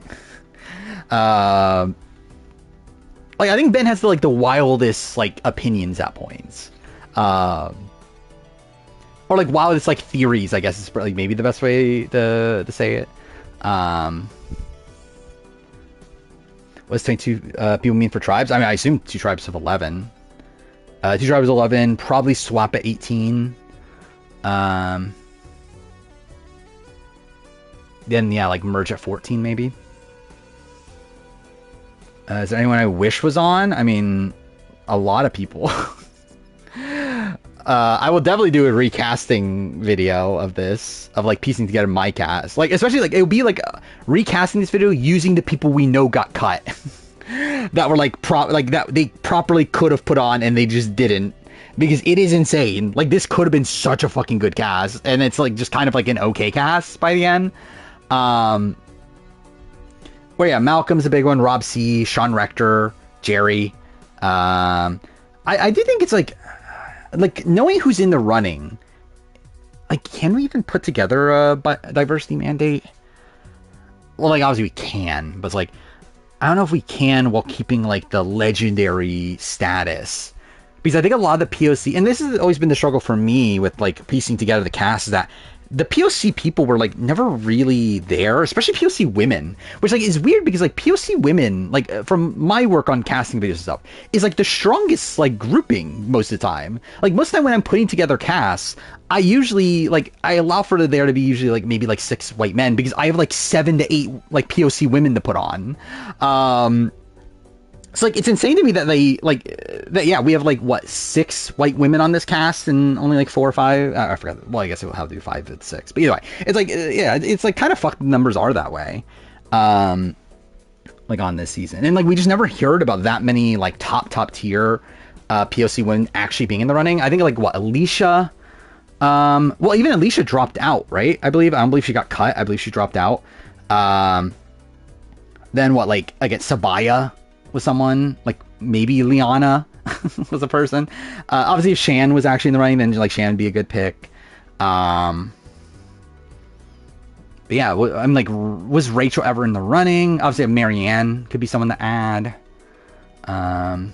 Like I think Ben has the wildest like opinions at points, or like wildest like theories. I guess is like maybe the best way to say it. What's 22 people mean for tribes? I mean, I assume 2 tribes of 11. 2 tribes of 11. Probably swap at 18. Then yeah, like merge at 14 maybe. Is there anyone I wish was on? I mean, a lot of people. I will definitely do a recasting video of this, of like piecing together my cast. Like, especially like it would be like recasting this video using the people we know got cut. That were like that they properly could have put on and they just didn't. Because it is insane. Like this could have been such a fucking good cast, and it's like just kind of like an okay cast by the end. Well, yeah, Malcolm's a big one. Rob C, Sean Rector, Jerry. I do think it's like knowing who's in the running. Like, can we even put together a diversity mandate? Well, like obviously we can, but it's like I don't know if we can while keeping like the legendary status. Because I think a lot of the POC, and this has always been the struggle for me with like piecing together the cast, is that the POC people were like never really there, especially POC women, which like is weird because like POC women, like from my work on casting videos and stuff, is like the strongest like grouping most of the time. Like most of the time when I'm putting together casts, I usually like I allow for there to be usually like maybe like 6 white men because I have like 7 to 8 like POC women to put on. So like it's insane to me that they like that. Yeah, we have like what 6 white women on this cast and only like 4 or 5. I forgot. Well, I guess we'll have to do 5 to 6. But either way, it's like yeah, it's like kind of fucked. The numbers are that way. Like on this season, and like we just never heard about that many like top tier POC women actually being in the running. I think like what Alicia. Well, even Alicia dropped out, right? I don't believe she got cut. I believe she dropped out. Then what? Like I get Sabaya was someone, like maybe Liana was a person. Obviously if Shan was actually in the running, then like Shan would be a good pick. But yeah, I'm like, was Rachel ever in the running? Obviously Marianne could be someone to add. But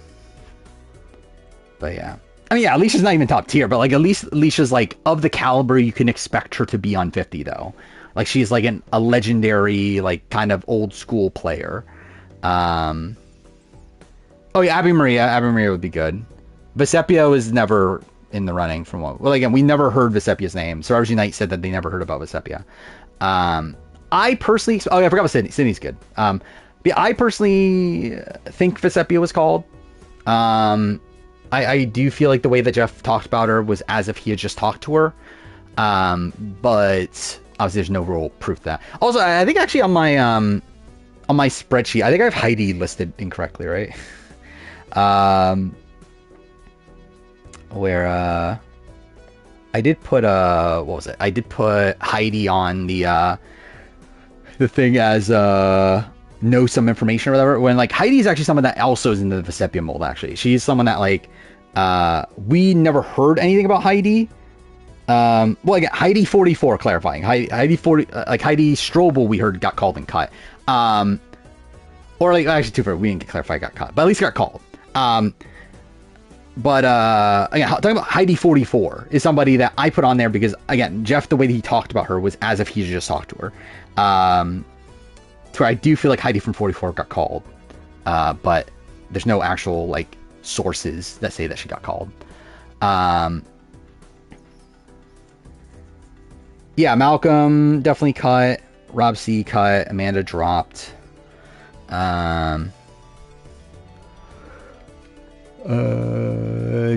yeah, I mean, yeah, Alicia's not even top tier, but like at least Alicia's like of the caliber you can expect her to be on 50 though. Like she's like a legendary, like kind of old school player. Oh yeah, Abby Maria would be good. Vesepia was never in the running from what... Well, again, we never heard Vesepia's name. So RG Knight said that they never heard about Vesepia. I personally... Oh yeah, I forgot about Sydney. Sydney's good. Yeah, I personally think Vesepia was called. I do feel like the way that Jeff talked about her was as if he had just talked to her. But obviously there's no real proof of that. Also, I think actually on my spreadsheet, I think I have Heidi listed incorrectly, right? Where I did put what was it? I did put Heidi on the thing as know some information or whatever. When like Heidi is actually someone that also is in the Vesepia mold. Actually, she's someone that like we never heard anything about Heidi. Well, again, Heidi 44 clarifying. Heidi 40 like Heidi Strobel we heard got called and cut. Or like actually too far we didn't get clarified got cut, but at least got called. But again, talking about Heidi 44 is somebody that I put on there because again, Jeff, the way that he talked about her was as if he just talked to her. So I do feel like Heidi from 44 got called, but there's no actual like sources that say that she got called. Yeah, Malcolm definitely cut. Rob C cut. Amanda dropped.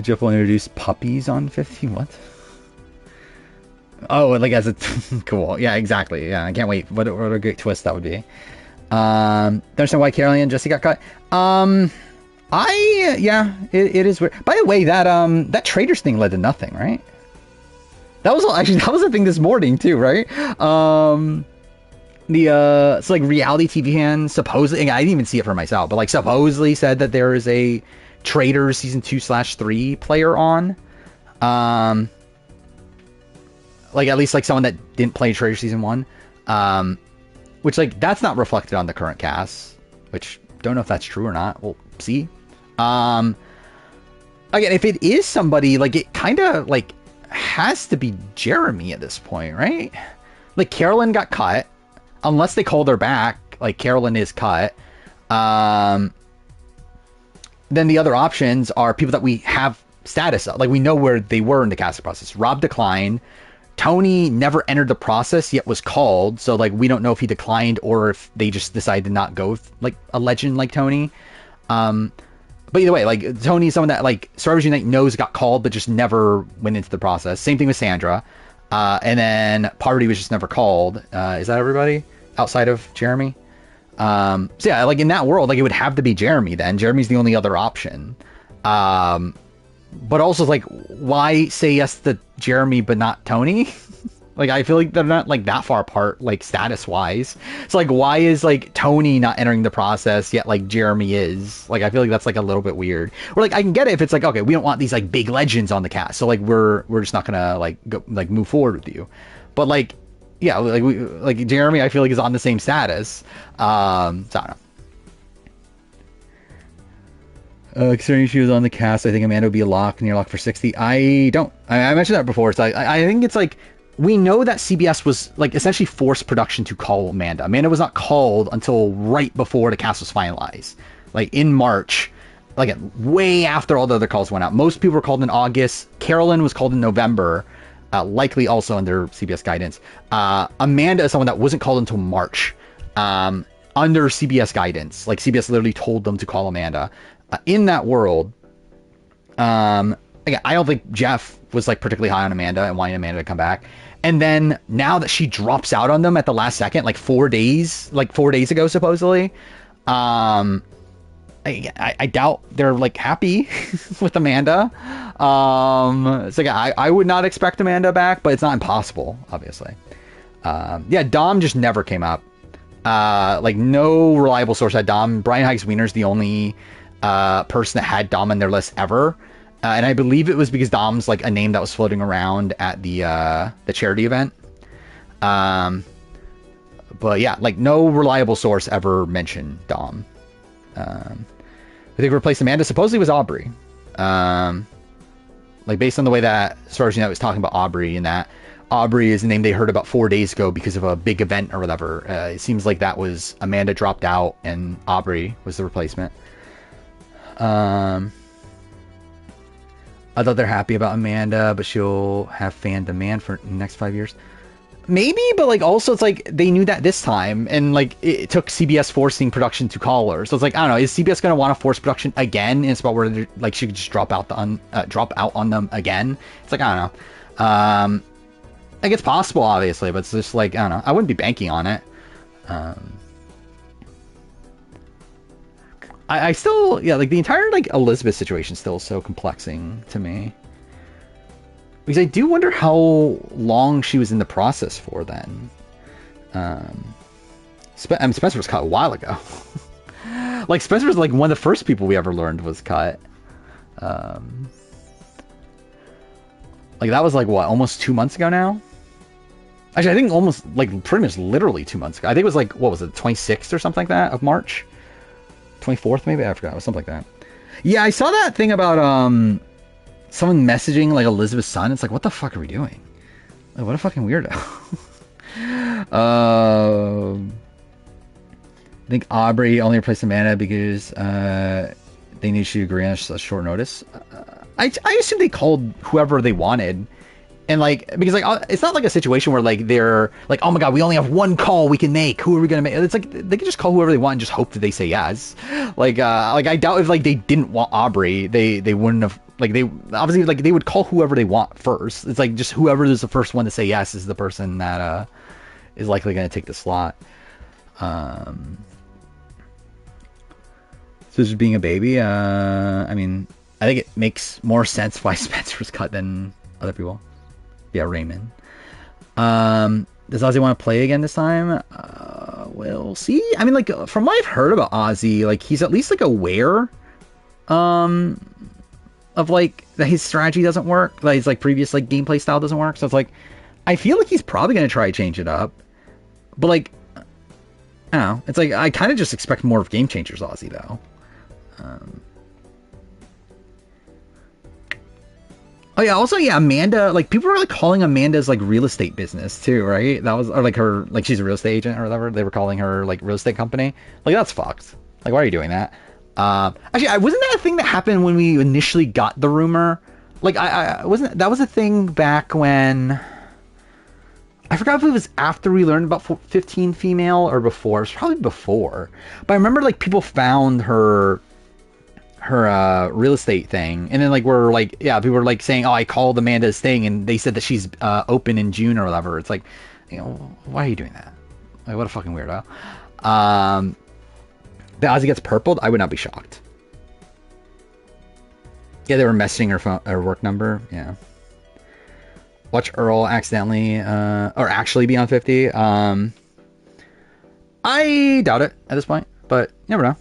Jeff will introduce puppies on 50. What? Oh, like as a cool. Yeah, exactly. Yeah, I can't wait. What a great twist that would be. Don't understand why Caroline and Jesse got cut. It is weird. By the way, that traders thing led to nothing, right? That was a thing this morning too, right? It's like reality TV fan supposedly, I didn't even see it for myself, but like supposedly said that there is a Traders season 2/3 player on, like at least like someone that didn't play Traders season 1, which like that's not reflected on the current cast, which don't know if that's true or not. We'll see. Again, if it is somebody, like it kind of like has to be Jeremy at this point, right? Like Carolyn got cut. Unless they called her back, like Carolyn is cut. Then the other options are people that we have status of. Like we know where they were in the casting process. Rob declined. Tony never entered the process yet was called. So like we don't know if he declined or if they just decided to not go with like a legend like Tony. But either way, like Tony's someone that like Survivor Unite knows got called but just never went into the process. Same thing with Sandra. And then Poverty was just never called. Is that everybody outside of Jeremy? So yeah, like in that world, like it would have to be Jeremy then. Jeremy's the only other option. But also like, why say yes to Jeremy but not Tony? Like I feel like they're not like that far apart, like status wise. So like, why is like Tony not entering the process yet like Jeremy is? Like I feel like that's like a little bit weird. Or like I can get it if it's like, okay, we don't want these like big legends on the cast, so like we're just not gonna like go like move forward with you. But like, yeah, like Jeremy, I feel like is on the same status. So I don't know. Considering she was on the cast, I think Amanda would be a lock, near lock for 60. I mentioned that before. So I think it's like we know that CBS was like essentially forced production to call Amanda. Amanda was not called until right before the cast was finalized, like in March, like way after all the other calls went out. Most people were called in August. Carolyn was called in November, likely also under CBS guidance. Amanda is someone that wasn't called until March, under CBS guidance. Like CBS literally told them to call Amanda. In that world, again, I don't think Jeff was like particularly high on Amanda and wanting Amanda to come back. And then now that she drops out on them at the last second, like 4 days ago, supposedly, I doubt they're like happy with Amanda. So yeah, I would not expect Amanda back, but it's not impossible, obviously. Yeah, Dom just never came up. Like no reliable source had Dom. Brian Hikes Wiener's the only person that had Dom on their list ever. And I believe it was because Dom's like a name that was floating around at the charity event. But yeah, like no reliable source ever mentioned Dom. I think replaced Amanda supposedly was Aubrey. Like based on the way that Stars United was talking about Aubrey, and that Aubrey is a name they heard about 4 days ago because of a big event or whatever. It seems like that was Amanda dropped out and Aubrey was the replacement. I thought they're happy about Amanda, but she'll have fan demand for the next 5 years. Maybe, but like also it's like they knew that this time, and like it took CBS forcing production to call her. So it's like, I don't know, is CBS going to want to force production again in a spot where like she could just drop out on them again? It's like, I don't know. Like it's possible, obviously, but it's just like, I don't know. I wouldn't be banking on it. I still, yeah, like the entire like Elizabeth situation is still so complexing to me, because I do wonder how long she was in the process for then. Spencer was cut a while ago. Like Spencer was like one of the first people we ever learned was cut. Like that was like what, almost 2 months ago now? Actually, I think almost like pretty much literally 2 months ago. I think it was like, what was it, 26th or something like that of March? 24th maybe? I forgot. It was something like that. Yeah, I saw that thing about someone messaging like Elizabeth's son. It's like, what the fuck are we doing? Like, what a fucking weirdo. I think Aubrey only replaced Amanda because they knew she'd agree on such short notice. I assume they called whoever they wanted. And like, because like, it's not like a situation where like they're like, oh my god, we only have one call we can make. Who are we gonna make? It's like they can just call whoever they want and just hope that they say yes. Like I doubt if like they didn't want Aubrey, they wouldn't have, like they obviously like they would call whoever they want first. It's like just whoever is the first one to say yes is the person that is likely gonna take the slot. So just being a baby, I mean, I think it makes more sense why Spencer was cut than other people. Yeah, Raymond. Does Ozzy want to play again this time? We'll see. I mean, like, from what I've heard about Ozzy, like, he's at least, like, aware of, like, that his strategy doesn't work. That his, like, previous, like, gameplay style doesn't work. So it's like, I feel like he's probably going to try to change it up. But, like, I don't know. It's like, I kind of just expect more of Game Changers Ozzy, though. Oh yeah, also yeah, Amanda, like people were like calling Amanda's like real estate business too, right? That was, or like her, like she's a real estate agent or whatever. They were calling her like real estate company. Like that's fucked. Like why are you doing that? Actually, wasn't that a thing that happened when we initially got the rumor? Like I wasn't, that was a thing back when, I forgot if it was after we learned about 15 female or before. It was probably before. But I remember like people found her real estate thing, and then like we're like, yeah, people were like saying, oh, I called Amanda's thing and they said that she's open in June or whatever. It's like, you know, why are you doing that? Like what a fucking weirdo. The Ozzy gets purpled, I would not be shocked. Yeah, they were messaging her phone, her work number. Yeah, watch Earl accidentally or actually be on 50. I doubt it at this point, but you never know.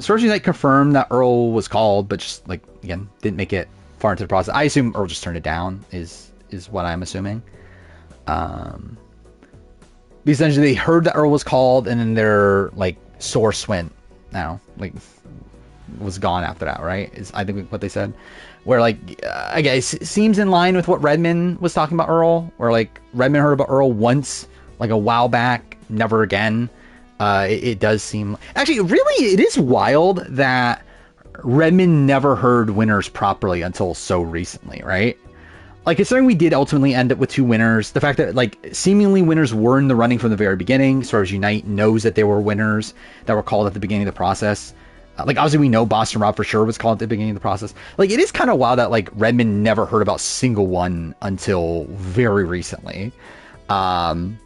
Sources Unite confirmed that Earl was called, but just like again didn't make it far into the process. I assume Earl just turned it down. Is what I'm assuming. Essentially, they heard that Earl was called, and then their like source went, now like was gone after that, right? Is I think what they said. Where like I guess it seems in line with what Redmond was talking about Earl, where like Redmond heard about Earl once, like a while back, never again. It does seem actually really it is wild that Redmond never heard winners properly until so recently, right? Like, considering we did ultimately end up with 2 winners, the fact that, like, seemingly winners were in the running from the very beginning, as far as Unite knows that there were winners that were called at the beginning of the process. Like, obviously we know Boston Rob for sure was called at the beginning of the process. Like, it is kind of wild that, like, Redmond never heard about single one until very recently. The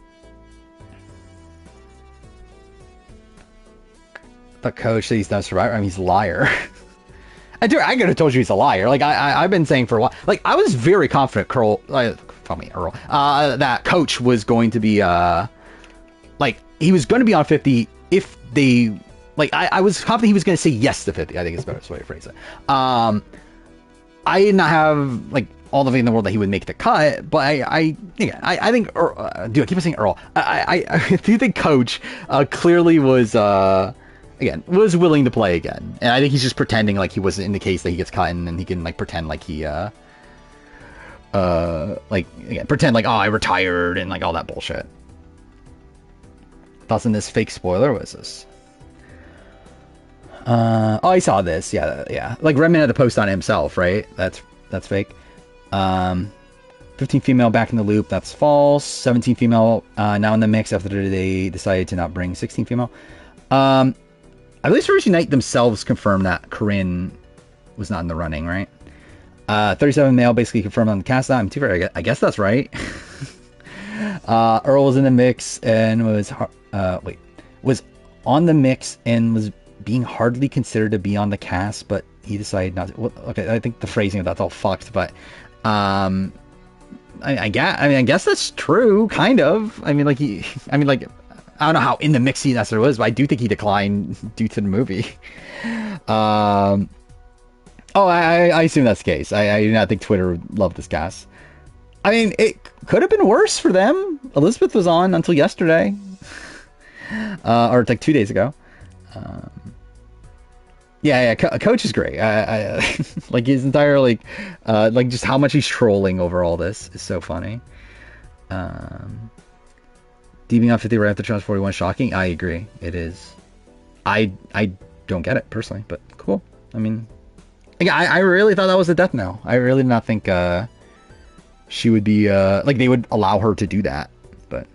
coach said he's not a survivor. I mean, he's a liar. I could have told you he's a liar. Like I've been saying for a while. Like I was very confident, Earl, that Coach was going to be like he was going to be on 50 if they like. I was confident he was going to say yes to 50. I think it's the best way to phrase it. I did not have like all the faith in the world that he would make the cut, but I think dude, I keep on saying Earl. I do think Coach clearly was again, was willing to play again. And I think he's just pretending like he wasn't in the case that he gets cut, and then he can like pretend like he like again, pretend like, oh, I retired and like all that bullshit. Thoughts on this fake spoiler? What is this? Oh, I saw this. Yeah. Like Redmond had to post on himself, right? That's fake. 15 female back in the loop. That's false. 17 female now in the mix after they decided to not bring 16 female. I believe Survivors Unite themselves confirmed that Corinne was not in the running, right? 37 male basically confirmed on the cast. I'm too fair. I guess that's right. Earl was in the mix and was on the mix and was being hardly considered to be on the cast, but he decided not to. Well, okay, I think the phrasing of that's all fucked, but I guess that's true, kind of. I mean, I don't know how in the mix he necessarily was, but I do think he declined due to the movie. I assume that's the case. I do not think Twitter would love this cast. I mean, it could have been worse for them. Elizabeth was on until yesterday. Or like 2 days ago. Coach is great. Like his entire like just how much he's trolling over all this is so funny. DBing on 50 right after Challenge 41 shocking. I agree. It is. I don't get it personally, but cool. I mean, I really thought that was a death knell. I really did not think she would be like they would allow her to do that. But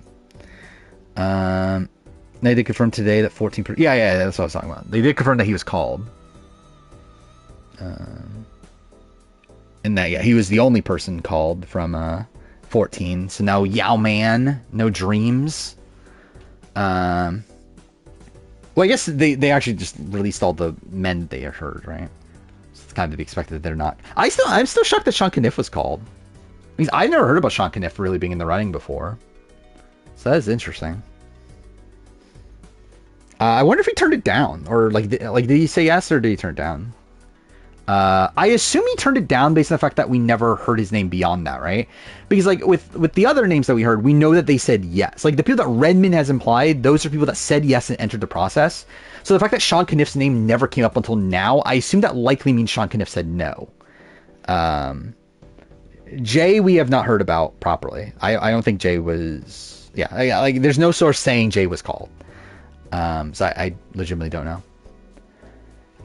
they did confirm today that 14%. Yeah, that's what I was talking about. They did confirm that he was called. And that he was the only person called from 14. So now Yao Man, no dreams. Well, I guess they actually just released all the men they had heard, right? So it's kind of to be expected that they're not. I'm still shocked that Sean Caniff was called. Because I never heard about Sean Caniff really being in the running before. So that is interesting. I wonder if he turned it down, or like did he say yes or did he turn it down? I assume he turned it down based on the fact that we never heard his name beyond that, right? Because like with the other names that we heard, we know that they said yes. Like the people that Redmond has implied, those are people that said yes and entered the process. So the fact that Sean Caniff's name never came up until now, I assume that likely means Sean Caniff said no. Jay, we have not heard about properly. I don't think Jay was. Yeah, like there's no source saying Jay was called. So I legitimately don't know.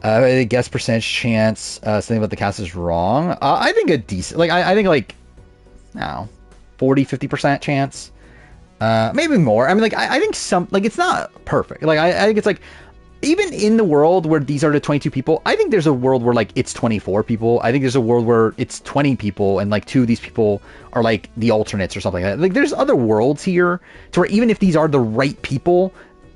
I guess percentage chance something about the cast is wrong. I think a decent, like I think like, no, 40-50% chance, maybe more. I mean, like I think some, like it's not perfect. Like I think it's like even in the world where these are the 22 people, I think there's a world where like it's 24 people. I think there's a world where it's 20 people and like 2 of these people are like the alternates or something like that. Like there's other worlds here to where even if these are the right people,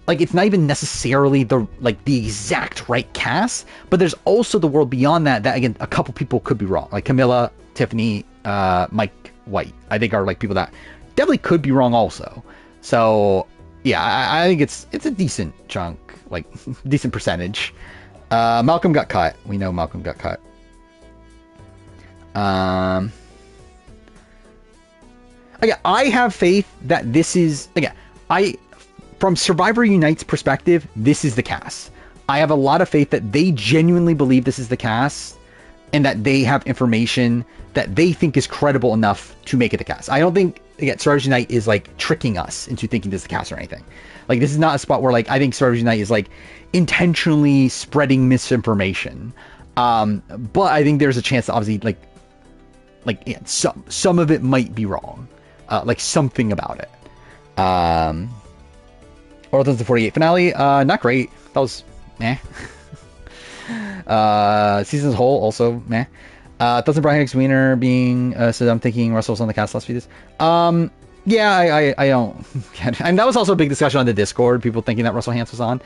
like it's not even necessarily the exact right cast, but there's also the world beyond that again a couple people could be wrong. Like Camilla, Tiffany, Mike White, I think are like people that definitely could be wrong also. So yeah, I think it's a decent chunk, like decent percentage. Malcolm got cut. We know Malcolm got cut. Again, I have faith that this is from Survivor Unite's perspective, this is the cast. I have a lot of faith that they genuinely believe this is the cast, and that they have information that they think is credible enough to make it the cast. I don't think, again, Survivors Unite is like tricking us into thinking this is the cast or anything. Like, this is not a spot where, like, I think Survivors Unite is like intentionally spreading misinformation. But I think there's a chance that obviously, yeah, some of it might be wrong. Like something about it. Or the 48 finale, not great. That was meh. Season as a whole, also meh. Doesn't Brian Hicks Wiener being so I'm thinking Russell's on the cast last few days. Yeah, I don't get it. And that was also a big discussion on the Discord, people thinking that Russell Hantz was on.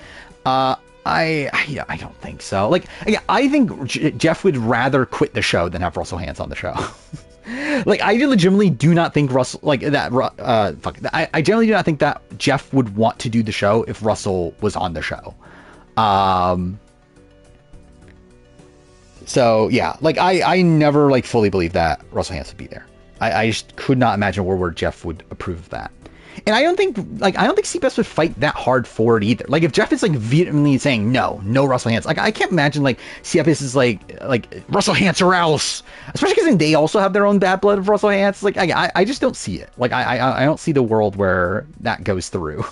I don't think so. Like, yeah, I think Jeff would rather quit the show than have Russell Hantz on the show. Like, I legitimately do not think Russell, like, that, I generally do not think that Jeff would want to do the show if Russell was on the show. So, yeah, like, I never, like, fully believed that Russell Hantz would be there. I just could not imagine a world where Jeff would approve of that. And I don't think CBS would fight that hard for it either. Like, if Jeff is, like, vehemently saying, no Russell Hantz, like, I can't imagine, like, CBS is like Russell Hantz or else. Especially because they also have their own bad blood of Russell Hantz. Like, I just don't see it. Like, I don't see the world where that goes through.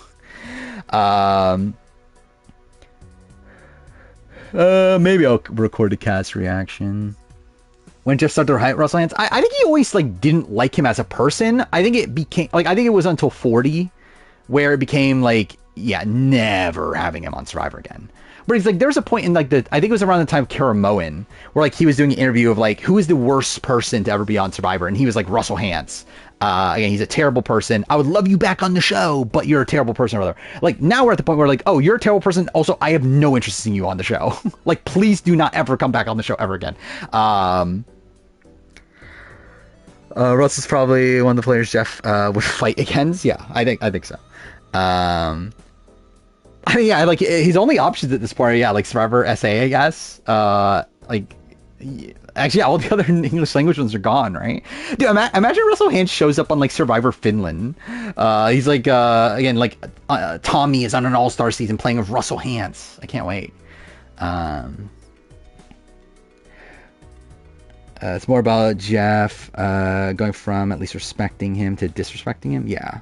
Maybe I'll record a cast reaction. When Jeff started to hype Russell Hantz, I think he always, like, didn't like him as a person. I think it became, like, I think it was until 40 where it became, like, yeah, never having him on Survivor again. But he's like, there's a point in, like, I think it was around the time of Kara Moen, where, like, he was doing an interview of, like, who is the worst person to ever be on Survivor? And he was like, Russell Hantz. Again, he's a terrible person. I would love you back on the show, but you're a terrible person or whatever. Like, now we're at the point where, like, oh, you're a terrible person. Also, I have no interest in seeing you on the show. Like, please do not ever come back on the show ever again. Russell's probably one of the players Jeff would fight against. Yeah, I think so. I mean, yeah, like, his only options at this point are, yeah, like, Survivor SA, I guess. Like, actually, yeah, all the other English language ones are gone, right? Dude, imagine Russell Hantz shows up on, like, Survivor Finland. He's like, again, like, Tommy is on an all-star season playing with Russell Hantz. I can't wait. It's more about Jeff going from at least respecting him to disrespecting him. Yeah.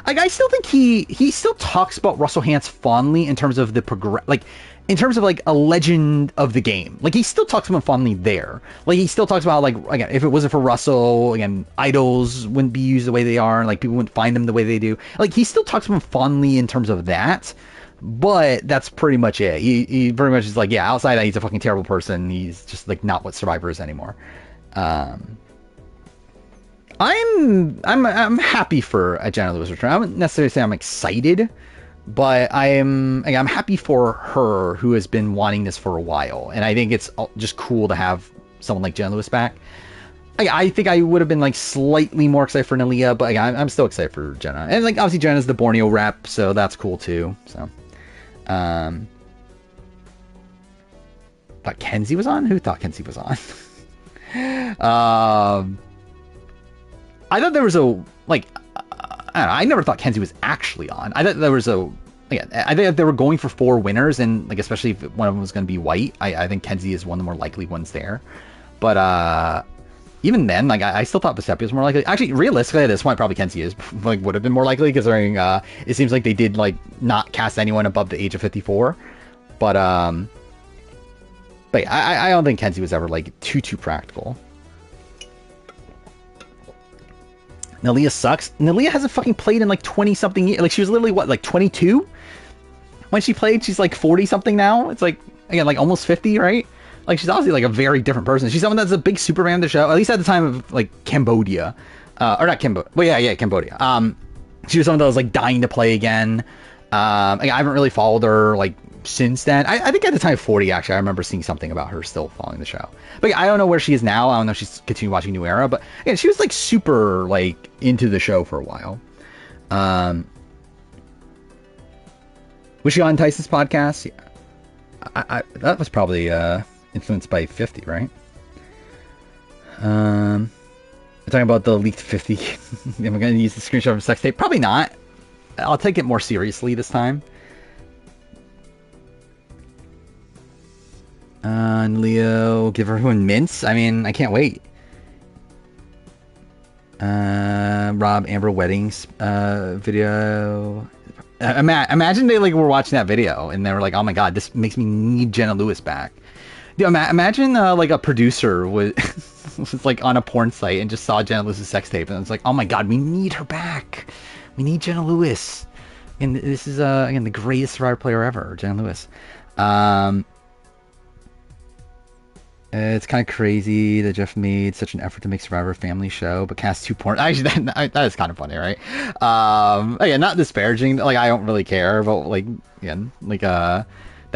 Like, I still think he still talks about Russell Hantz fondly in terms of the in terms of, like, a legend of the game. Like, he still talks about him fondly there. Like, he still talks about, like, again, if it wasn't for Russell, again, idols wouldn't be used the way they are, and, like, people wouldn't find them the way they do. Like, he still talks about him fondly in terms of that. But that's pretty much it. He pretty much is like, yeah, outside that, he's a fucking terrible person. He's just, like, not what Survivor is anymore. I'm happy for Jenna Lewis return. I wouldn't necessarily say I'm excited, but I'm happy for her, who has been wanting this for a while. And I think it's just cool to have someone like Jenna Lewis back. I think I would have been, like, slightly more excited for Nalia, but I'm still excited for Jenna. And, like, obviously Jenna's the Borneo rep, so that's cool too. So. Thought Kenzie was on? Who thought Kenzie was on? I thought there was I don't know, I never thought Kenzie was actually on. I thought there was I think they were going for 4 winners, and, like, especially if one of them was going to be white, I think Kenzie is one of the more likely ones there. But even then, like, I still thought Vesepi was more likely. Actually, realistically, at this point, probably Kenzie would have been more likely, considering it seems like they did, like, not cast anyone above the age of 54. But I don't think Kenzie was ever, like, too practical. Nalia sucks. Nalia hasn't fucking played in, like, 20-something years. Like, she was literally, what, like, 22? When she played, she's, like, 40-something now? It's, like, again, like, almost 50, right? Like, she's obviously, like, a very different person. She's someone that's a big super fan of the show, at least at the time of, like, Cambodia. Or not Cambodia. Well, yeah, Cambodia. She was someone that was, like, dying to play again. I haven't really followed her, like, since then. I think at the time of 40, actually, I remember seeing something about her still following the show. But yeah, I don't know where she is now. I don't know if she's continuing watching New Era. But, yeah, she was, like, super, like, into the show for a while. Was she on Tyson's podcast? Yeah. That was probably, influenced by 50, right? We're talking about the leaked 50. Am I going to use the screenshot from sex tape? Probably not. I'll take it more seriously this time. And Leo, give everyone mints. I mean, I can't wait. Rob Amber weddings video. Imagine they like were watching that video and they were like, "Oh my god, this makes me need Jenna Lewis back." Dude, imagine like a producer was was like on a porn site and just saw Jenna Lewis's sex tape and it's like, "Oh my god, we need her back. We need Jenna Lewis." And this is again the greatest Survivor player ever, Jenna Lewis. It's kind of crazy that Jeff made such an effort to make Survivor a family show, but cast 2 porn. Actually, that is kind of funny, right? Again, not disparaging. Like, I don't really care about like, again, like that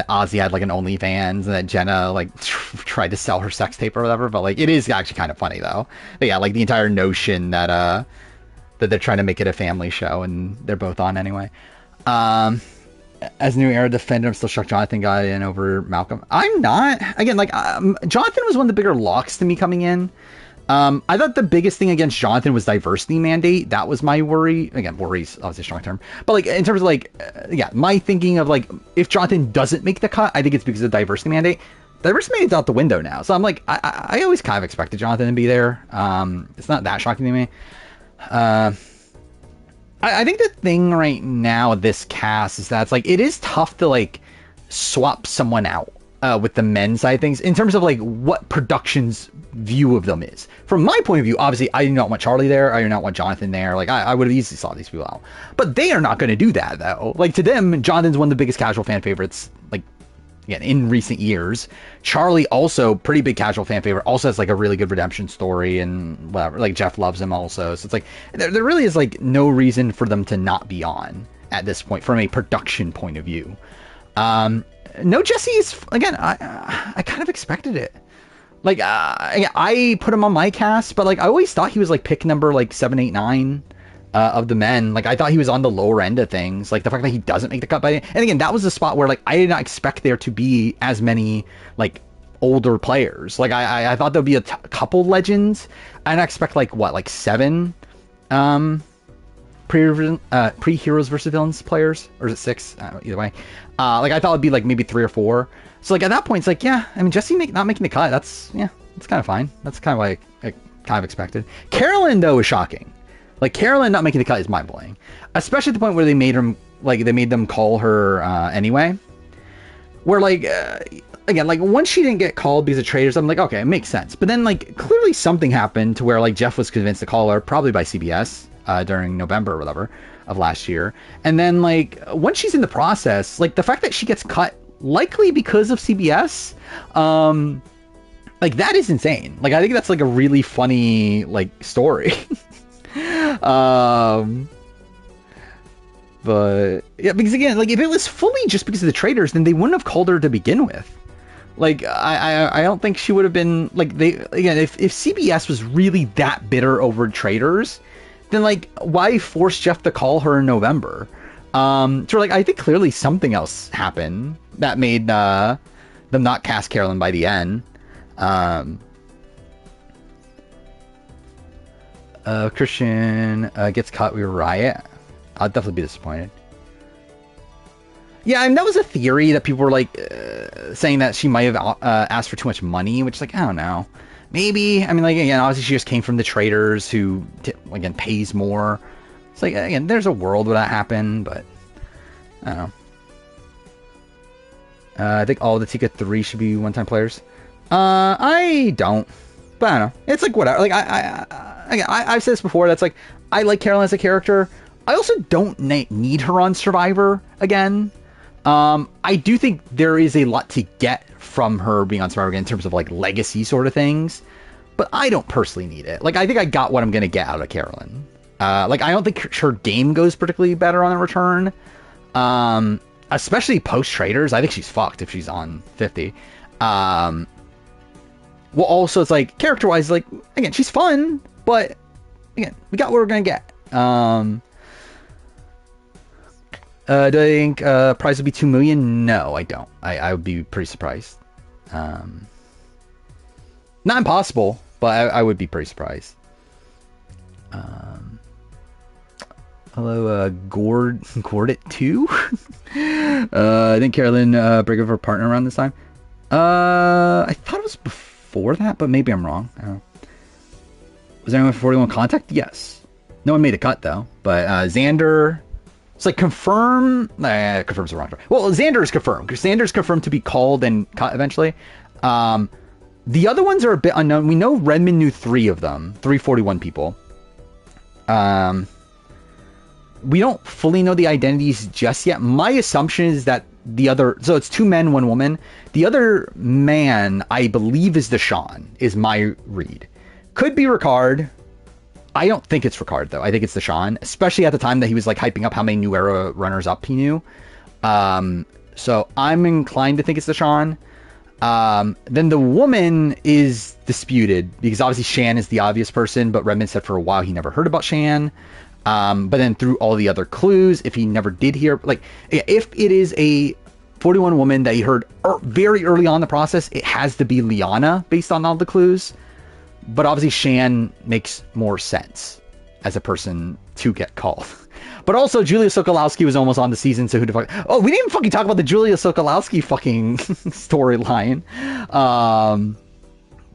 Ozzy had like an OnlyFans and that Jenna like tried to sell her sex tape or whatever. But like, it is actually kind of funny though. But yeah, like the entire notion that that they're trying to make it a family show and they're both on anyway. As New Era defender, I'm still shocked Jonathan got in over Malcolm. I'm not. Again, like, Jonathan was one of the bigger locks to me coming in. I thought the biggest thing against Jonathan was diversity mandate. That was my worry. Again, worry's obviously a strong term. But, like, in terms of, like, yeah, my thinking of, like, if Jonathan doesn't make the cut, I think it's because of diversity mandate. Diversity mandate's out the window now. So I'm like, I always kind of expected Jonathan to be there. It's not that shocking to me. I think the thing right now with this cast is that it's like it is tough to like swap someone out with the men's side of things in terms of like what production's view of them is. From my point of view, obviously I do not want Charlie there. I do not want Jonathan there. Like I would have easily saw these people out, but they are not going to do that though. Like to them, Jonathan's one of the biggest casual fan favorites. Like again, in recent years. Charlie, also pretty big casual fan favorite, also has like a really good redemption story and whatever. Like Jeff loves him also. So it's like there really is like no reason for them to not be on at this point from a production point of view. No, Jesse is, again, I kind of expected it. Like I put him on my cast, but like I always thought he was like pick number like 7, 8, 9. Of the men. Like I thought he was on the lower end of things. Like the fact that he doesn't make the cut by the, and again, that was the spot where like I did not expect there to be as many like older players. Like I thought there'd be a couple legends. I didn't expect like what, like 7 pre-heroes versus villains players, or is it 6? Either way. Like I thought it'd be like maybe 3 or 4. So like at that point it's like, yeah, I mean Jesse not making the cut, that's kind of fine. That's kind of like I kind of expected. Carolyn though is shocking. Like Carolyn not making the cut is mind blowing, especially at the point where they made them call her anyway. Where like again, like once she didn't get called because of traitors, I'm like, okay, it makes sense. But then like clearly something happened to where like Jeff was convinced to call her, probably by CBS during November or whatever of last year. And then like once she's in the process, like the fact that she gets cut likely because of CBS, like that is insane. Like I think that's like a really funny like story. But yeah, because again, like if it was fully just because of the traitors, then they wouldn't have called her to begin with. Like I don't think she would have been like, they again, if CBS was really that bitter over traitors, then like why force Jeff to call her in November? So like I think clearly something else happened that made them not cast Carolyn by the end. Christian gets caught, we riot. I'll definitely be disappointed. Yeah, and that was a theory that people were like saying that she might have asked for too much money, which like I don't know, maybe. I mean, like again, obviously she just came from the traders who again pays more. It's like again, there's a world where that happened, but I don't know. I think all the Tika 3 should be one-time players. I don't, but I don't know. It's like whatever. Like I've said this before. That's like I like Carolyn as a character. I also don't need her on Survivor again. I do think there is a lot to get from her being on Survivor again in terms of like legacy sort of things, but I don't personally need it. Like I think I got what I'm gonna get out of Carolyn. Like I don't think her game goes particularly better on a return. Especially post traders. I think she's fucked if she's on 50. Well, also it's like character wise, like again, she's fun, but again, we got what we're gonna get. Do I think prize would be 2 million? No, I don't. I would be pretty surprised. Not impossible, but I would be pretty surprised. Hello, Gordit 2. I think Carolyn break up her partner around this time. I thought it was before that, but maybe I'm wrong. I don't know. Was anyone for 41 contact? Yes. No one made a cut though. But Xander, it's like confirm. Confirm's the wrong term. Well, Xander is confirmed because Xander's confirmed to be called and cut eventually. The other ones are a bit unknown. We know Redmond knew 3 of them, 341 people. We don't fully know the identities just yet. My assumption is that the other, so it's 2 men, 1 woman. The other man, I believe, is Deshaun, is my read. Could be Ricard. I don't think it's Ricard, though. I think it's Deshaun, especially at the time that he was like hyping up how many New Era runners up he knew. So I'm inclined to think it's Deshaun. Then the woman is disputed because obviously Shan is the obvious person, but Redmond said for a while he never heard about Shan. But then through all the other clues, if he never did hear, like, if it is a 41 woman that he heard very early on in the process, it has to be Liana based on all the clues. But obviously Shan makes more sense as a person to get called. But also Julia Sokolowski was almost on the season, so who the fuck? Oh, we didn't even fucking talk about the Julia Sokolowski fucking storyline.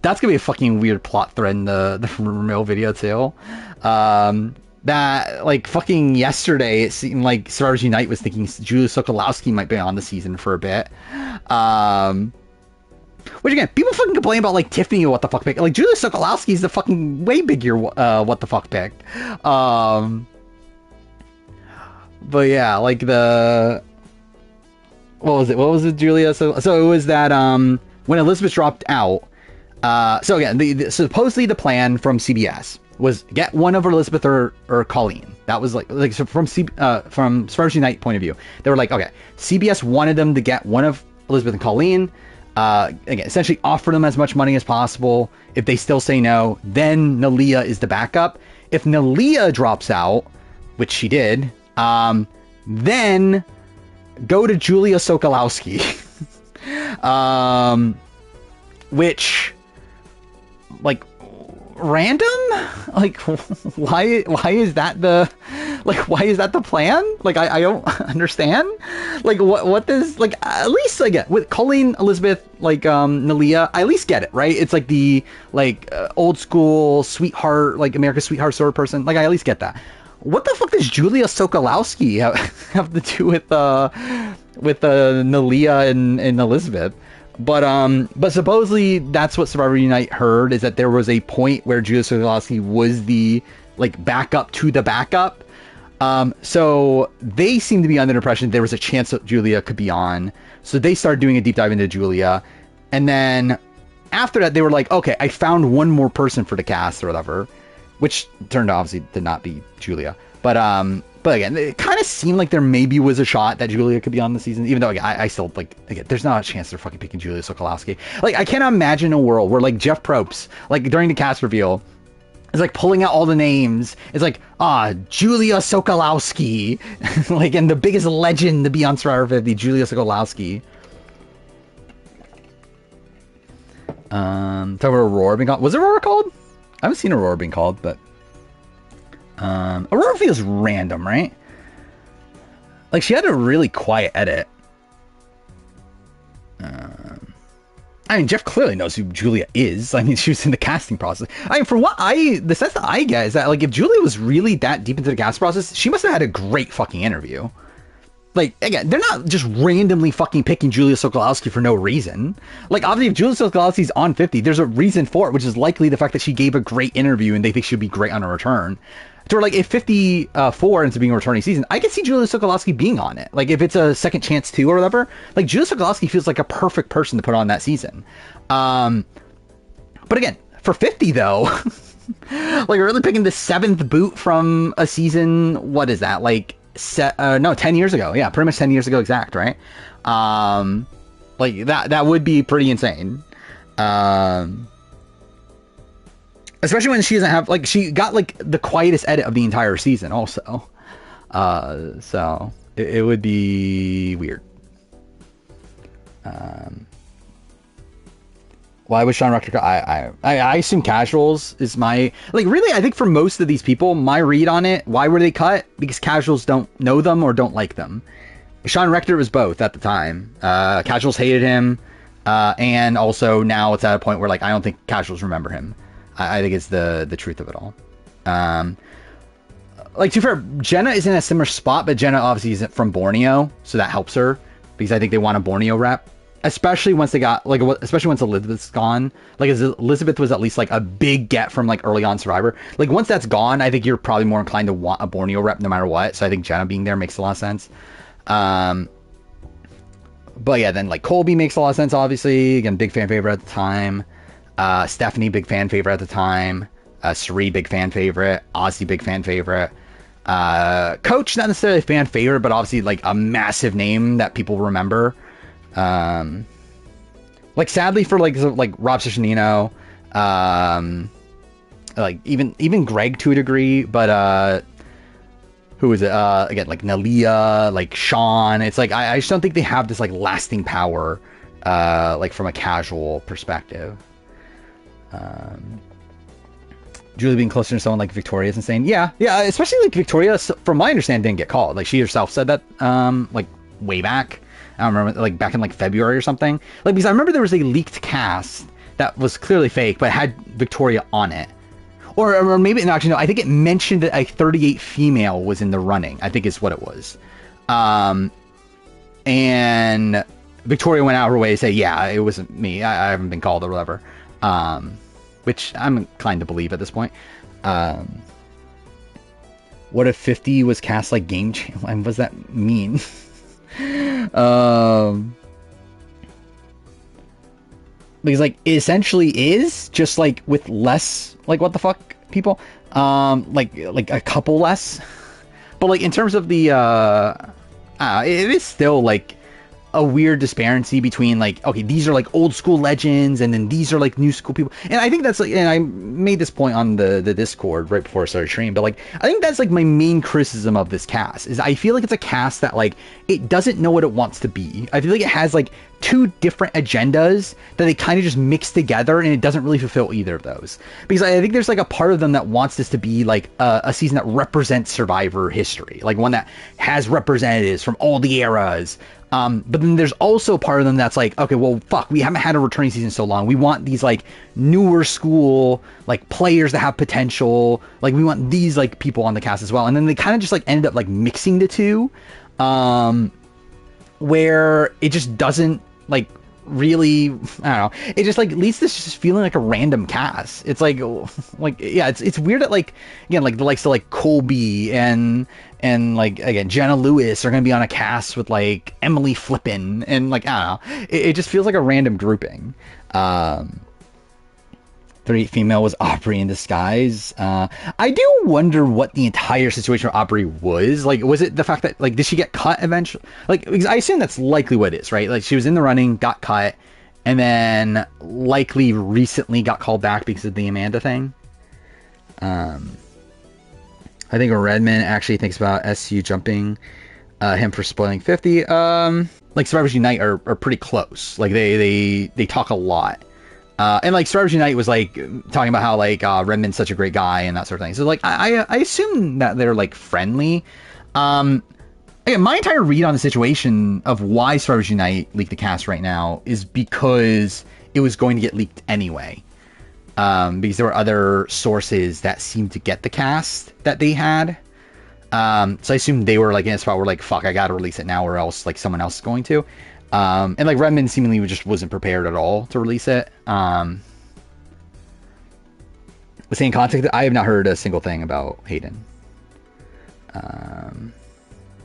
That's gonna be a fucking weird plot thread in the real video too. That, like, fucking yesterday, it seemed like Survivors Unite was thinking Julia Sokolowski might be on the season for a bit. Which, again, people fucking complain about, like, Tiffany or what the fuck pick. Like, Julia Sokolowski is the fucking way bigger what the fuck picked. But yeah, like, what was it, Julia? So it was that, when Elizabeth dropped out, so again, supposedly the plan from CBS was get one of Elizabeth or Colleen. That was like so from Survivors Unite point of view, they were like, okay, CBS wanted them to get one of Elizabeth and Colleen. Again, essentially offer them as much money as possible. If they still say no, then Nalia is the backup. If Nalia drops out, which she did, then go to Julia Sokolowski. Which, like, random? Like, why is that the plan? Like, I don't understand. Like, what does, like, at least, like, with Colleen, Elizabeth, like, Nalia, I at least get it, right? It's like the, like, old school sweetheart, like, America's sweetheart sort of person. Like, I at least get that. What the fuck does Julia Sokolowski have to do with Nalia and Elizabeth? But supposedly that's what Survivor Unite heard, is that there was a point where Julia Sokolowski was the, like, backup to the backup. So they seem to be under the impression there was a chance that Julia could be on. So they started doing a deep dive into Julia. And then after that, they were like, okay, I found one more person for the cast or whatever, which turned out obviously to not be Julia. But again, it kind of seemed like there maybe was a shot that Julia could be on the season, even though, again, I still, like, again, there's not a chance they're fucking picking Julia Sokolowski. Like, I cannot imagine a world where, like, Jeff Probst, like, during the cast reveal, is, like, pulling out all the names. It's like, Julia Sokolowski. Like, and the biggest legend to be on Survivor 50, Julia Sokolowski. Talk about Aurora being called. Was Aurora called? I haven't seen Aurora being called, but Aurora feels random, right? Like, she had a really quiet edit. I mean, Jeff clearly knows who Julia is. I mean, she was in the casting process. I mean, the sense that I get is that, like, if Julia was really that deep into the casting process, she must have had a great fucking interview. Like, again, they're not just randomly fucking picking Julia Sokolowski for no reason. Like, obviously, if Julia Sokolowski's on 50, there's a reason for it, which is likely the fact that she gave a great interview and they think she'll be great on a return. So, like, if 54 ends up being a returning season, I could see Julia Sokolowski being on it. Like, if it's a second chance too or whatever, like, Julia Sokolowski feels like a perfect person to put on that season. But again, for 50 though, like, we're really picking the 7th boot from a season. What is that? Like, 10 years ago. Yeah, pretty much 10 years ago exact, right? Like, that would be pretty insane. Especially when she doesn't have, like, she got, like, the quietest edit of the entire season also. So it would be weird. Why was Sean Rector? I assume casuals is my, like, really, I think for most of these people, my read on it, why were they cut? Because casuals don't know them or don't like them. Sean Rector was both at the time. Casuals hated him. And also now it's at a point where like I don't think casuals remember him. I think it's the truth of it all. Like to be fair, Jenna is in a similar spot, but Jenna obviously isn't from Borneo, so that helps her because I think they want a Borneo rep, especially once they got like, especially once Elizabeth's gone. Like Elizabeth was at least like a big get from like early on Survivor. Like once that's gone, I think you're probably more inclined to want a Borneo rep no matter what. So I think Jenna being there makes a lot of sense. But yeah, then like Colby makes a lot of sense. Obviously, again, big fan favorite at the time. Stephanie, big fan favorite at the time. Sari, big fan favorite. Ozzy, big fan favorite. Coach, not necessarily a fan favorite, but obviously like a massive name that people remember. Like sadly for like Rob Ciccinino, like even Greg to a degree, but who is it? Again, like Nalia, like Sean. It's like I just don't think they have this like lasting power, like from a casual perspective. Julie being closer to someone like Victoria is insane. Yeah, especially like Victoria, from my understanding, didn't get called. Like she herself said that, like way back. I don't remember, like back in like February or something. Like because I remember there was a leaked cast that was clearly fake, but had Victoria on it. Or maybe, no, actually, no, I think it mentioned that a 38 female was in the running, I think is what it was. And Victoria went out of her way to say, yeah, it wasn't me. I haven't been called or whatever. Which I'm inclined to believe at this point. What if 50 was cast like Game Channel? And what does that mean? Because like it essentially is just like with less like what the fuck people, like a couple less, but like in terms of the it is still like a weird disparity between like, okay, these are like old school legends and then these are like new school people. And I think that's like, and I made this point on the Discord right before I started streaming, but like I think that's like my main criticism of this cast is I feel like it's a cast that like it doesn't know what it wants to be. I feel like it has like two different agendas that they kind of just mix together and it doesn't really fulfill either of those, because I think there's like a part of them that wants this to be like a season that represents Survivor history, like one that has representatives from all the eras. But then there's also part of them that's like, okay, well, fuck, we haven't had a returning season so long. We want these like newer school like players that have potential. Like we want these like people on the cast as well. And then they kind of just like ended up like mixing the two, where it just doesn't like really, I don't know, it just like leads to just feeling like a random cast. It's like yeah, it's weird that like, again, like the likes of like Colby and like again Jenna Lewis are gonna be on a cast with like Emily Flippin and like I don't know, it just feels like a random grouping. 38 female was Aubrey in disguise. I do wonder what the entire situation with Aubrey was. Like, was it the fact that, like, did she get cut eventually? Like, because I assume that's likely what it is, right? Like, she was in the running, got cut, and then likely recently got called back because of the Amanda thing. I think Redmond actually thinks about SU jumping him for spoiling 50. Like, Survivors Unite are pretty close. Like, they talk a lot. And like Survivors Unite was like talking about how like Redmond's such a great guy and that sort of thing. So like I assume that they're like friendly. Again, my entire read on the situation of why Survivors Unite leaked the cast right now is because it was going to get leaked anyway. Because there were other sources that seemed to get the cast that they had. So I assume they were like in a spot where like, fuck, I gotta release it now or else like someone else is going to. And like Redmond seemingly just wasn't prepared at all to release it. The same context, I have not heard a single thing about Hayden.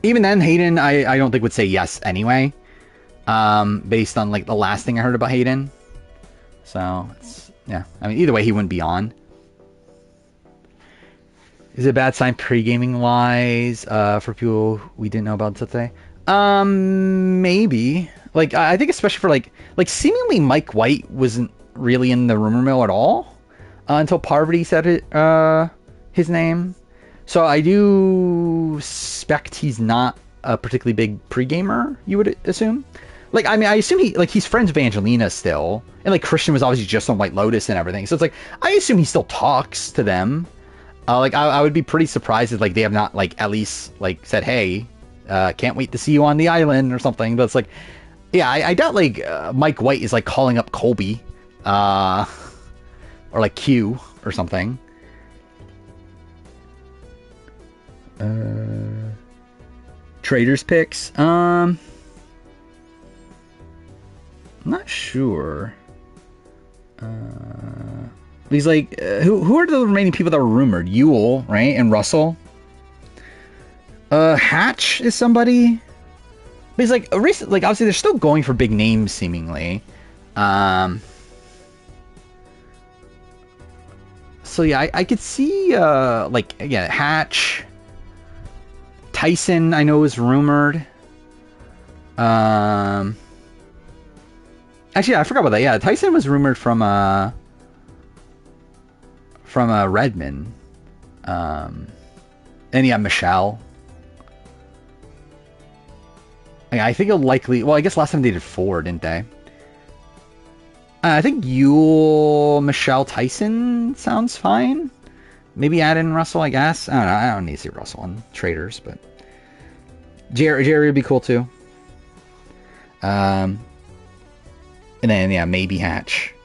Even then, Hayden, I don't think would say yes anyway. Based on like the last thing I heard about Hayden. So it's, yeah, I mean, either way, he wouldn't be on. Is it a bad sign pre-gaming lies for people we didn't know about today? Maybe. Like, I think especially for like seemingly Mike White wasn't really in the rumor mill at all until Parvati said it, his name. So I do suspect he's not a particularly big pre-gamer, you would assume. Like, I mean, I assume he's friends with Angelina still. And like Christian was obviously just on White Lotus and everything. So it's like, I assume he still talks to them. Like, I would be pretty surprised if like they have not like at least like said, hey, can't wait to see you on the island or something. But it's like, Yeah, I doubt like Mike White is like calling up Colby, uh, or like Q or something. Traders picks. I'm not sure. He's like, who are the remaining people that were rumored? Yule, right, and Russell. Hatch is somebody. But he's like recent, like obviously they're still going for big names seemingly. So yeah, I could see like again Hatch. Tyson I know is rumored. Actually, I forgot about that. Yeah, Tyson was rumored from Redmond. And yeah, Michelle. I think it'll likely... Well, I guess last time they did 4, didn't they? I think Yule, Michelle, Tyson sounds fine. Maybe add in Russell, I guess. I don't know. I don't need to see Russell on Traders, but... Jerry would be cool, too. And then, yeah, maybe Hatch.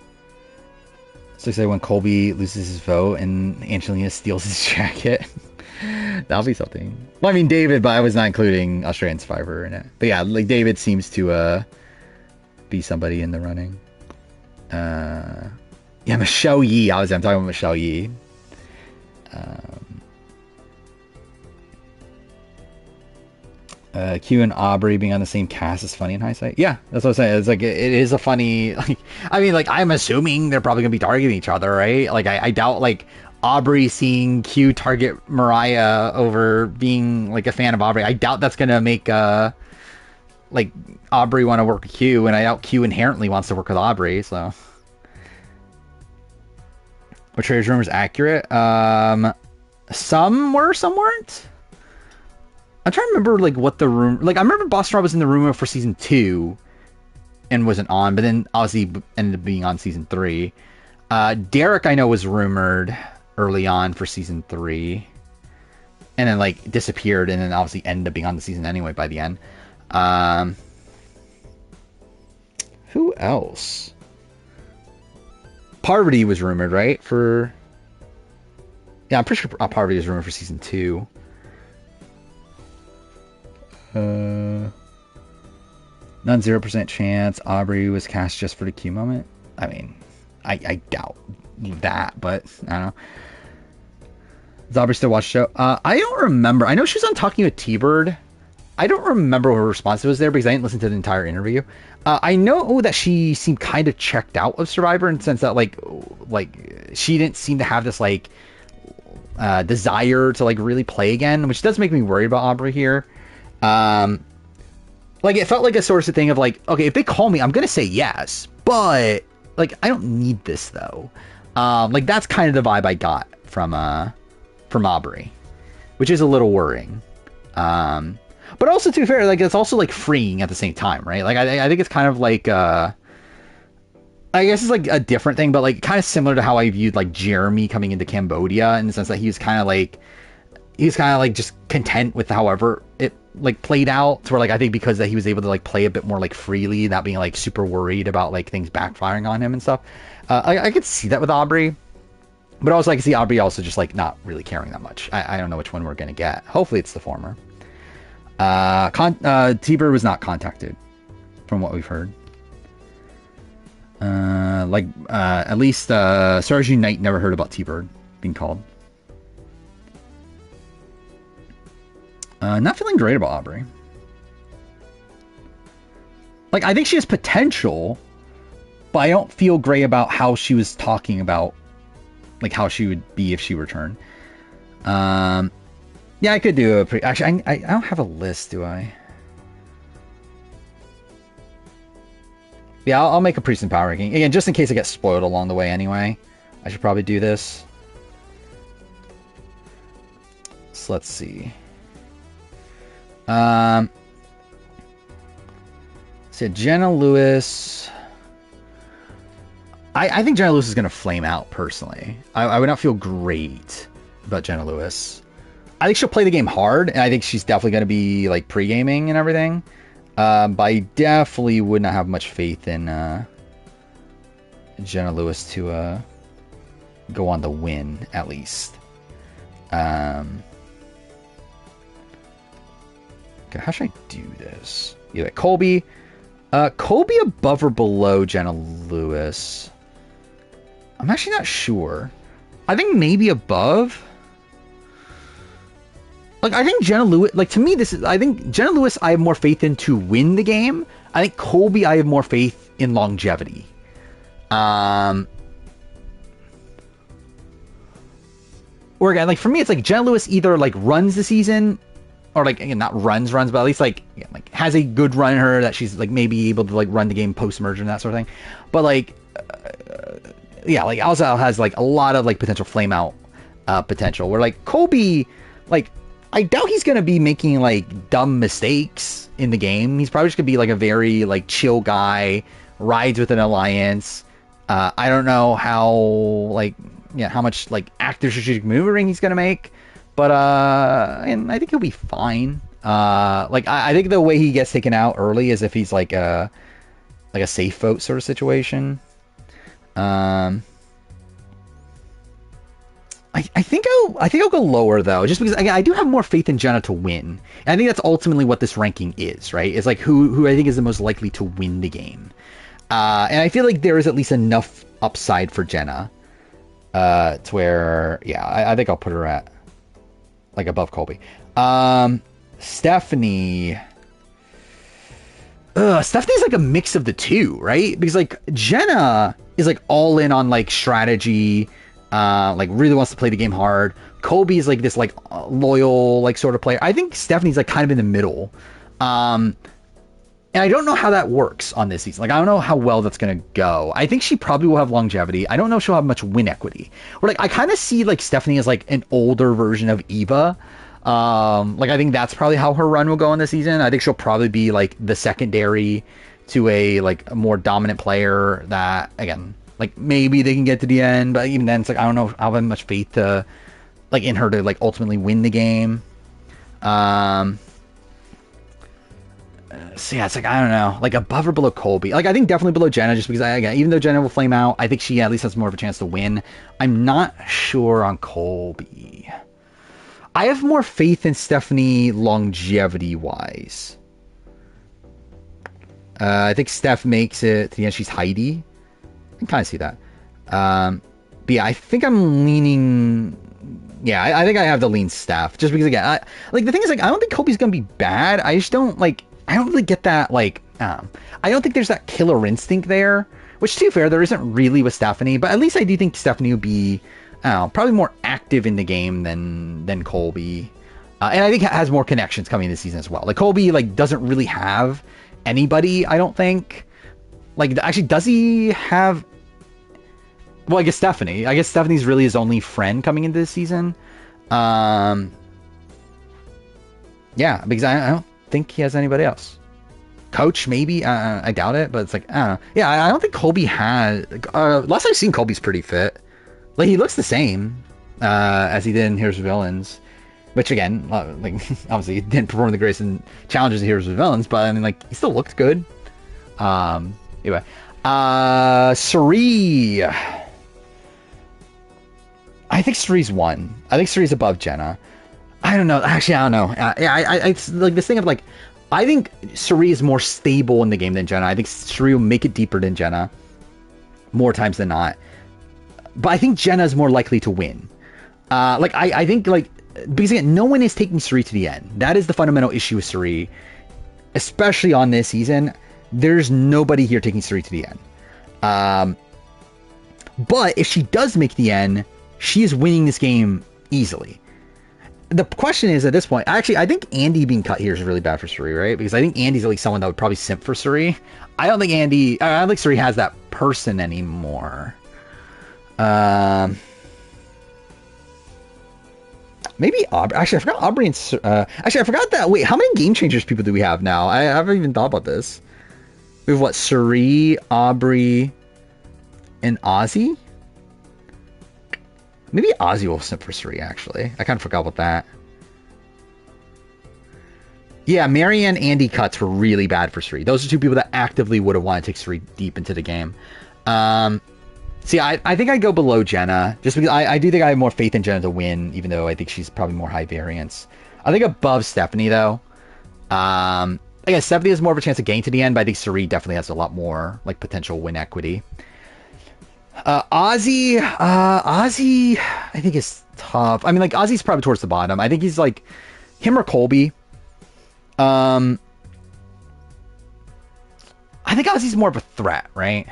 So say when Colby loses his vote and Angelina steals his jacket. That'll be something. Well, I mean, David, but I was not including Australian Survivor in it. But yeah, like David seems to be somebody in the running. Yeah, Michelle Yee. I'm talking about Michelle Yee. Q and Aubrey being on the same cast is funny in hindsight. Yeah, that's what I'm saying. It's like it is a funny. Like, I mean, like I'm assuming they're probably gonna be targeting each other, right? Like I doubt like Aubrey seeing Q target Mariah over being like a fan of Aubrey. I doubt that's gonna make like Aubrey want to work with Q, and I doubt Q inherently wants to work with Aubrey. So, what Traders rumors accurate? Some were, some weren't. I'm trying to remember like what the room. Like I remember Boston Rob was in the rumor for season 2, and wasn't on, but then obviously ended up being on season 3. Derek I know was rumored early on for season 3, and then like disappeared, and then obviously ended up being on the season anyway by the end. Who else? Parvati was rumored, right? Yeah, I'm pretty sure Parvati was rumored for season 2. None 0% chance. Aubrey was cast just for the Q moment. I mean, I doubt that, but I don't know. Does Aubrey still watch the show? I don't remember. I know she was on Talking with T-Bird. I don't remember what her response was there because I didn't listen to the entire interview. I know that she seemed kind of checked out of Survivor in the sense that like she didn't seem to have this like desire to like really play again, which does make me worried about Aubrey here. Like it felt like a sort of thing of like, okay, if they call me, I'm gonna say yes, but like I don't need this though. Like that's kind of the vibe I got from Aubrey, which is a little worrying. But also to be fair, like it's also like freeing at the same time, right? Like I think it's kind of like I guess it's like a different thing, but like kind of similar to how I viewed like Jeremy coming into Cambodia in the sense that he was kind of like just content with however it like played out, to where like I think because that he was able to like play a bit more like freely, not being like super worried about like things backfiring on him and stuff. I could see that with Aubrey, but also I could see Aubrey also just like not really caring that much. I don't know which one we're gonna get. Hopefully it's the former. T-Bird was not contacted from what we've heard. At least Sarju Knight never heard about T-Bird being called. Not feeling great about Aubrey. Like, I think she has potential, but I don't feel great about how she was talking about, like, how she would be if she returned. Yeah, I could do a actually, I don't have a list, do I? Yeah, I'll make a priest and power ranking. Again, just in case I get spoiled along the way anyway. I should probably do this. So let's see. So Jenna Lewis. I think Jenna Lewis is going to flame out, personally. I would not feel great about Jenna Lewis. I think she'll play the game hard, and I think she's definitely going to be, like, pre-gaming and everything. But I definitely would not have much faith in Jenna Lewis to go on the win, at least. Okay, how should I do this? Yeah, Colby. Colby above or below Jenna Lewis? I'm actually not sure. I think maybe above. Like, I think Jenna Lewis, like, to me, I think Jenna Lewis, I have more faith in to win the game. I think Colby, I have more faith in longevity. Or again, like, for me, it's like Jenna Lewis either, like, runs the season, or, like, again, not runs, but at least, like, yeah, like, has a good run in her that she's, like, maybe able to, like, run the game post-merger and that sort of thing. But, like, yeah, like, Alzal has, like, a lot of, like, potential flame-out potential, where, like, Colby, like, I doubt he's going to be making, like, dumb mistakes in the game. He's probably just going to be, like, a very, like, chill guy, rides with an alliance. I don't know how, like, yeah, how much, like, active strategic maneuvering he's going to make. But, and I think he'll be fine. Like, I think the way he gets taken out early is if he's, like a safe vote sort of situation. I think I'll go lower though, just because again, I do have more faith in Jenna to win. And I think that's ultimately what this ranking is, right? It's like who I think is the most likely to win the game. And I feel like there is at least enough upside for Jenna to where, yeah, I think I'll put her at like above Colby. Stephanie. Stephanie's like a mix of the two, right? Because like Jenna is like all in on like strategy. Like really wants to play the game hard. Colby is like this like loyal like sort of player. I think Stephanie's like kind of in the middle. And I don't know how that works on this season. Like I don't know how well that's gonna go. I think she probably will have longevity. I don't know if she'll have much win equity. Or like I kind of see like Stephanie as like an older version of Eva. Like I think that's probably how her run will go in this season. I think she'll probably be like the secondary to a like a more dominant player that again. Like maybe they can get to the end, but even then, it's like I don't know. I don't have much faith to, like, in her to like ultimately win the game. So yeah, it's like I don't know, like above or below Colby. Like I think definitely below Jenna, just because again, even though Jenna will flame out, I think she at least has more of a chance to win. I'm not sure on Colby. I have more faith in Stephanie longevity wise. I think Steph makes it to the end. She's Heidi. I can kind of see that. But yeah, I think I'm leaning. Yeah, I think I have the lean Steph just because again, like the thing is like I don't think Kobe's gonna be bad. I just don't like. I don't really get that like. I don't think there's that killer instinct there. Which to be fair, there isn't really with Stephanie. But at least I do think Stephanie will be, I don't know, probably more active in the game than Colby. And I think has more connections coming this season as well. Like Colby like doesn't really have anybody. I don't think. Like, actually, does he have... Well, I guess Stephanie. I guess Stephanie's really his only friend coming into this season. Yeah, because I don't think he has anybody else. Coach, maybe? I doubt it, but it's like, I don't know. Yeah, I don't think Colby has... last I've seen, Colby's pretty fit. Like, he looks the same as he did in Heroes of Villains. Which, again, like, obviously, he didn't perform the greatest in challenges in Heroes of Villains, but, I mean, like, he still looked good. Anyway, Suri. I think Suri's one. I think Suri's above Jenna. I don't know. Actually, I don't know. It's like this thing of like, I think Suri is more stable in the game than Jenna. I think Suri will make it deeper than Jenna more times than not. But I think Jenna is more likely to win. Like I think like because again, no one is taking Suri to the end. That is the fundamental issue with Suri, especially on this season. There's nobody here taking Suri to the end. But if she does make the end, she is winning this game easily. The question is at this point, actually, I think Andy being cut here is really bad for Suri, right? Because I think Andy's at least someone that would probably simp for Suri. I don't think Suri has that person anymore. Maybe Aubrey. Actually, I forgot Aubrey and... actually, I forgot that... Wait, how many Game Changers people do we have now? I haven't even thought about this. We have what? Suri, Aubrey, and Ozzy? Maybe Ozzy will simp for Suri, actually. I kind of forgot about that. Yeah, Marianne Andy cuts were really bad for Sri. Those are two people that actively would have wanted to take Sri deep into the game. See, I think I'd go below Jenna, just because I do think I have more faith in Jenna to win, even though I think she's probably more high variance. I think above Stephanie, though. I guess Stephanie has more of a chance of getting to the end, but I think Sari definitely has a lot more like potential win equity. Ozzy, I think is tough. I mean, like Ozzy's probably towards the bottom. I think he's like him or Colby. I think Ozzy's more of a threat, right?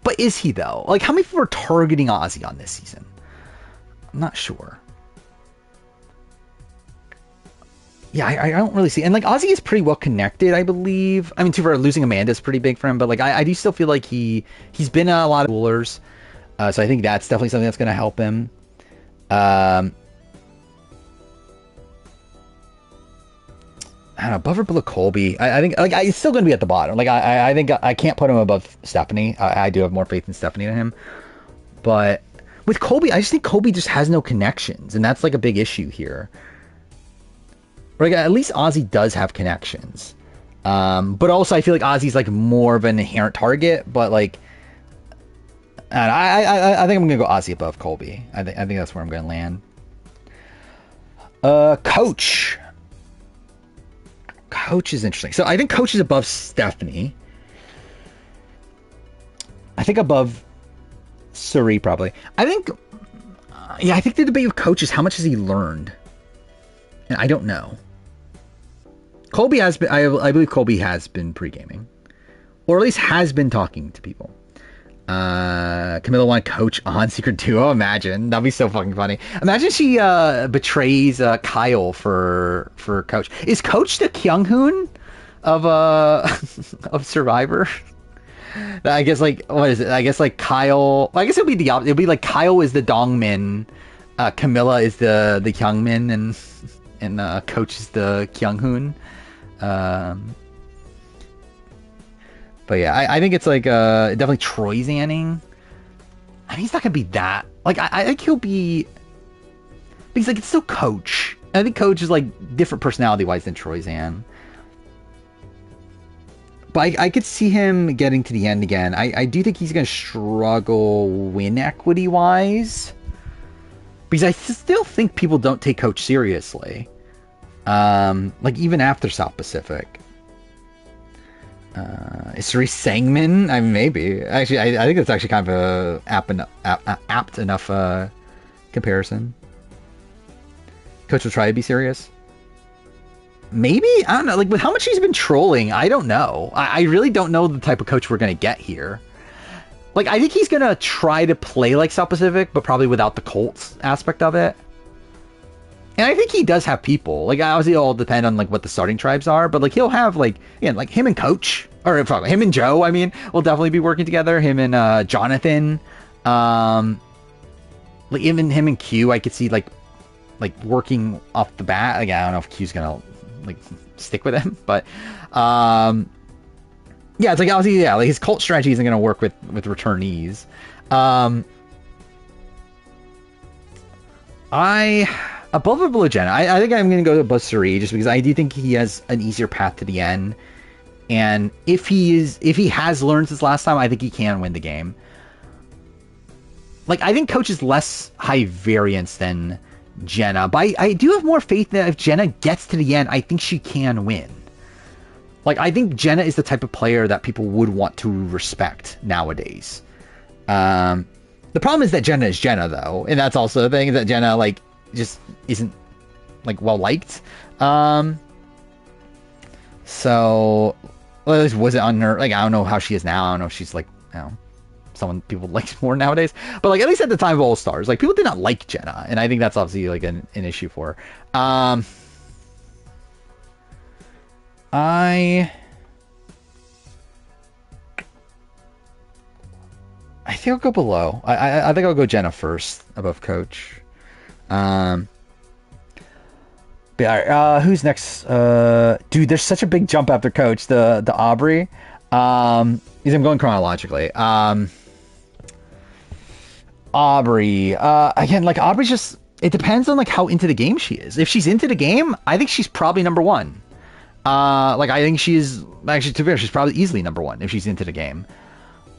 But is he though? Like, how many people are targeting Ozzy on this season? I'm not sure. Yeah, I don't really see. And like Ozzy is pretty well connected, I believe. I mean, too, for losing Amanda is pretty big for him, but like I do still feel like he's been a lot of rulers, so I think that's definitely something that's going to help him. I don't know, above or below Colby. I think like he's still going to be at the bottom. Like I think I can't put him above Stephanie. I do have more faith in Stephanie than him, but with Colby, I just think Colby just has no connections, and that's like a big issue here. Like, at least Ozzy does have connections. But also I feel like Ozzy's like more of an inherent target, but like I think I'm gonna go Ozzy above Colby. I think that's where I'm gonna land. Coach. Coach is interesting. So I think Coach is above Stephanie. I think above Suri probably. I think I think the debate with Coach is how much has he learned? And I don't know. Colby has been, I believe Colby has been pre-gaming. Or at least has been talking to people. Camilla want Coach on Secret Duo. Imagine. That'd be so fucking funny. Imagine she betrays Kyle for Coach. Is Coach the Kyung-hoon of of Survivor? I guess like, what is it? I guess like Kyle, I guess it'll be the opposite. It'll be like Kyle is the Dongmin, Camilla is the Kyungmin, and Coach is the Kyung-hoon. But yeah, I think it's like definitely Troy Zanning. I mean, he's not gonna be that. Like I think he'll be, because like it's still Coach. I think Coach is like different personality wise than Troy Zan. But I could see him getting to the end again. I do think he's gonna struggle win equity wise, because I still think people don't take Coach seriously. Like even after South Pacific. Is Suri Sangmin? I mean, maybe. Actually, I think that's actually kind of a apt enough comparison. Coach will try to be serious. Maybe? I don't know. Like, with how much he's been trolling, I don't know. I really don't know the type of coach we're going to get here. Like, I think he's going to try to play like South Pacific, but probably without the Colts aspect of it. And I think he does have people. Like, obviously, it'll all depend on, like, what the starting tribes are. But, like, he'll have, like, again, like, him and Coach. Or, him and Joe, I mean, will definitely be working together. Him and Jonathan. Like, even him and Q, I could see, like working off the bat. Like, I don't know if Q's gonna, like, stick with him. But, yeah, it's like, obviously, yeah, like, his cult strategy isn't gonna work with returnees. Above or below Jenna? I think I'm going to go to above Suri, just because I do think he has an easier path to the end. And if he has learned since last time, I think he can win the game. Like, I think Coach is less high variance than Jenna, but I do have more faith that if Jenna gets to the end, I think she can win. Like, I think Jenna is the type of player that people would want to respect nowadays. The problem is that Jenna is Jenna, though, and that's also the thing, is that Jenna, like, just isn't, like, well liked. So, well, at least wasn't on her, like, I don't know how she is now. I don't know if she's, like, you know, someone people like more nowadays, but, like, at least at the time of All Stars, like, people did not like Jenna, and I think that's obviously, like, an issue for her. I think I'll go below. I think I'll go Jenna first above Coach. But yeah, who's next? Dude, there's such a big jump after Coach. The Aubrey. I'm going chronologically. Aubrey. Again, like, Aubrey's just, It depends on like how into the game she is. If she's into the game, I think she's probably number one. Like I think she's actually, to be fair, she's probably easily number one if she's into the game.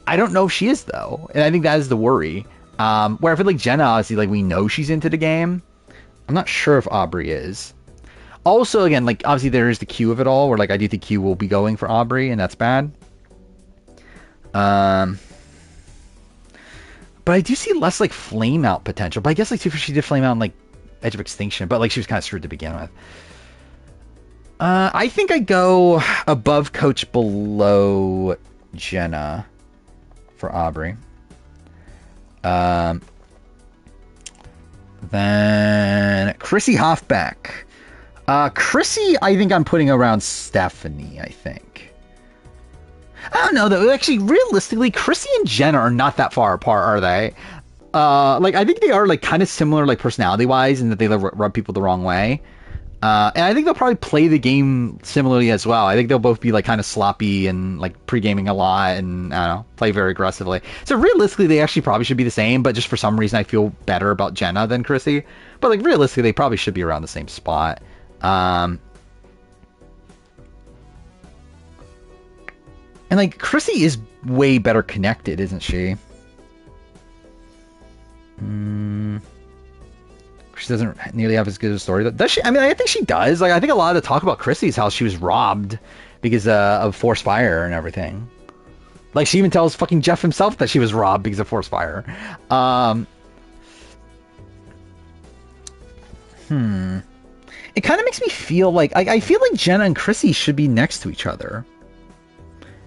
I don't know if she is though, and I think that is the worry. Where I feel like Jenna, obviously, like we know she's into the game. I'm not sure if Aubrey is. Also, again, like obviously there is the Q of it all, where like I do think Q will be going for Aubrey, and that's bad. But I do see less like flame out potential. But I guess like she did flame out in like Edge of Extinction, but like she was kind of screwed to begin with. I think I go above Coach, below Jenna for Aubrey. Then Chrissy Hoffbeck. Chrissy, I think I'm putting around Stephanie, I think. I don't know though. Actually, realistically, Chrissy and Jenna are not that far apart, are they? Like I think they are like kind of similar, like personality wise, and that they rub people the wrong way. And I think they'll probably play the game similarly as well. I think they'll both be like kind of sloppy and like pre-gaming a lot, and I don't know, play very aggressively. So realistically, they actually probably should be the same, but just for some reason, I feel better about Jenna than Chrissy. But like realistically, they probably should be around the same spot. And like Chrissy is way better connected, isn't she? She doesn't nearly have as good a story. Does she? I mean, I think she does. Like, I think a lot of the talk about Chrissy is how she was robbed because of Force Fire and everything. Like, she even tells fucking Jeff himself that she was robbed because of Force Fire. It kind of makes me feel like I feel like Jenna and Chrissy should be next to each other.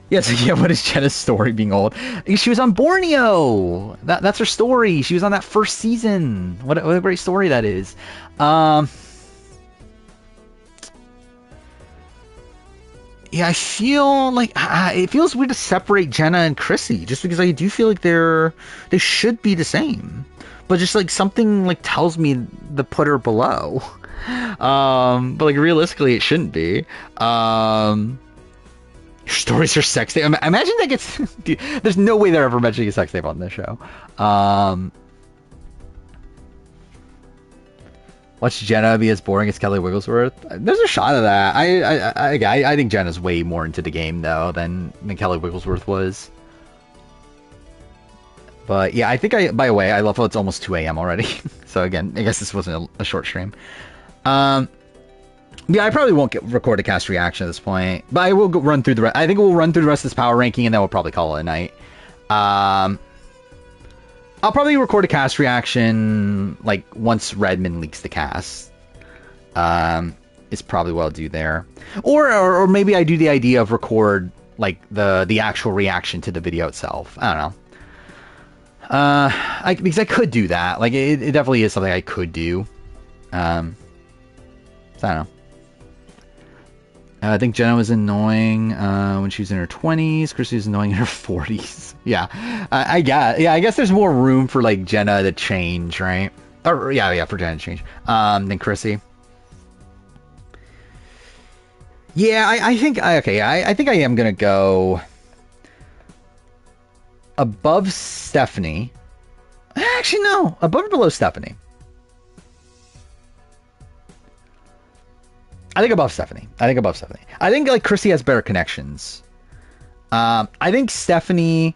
Yes, yeah, what is Jenna's story being old? She was on Borneo. That's her story. She was on that first season. What a great story that is. Yeah, I feel like it feels weird to separate Jenna and Chrissy, just because I do feel like they should be the same, but just like something like tells me to put her below. But like realistically, it shouldn't be. Your stories are sex tape. Imagine that gets... Dude, there's no way they're ever mentioning a sex tape on this show. Watch Jenna be as boring as Kelly Wigglesworth. There's a shot of that. I think Jenna's way more into the game, though, than Kelly Wigglesworth was. But yeah, I think by the way, I love how it's almost 2 a.m. already. So again, I guess this wasn't a short stream. Yeah, I probably won't record a cast reaction at this point, but I will run through the rest. I think we'll run through the rest of this power ranking, and then we'll probably call it a night. I'll probably record a cast reaction like once Redmond leaks the cast. Is probably what I'll do there, or maybe I do the idea of record like the actual reaction to the video itself. I don't know. Because I could do that. Like it definitely is something I could do. So I don't know. I think Jenna was annoying when she was in her 20s. Chrissy was annoying in her 40s. Yeah, I guess there's more room for like Jenna to change, right? Or yeah, for Jenna to change than Chrissy. Yeah, I think I think I am gonna go above Stephanie. Actually, no, above or below Stephanie. I think above Stephanie. I think like Chrissy has better connections. I think Stephanie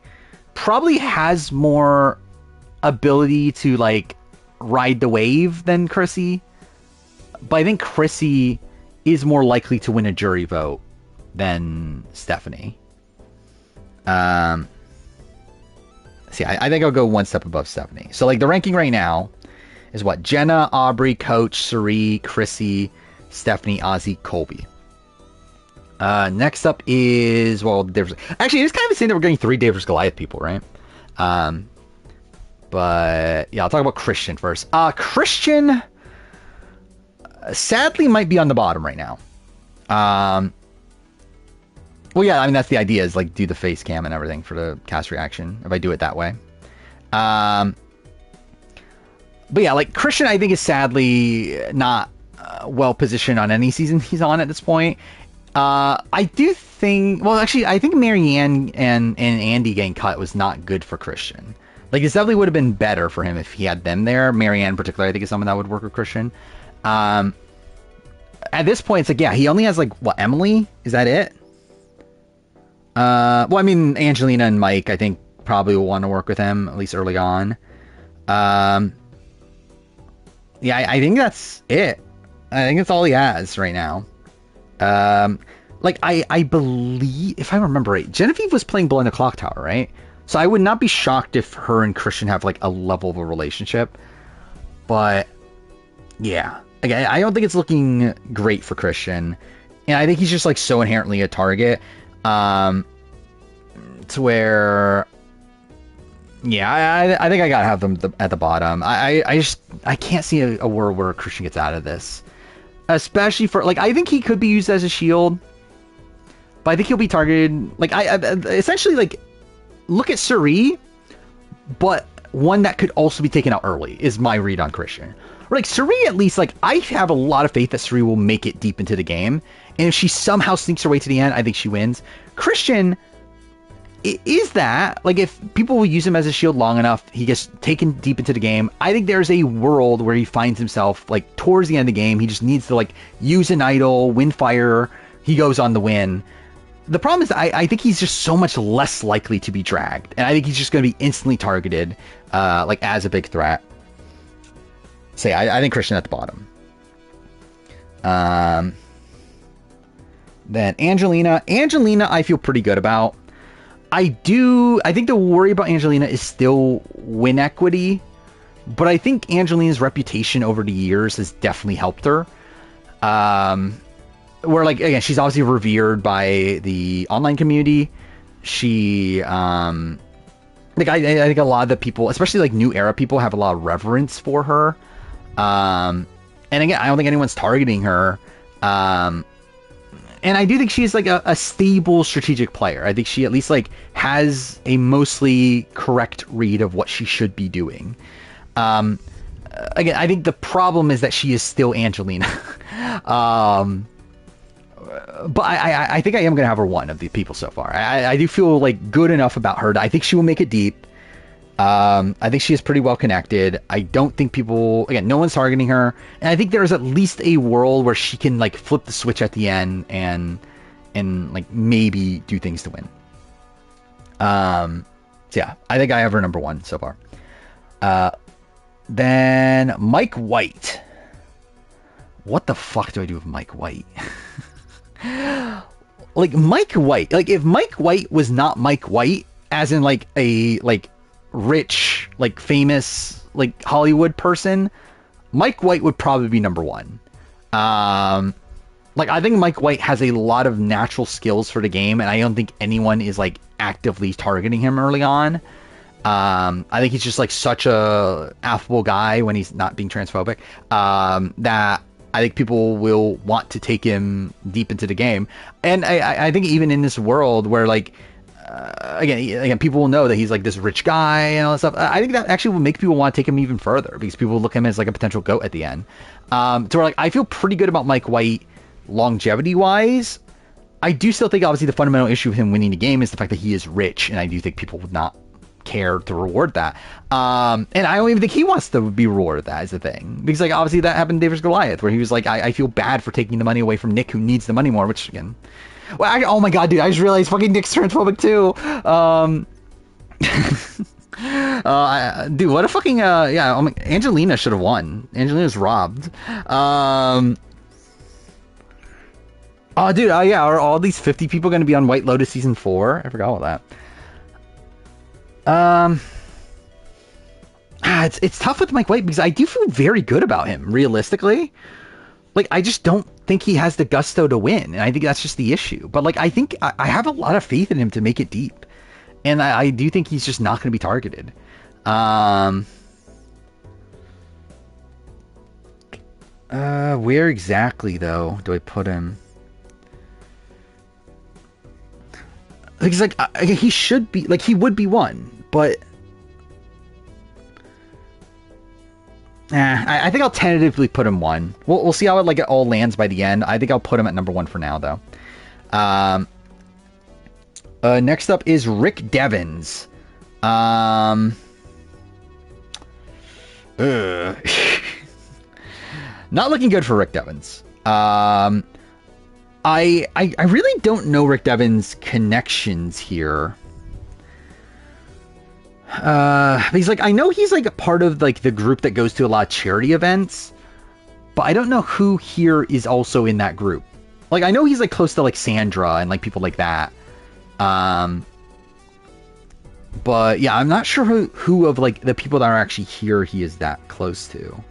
probably has more ability to like ride the wave than Chrissy. But I think Chrissy is more likely to win a jury vote than Stephanie. See, I think I'll go one step above Stephanie. So like the ranking right now is what? Jenna, Aubrey, Coach, Suri, Chrissy, Stephanie, Ozzy, Colby. Next up is, well, actually, it's kind of insane that we're getting 3 David Goliath people, right? But yeah, I'll talk about Christian first. Christian, sadly, might be on the bottom right now. Well, yeah, I mean, that's the idea, is like do the face cam and everything for the cast reaction, if I do it that way. But yeah, like Christian, I think is sadly not well positioned on any season he's on at this point. I do think, well, actually, I think Marianne and Andy getting cut was not good for Christian. Like, this definitely would have been better for him if he had them there. Marianne, in particular, I think is someone that would work with Christian. At this point, it's like, yeah, he only has like what, Emily? Is that it? Well, I mean, Angelina and Mike, I think probably will want to work with him at least early on. Yeah, I think that's it. I think that's all he has right now. Like, I believe, if I remember right, Genevieve was playing Below the Clock Tower, right? So I would not be shocked if her and Christian have, like, a level of a relationship. But, yeah. Again, I don't think it's looking great for Christian. And I think he's just, like, so inherently a target. To where... Yeah, I think I gotta have them at the bottom. I can't see a world where Christian gets out of this. Especially for, like, I think he could be used as a shield. But I think he'll be targeted, like, I essentially, like, look at Suri, but one that could also be taken out early is my read on Christian. Like, Suri, at least, like, I have a lot of faith that Suri will make it deep into the game. And if she somehow sneaks her way to the end, I think she wins. Christian... is that, like, if people will use him as a shield long enough, he gets taken deep into the game. I think there's a world where he finds himself, like, towards the end of the game, he just needs to, like, use an idol, win fire, he goes on the win. The problem is, I think he's just so much less likely to be dragged, and I think he's just going to be instantly targeted, like, as a big threat. So, yeah, I think Christian at the bottom. Then Angelina, I feel pretty good about. I think the worry about Angelina is still win equity, but I think Angelina's reputation over the years has definitely helped her. Where, like, again, she's obviously revered by the online community. She, like, I think a lot of the people, especially, like, new era people, have a lot of reverence for her. And again, I don't think anyone's targeting her. And I do think she's, like, a stable strategic player. I think she at least, like, has a mostly correct read of what she should be doing. Again, I think the problem is that she is still Angelina. But I think I am going to have her one of the people so far. I do feel, like, good enough about her. I think she will make it deep. I think she is pretty well connected. I don't think people... Again, no one's targeting her. And I think there's at least a world where she can, like, flip the switch at the end and like, maybe do things to win. So, yeah. I think I have her number one so far. Then Mike White. What the fuck do I do with Mike White? Like, Mike White. Like, if Mike White was not Mike White, as in, like, a, like... rich, like, famous, like, Hollywood person, Mike White would probably be number one. Like, I think Mike White has a lot of natural skills for the game, and I don't think anyone is, like, actively targeting him early on. I think he's just, like, such a affable guy when he's not being transphobic, that I think people will want to take him deep into the game. And I think even in this world where, like, again, people will know that he's, like, this rich guy and all that stuff. I think that actually will make people want to take him even further, because people will look at him as, like, a potential GOAT at the end. To where, like, I feel pretty good about Mike White longevity wise. I do still think, obviously, the fundamental issue with him winning the game is the fact that he is rich, and I do think people would not care to reward that. And I don't even think he wants to be rewarded. That is the thing, because, like, obviously that happened in David Goliath, where he was like, I feel bad for taking the money away from Nick, who needs the money more, which, again... Well, oh my god, dude, I just realized fucking Nick's transphobic too. Dude, what a fucking, yeah, oh my, Angelina should have won. Angelina's robbed. Oh, dude, yeah, are all these 50 people going to be on White Lotus Season 4? I forgot all that. It's tough with Mike White, because I do feel very good about him, realistically. Like, I just don't think he has the gusto to win, and I think that's just the issue. But, like, I think I have a lot of faith in him to make it deep, and I do think he's just not going to be targeted. Where exactly, though, do I put him? Like, he's like, he should be, like, he would be one, but... I think I'll tentatively put him one. We'll see how it all lands by the end. I think I'll put him at number one for now, though. Next up is Rick Devens. Ugh. Not looking good for Rick Devens. I really don't know Rick Devens' connections here. He's like, I know he's like a part of like the group that goes to a lot of charity events, but I don't know who here is also in that group. Like, I know he's like close to like Sandra and like people like that. But yeah, I'm not sure who of like the people that are actually here he is that close to.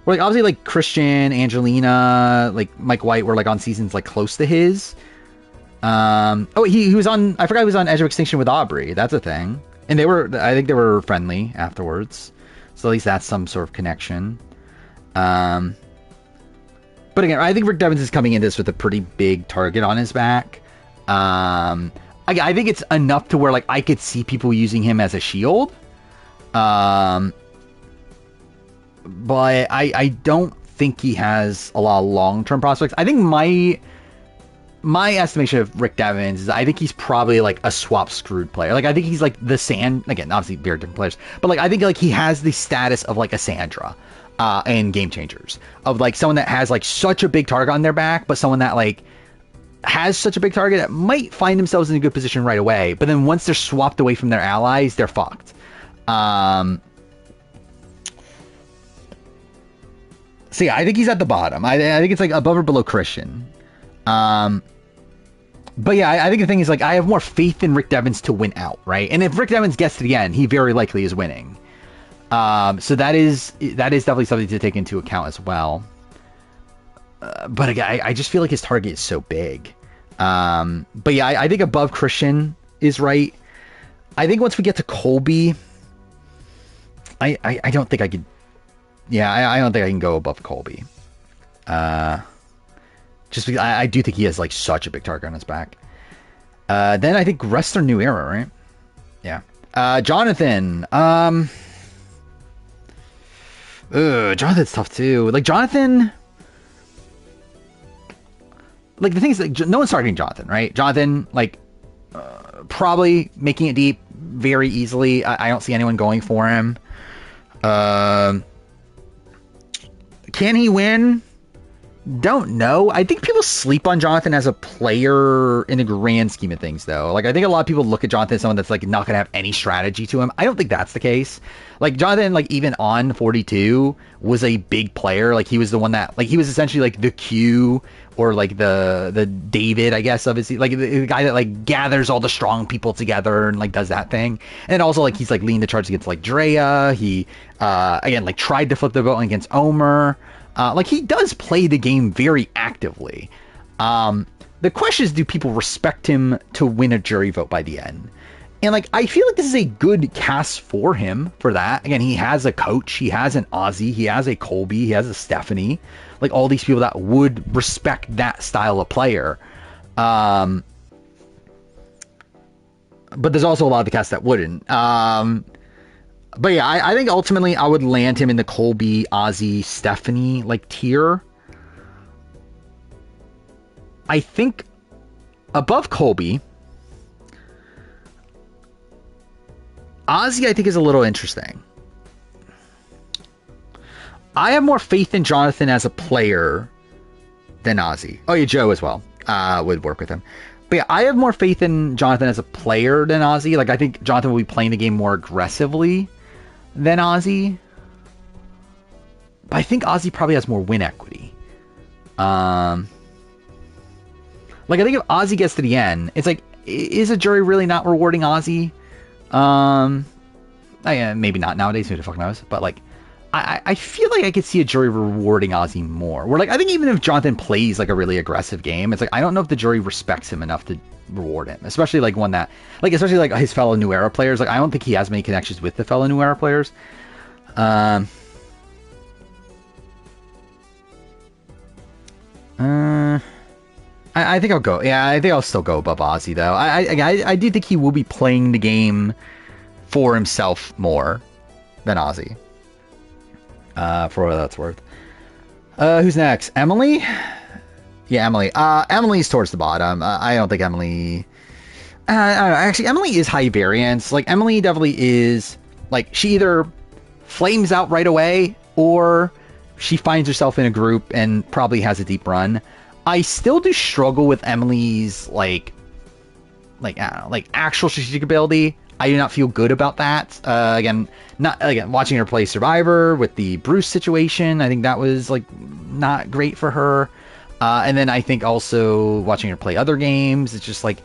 Like, obviously, like, Christian, Angelina, like, Mike White were, like, on seasons, like, close to his. Oh, he was on, I forgot he was on Edge of Extinction with Aubrey. That's a thing. And I think they were friendly afterwards. So at least that's some sort of connection. But again, I think Rick Devens is coming into this with a pretty big target on his back. I think it's enough to where, like, I could see people using him as a shield. But I don't think he has a lot of long-term prospects. I think my estimation of Rick Devens is I think he's probably like a swap screwed player. Like, I think he's like the again, obviously very different players, but like I think like he has the status of like a Sandra in Game Changers, of like someone that has like such a big target on their back, but someone that like has such a big target that might find themselves in a good position right away, but then once they're swapped away from their allies, they're fucked. So yeah, I think he's at the bottom. I think it's like above or below Christian. But yeah, I think the thing is like I have more faith in Rick Devens to win out, right? And if Rick Devens gets to the end, he very likely is winning. So that is definitely something to take into account as well. But again, I just feel like his target is so big. But yeah, I think above Christian is right. I think once we get to Colby, I don't think I could. Yeah, I don't think I can go above Colby. Just because I do think he has like such a big target on his back. Then I think rest are New Era, right? Yeah. Jonathan. Jonathan's tough too. Like Jonathan. Like the thing is, like, no one's targeting Jonathan, right? Jonathan, like, probably making it deep very easily. I don't see anyone going for him. Can he win? Don't know. I think people sleep on Jonathan as a player in the grand scheme of things, though. Like, I think a lot of people look at Jonathan as someone that's, like, not going to have any strategy to him. I don't think that's the case. Like, Jonathan, like, even on 42 was a big player. Like, he was the one that, like, he was essentially, like, the Q or, like, the David, I guess, of his, like, the guy that, like, gathers all the strong people together and, like, does that thing. And also, like, he's, like, leading the charge against, like, Drea. He, again, like, tried to flip the vote against Omer. Like, he does play the game very actively. The question is, do people respect him to win a jury vote by the end? And, like, I feel like this is a good cast for him for that. Again, he has a coach. He has an Ozzy. He has a Colby. He has a Stephanie. Like, all these people that would respect that style of player. But there's also a lot of the cast that wouldn't. But yeah, I think ultimately I would land him in the Colby, Ozzy, Stephanie, like, tier. I think above Colby, Ozzy I think is a little interesting. I have more faith in Jonathan as a player than Ozzy. Oh yeah, Joe as well would work with him. But yeah, I have more faith in Jonathan as a player than Ozzy. Like, I think Jonathan will be playing the game more aggressively than Ozzy. But I think Ozzy probably has more win equity. Like, I think if Ozzy gets to the end, it's like, is a jury really not rewarding Ozzy? Maybe not nowadays, who the fuck knows? But, like, I feel like I could see a jury rewarding Ozzy more. Where, like, I think even if Jonathan plays, like, a really aggressive game, it's like, I don't know if the jury respects him enough to reward him. Especially, like, one that, like, especially, like, his fellow New Era players. Like, I don't think he has many connections with the fellow New Era players. I think I'll go. Yeah, I think I'll still go above Ozzy, though. I do think he will be playing the game for himself more than Ozzy. For what that's worth. Who's next? Emily? Yeah, Emily. Emily's towards the bottom. I don't think Emily... I don't know. Actually, Emily is high variance. Like, Emily definitely is... Like, she either flames out right away, or she finds herself in a group and probably has a deep run. I still do struggle with Emily's like I don't know, like actual strategic ability. I do not feel good about that. Again, watching her play Survivor with the Bruce situation, I think that was like not great for her. And then I think also watching her play other games, it's just like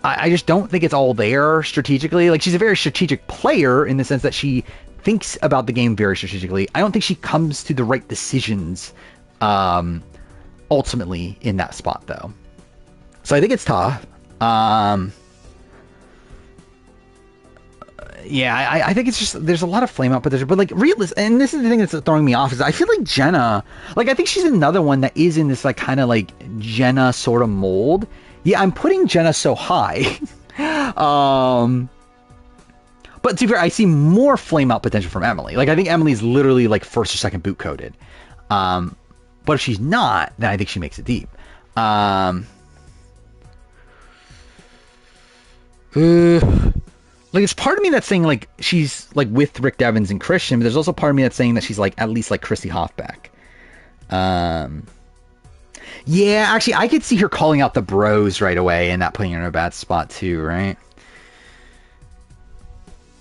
I just don't think it's all there strategically. Like, she's a very strategic player in the sense that she thinks about the game very strategically. I don't think she comes to the right decisions ultimately in that spot, though. So I think it's tough. Yeah, I think it's just, there's a lot of flame out potential, but like and this is the thing that's throwing me off, is I feel like Jenna, like I think she's another one that is in this like kind of like Jenna sort of mold. Yeah, I'm putting Jenna so high. But to be fair, I see more flame out potential from Emily. Like I think Emily's literally like first or second boot coded. But if she's not, then I think she makes it deep. Like, it's part of me that's saying, like, she's, like, with Rick Devens and Christian, but there's also part of me that's saying that she's, like, at least, like, Christy Hoffbeck. Yeah, actually, I could see her calling out the bros right away and not putting her in a bad spot, too, right?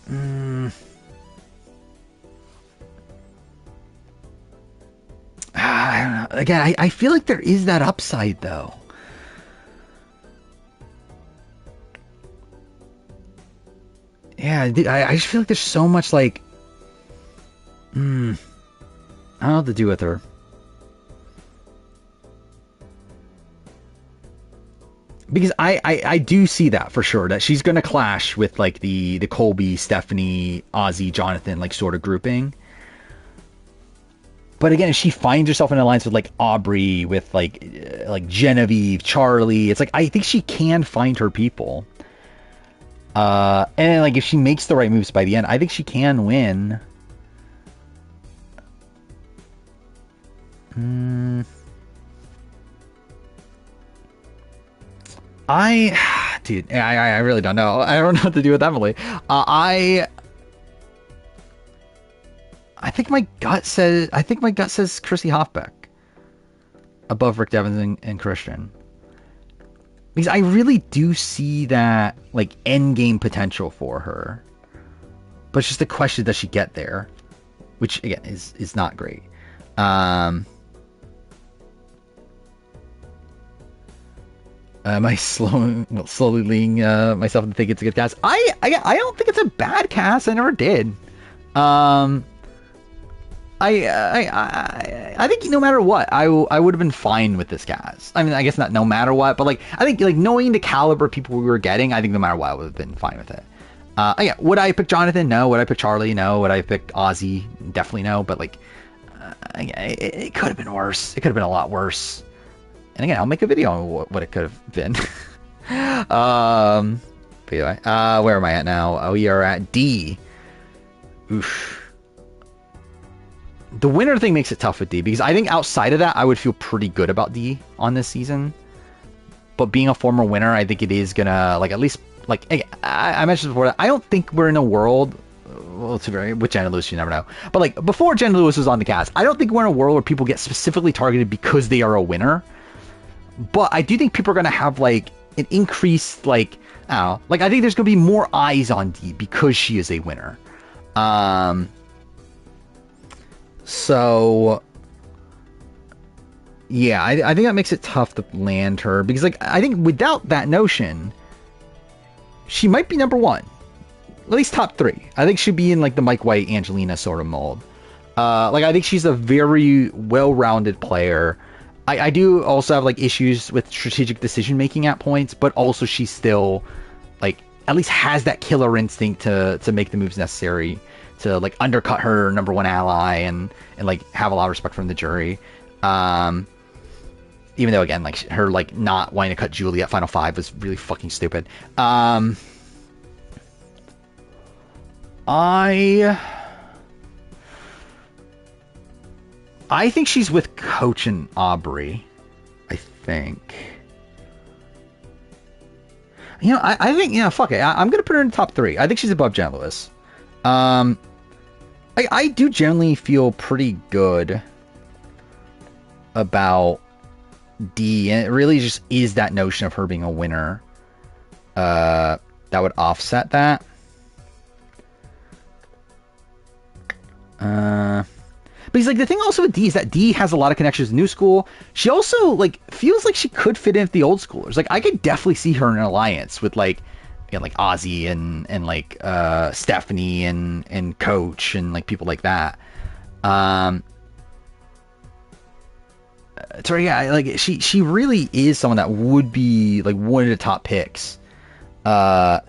I don't know. Again, I feel like there is that upside, though. Yeah, I just feel like there's so much, like, I don't know what to do with her. Because I do see that for sure, that she's going to clash with, like, the Colby, Stephanie, Ozzy, Jonathan, like, sort of grouping. But again, if she finds herself in an alliance with, like, Aubrey, with, like Genevieve, Charlie, it's like, I think she can find her people. And like if she makes the right moves by the end, I think she can win. Dude, I really don't know. I don't know what to do with Emily. I think my gut says Chrissy Hoffbeck above Rick Devens and Christian. Because I really do see that, like, end game potential for her. But it's just the question, does she get there? Which, again, is not great. Am I slowly leading myself to think it's a good cast? I don't think it's a bad cast. I never did. I think no matter what, I would have been fine with this cast. I mean, I guess not no matter what, but like I think like knowing the caliber of people we were getting, I think no matter what, I would have been fine with it. Yeah, would I pick Jonathan? No. Would I pick Charlie? No. Would I pick Ozzy? Definitely no. But like, it could have been worse. It could have been a lot worse. And again, I'll make a video on what it could have been. But anyway, where am I at now? We are at D. Oof. The winner thing makes it tough with D, because I think outside of that, I would feel pretty good about D on this season. But being a former winner, I think it is gonna, like, at least, like, I mentioned before that I don't think we're in a world, well, it's very, with Jenna Lewis, you never know. But like, before Jenna Lewis was on the cast, I don't think we're in a world where people get specifically targeted because they are a winner. But I do think people are gonna have, like, an increased, like, I don't know, like, I think there's gonna be more eyes on D because she is a winner. So, yeah, I think that makes it tough to land her, because, like, I think without that notion, she might be number one, at least top three. I think she'd be in, like, the Mike White, Angelina sort of mold. Like, I think she's a very well-rounded player. I do also have, like, issues with strategic decision-making at points, but also she's still, like, at least has that killer instinct to make the moves necessary to, like, undercut her number one ally and like have a lot of respect from the jury. Even though, again, like, her, like, not wanting to cut Julie at Final 5 was really fucking stupid. I think she's with Coach and Aubrey. I think. You know, I think, yeah, fuck it. I'm going to put her in the top three. I think she's above Jen Lewis. I do generally feel pretty good about D, and it really just is that notion of her being a winner that would offset that. But he's like, the thing also with D is that D has a lot of connections to new school. She also like feels like she could fit in with the old schoolers. Like I could definitely see her in an alliance with like, you know, like Ozzy and like Stephanie and Coach and like people like that. So yeah, like she really is someone that would be like one of the top picks. Had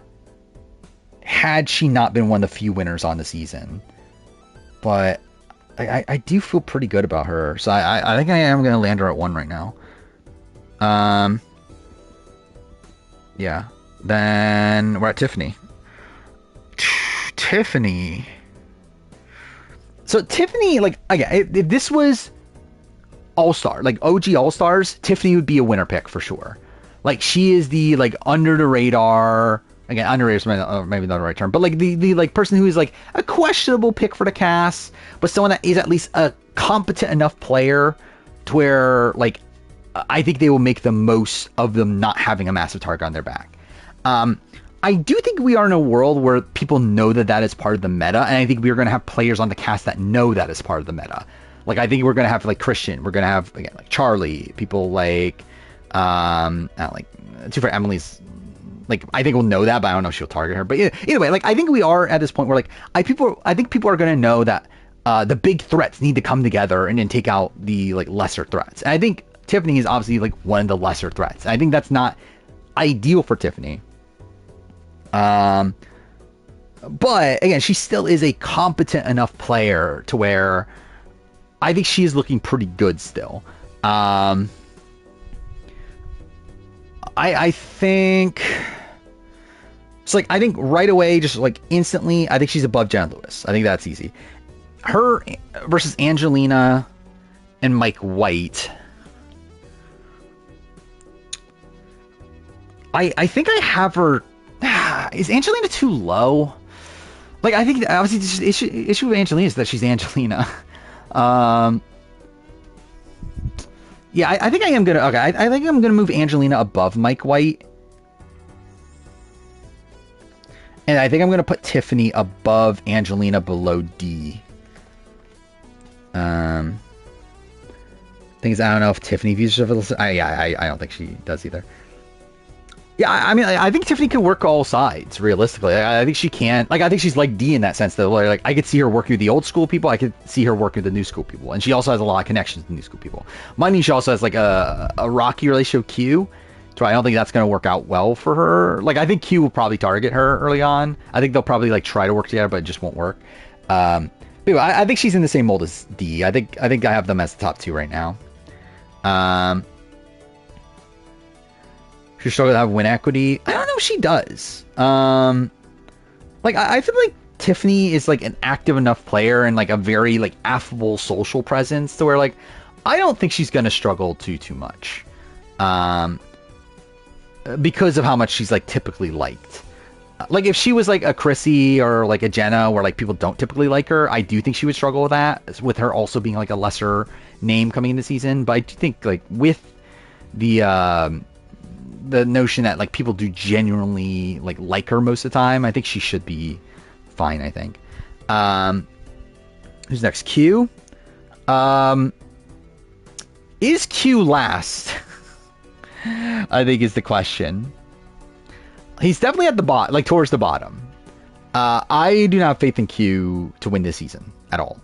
she not been one of the few winners on the season. But I do feel pretty good about her. So I think I am going to land her at 1 right now. Yeah. Then we're at Tiffany. Tiffany. So Tiffany, like, again, if this was All-Star, like OG All-Stars, Tiffany would be a winner pick for sure. Like, she is the, like, under the radar... Again, underrated is maybe not the right term, but like the like person who is like a questionable pick for the cast, but someone that is at least a competent enough player to where like I think they will make the most of them not having a massive target on their back. I do think we are in a world where people know that is part of the meta, and I think we are going to have players on the cast that know that is part of the meta. Like I think we're going to have like Christian, we're going to have again like Charlie, people like like too far Emily's. Like, I think we'll know that, but I don't know if she'll target her. But either way, like, I think we are at this point where, like, I think people are going to know that the big threats need to come together and then take out the, like, lesser threats. And I think Tiffany is obviously, like, one of the lesser threats. And I think that's not ideal for Tiffany. But, again, she still is a competent enough player to where I think she is looking pretty good still. I think... So, like, I think right away, just, like, instantly, I think she's above Jenna Lewis. I think that's easy. Her versus Angelina and Mike White. I think I have her... Is Angelina too low? Like, I think, obviously, the issue with Angelina is that she's Angelina. Yeah, I think I am gonna... Okay, I think I'm gonna move Angelina above Mike White. And I think I'm gonna put Tiffany above Angelina below D. Things I don't know if Tiffany views herself... I don't think she does either. Yeah, I mean, I think Tiffany can work all sides, realistically. I think she can. Like, I think she's like D in that sense, though. Like, I could see her working with the old school people. I could see her working with the new school people. And she also has a lot of connections to new school people. Mind you, she also has, like, a rocky relationship with Q. So I don't think that's going to work out well for her. Like, I think Q will probably target her early on. I think they'll probably, like, try to work together, but it just won't work. But anyway, I think she's in the same mold as D. I think I have them as the top 2 right now. She struggled to have win equity. I don't know if she does. Like I feel like Tiffany is like an active enough player and like a very like affable social presence to where like I don't think she's gonna struggle too much. Because of how much she's like typically liked. Like if she was like a Chrissy or like a Jenna where like people don't typically like her, I do think she would struggle with that, with her also being like a lesser name coming into the season. But I do think like with the notion that like people do genuinely like her most of the time, I think she should be fine. I think. Who's next? Q. Is Q last? I think is the question. He's definitely at the bottom, like towards the bottom. I do not have faith in Q to win this season at all.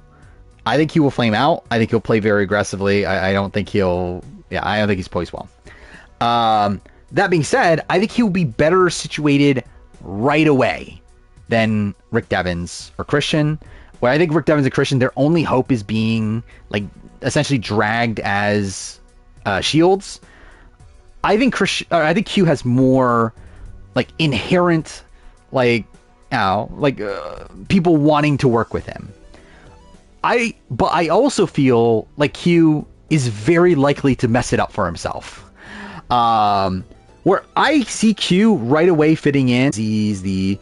I think he will flame out. I think he'll play very aggressively. I don't think he'll. Yeah, I don't think he's poised well. That being said, I think he will be better situated right away than Rick Devens or Christian. Where I think Rick Devens and Christian, their only hope is being like essentially dragged as shields. I think Q has more like inherent people wanting to work with him. But I also feel like Q is very likely to mess it up for himself. Where I see Q right away fitting in. He's the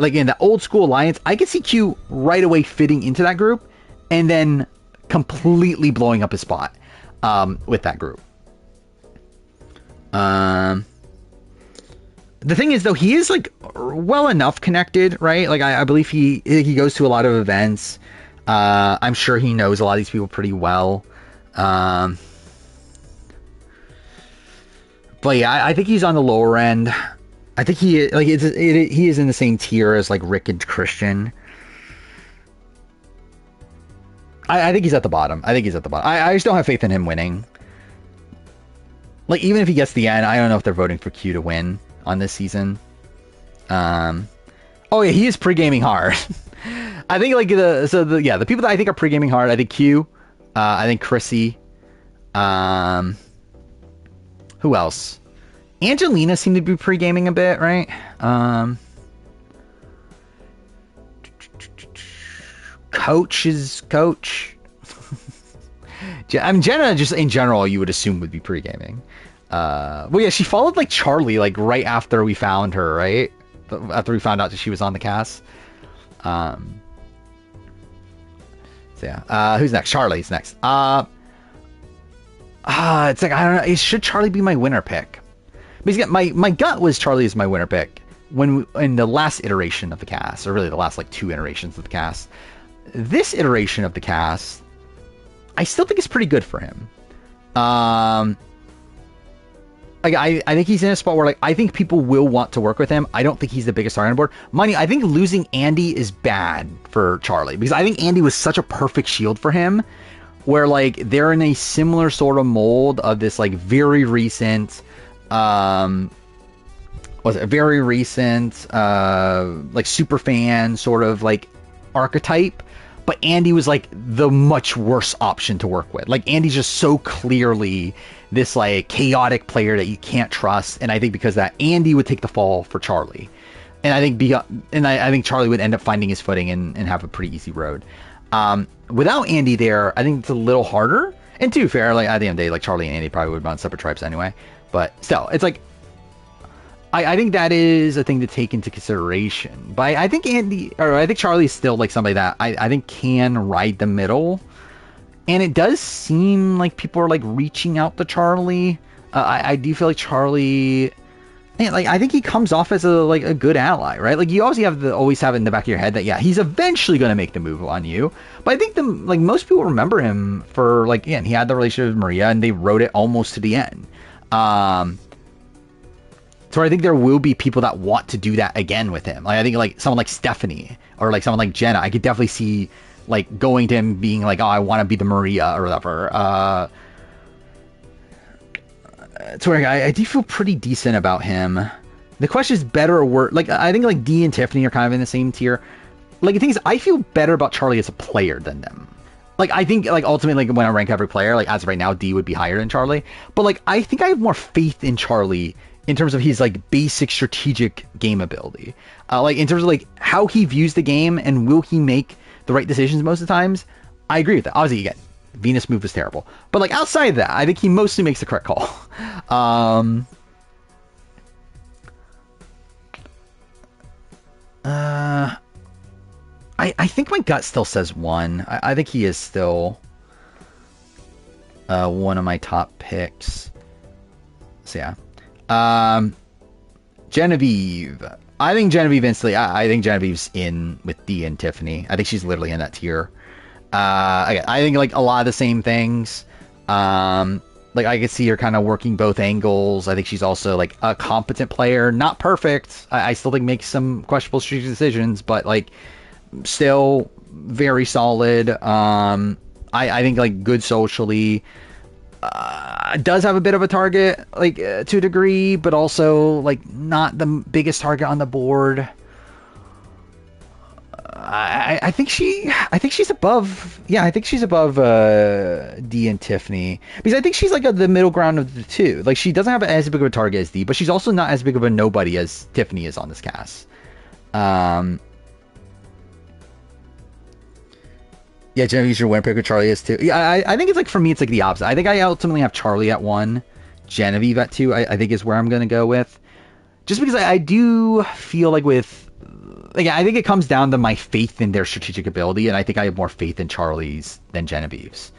Like in the old school alliance, I could see Q right away fitting into that group and then completely blowing up his spot with that group. The thing is, though, he is like well enough connected, right? Like I believe he goes to a lot of events. I'm sure he knows a lot of these people pretty well. But yeah, I think he's on the lower end. I think he is in the same tier as like Rick and Christian. I think he's at the bottom. I just don't have faith in him winning. Like, even if he gets the end, I don't know if they're voting for Q to win on this season. Oh yeah, he is pre-gaming hard. I think like the people that I think are pre-gaming hard, I think Q, I think Chrissy, who else? Angelina seemed to be pre-gaming a bit, right? Coach. I mean, Jenna, just in general, you would assume would be pre-gaming. Well, yeah, she followed like Charlie, like right after we found her, right? After we found out that she was on the cast. So yeah, who's next? Charlie's next. It's like, I don't know. Should Charlie be my winner pick? Because my gut was Charlie is my winner pick in the last iteration of the cast, or really the last like 2 iterations of the cast. This iteration of the cast, I still think it's pretty good for him. I think he's in a spot where like I think people will want to work with him. I don't think he's the biggest target on the board. Mind you, I think losing Andy is bad for Charlie because I think Andy was such a perfect shield for him, where like they're in a similar sort of mold of this like very recent, like super fan sort of like archetype. But Andy was like the much worse option to work with. Like Andy's just so clearly this like chaotic player that you can't trust. And I think because of that, Andy would take the fall for Charlie. And I think I think Charlie would end up finding his footing and have a pretty easy road. Without Andy there, I think it's a little harder. And to be fair, like at the end of the day, like Charlie and Andy probably would have been on separate tribes anyway. But still, it's like I think that is a thing to take into consideration. But I think Charlie is still like somebody that I think can ride the middle. And it does seem like people are like reaching out to Charlie. I do feel like Charlie, man, like I think he comes off as a good ally, right? Like you always have it in the back of your head that yeah, he's eventually going to make the move on you. But I think most people remember him for like, again, he had the relationship with Maria and they wrote it almost to the end. So I think there will be people that want to do that again with him. Like I think like someone like Stephanie or like someone like Jenna, I could definitely see like going to him being like, oh, I want to be the Maria or whatever. So I do feel pretty decent about him. The question is better or worse. Like I think like Dee and Tiffany are kind of in the same tier. Like the thing is, I feel better about Charlie as a player than them. Like I think like ultimately like when I rank every player, like as of right now, Dee would be higher than Charlie. But like I think I have more faith in Charlie in terms of his like basic strategic game ability, like in terms of like how he views the game and will he make the right decisions most of the times. I agree with that. Obviously, again, Venus move was terrible, but like outside of that, I think he mostly makes the correct call. I think my gut still says 1. I think he is still one of my top picks. So yeah. Genevieve. I think Genevieve instantly. I think Genevieve's in with Dee and Tiffany. I think she's literally in that tier. Again, I think like a lot of the same things. Like I could see her kind of working both angles. I think she's also like a competent player, not perfect. I still think makes some questionable strategic decisions, but like still very solid. I think like good socially. Does have a bit of a target, like to a degree, but also like not the biggest target on the board. I think she's above. Yeah, I think she's above Dee and Tiffany because I think she's like the middle ground of the two. Like she doesn't have as big of a target as Dee, but she's also not as big of a nobody as Tiffany is on this cast. Yeah, Genevieve's your winner pick with Charlie is too. Yeah, I think it's like for me, it's like the opposite. I think I ultimately have Charlie at 1, Genevieve at 2. I think is where I'm going to go with. Just because I do feel like with like, I think it comes down to my faith in their strategic ability, and I think I have more faith in Charlie's than Genevieve's.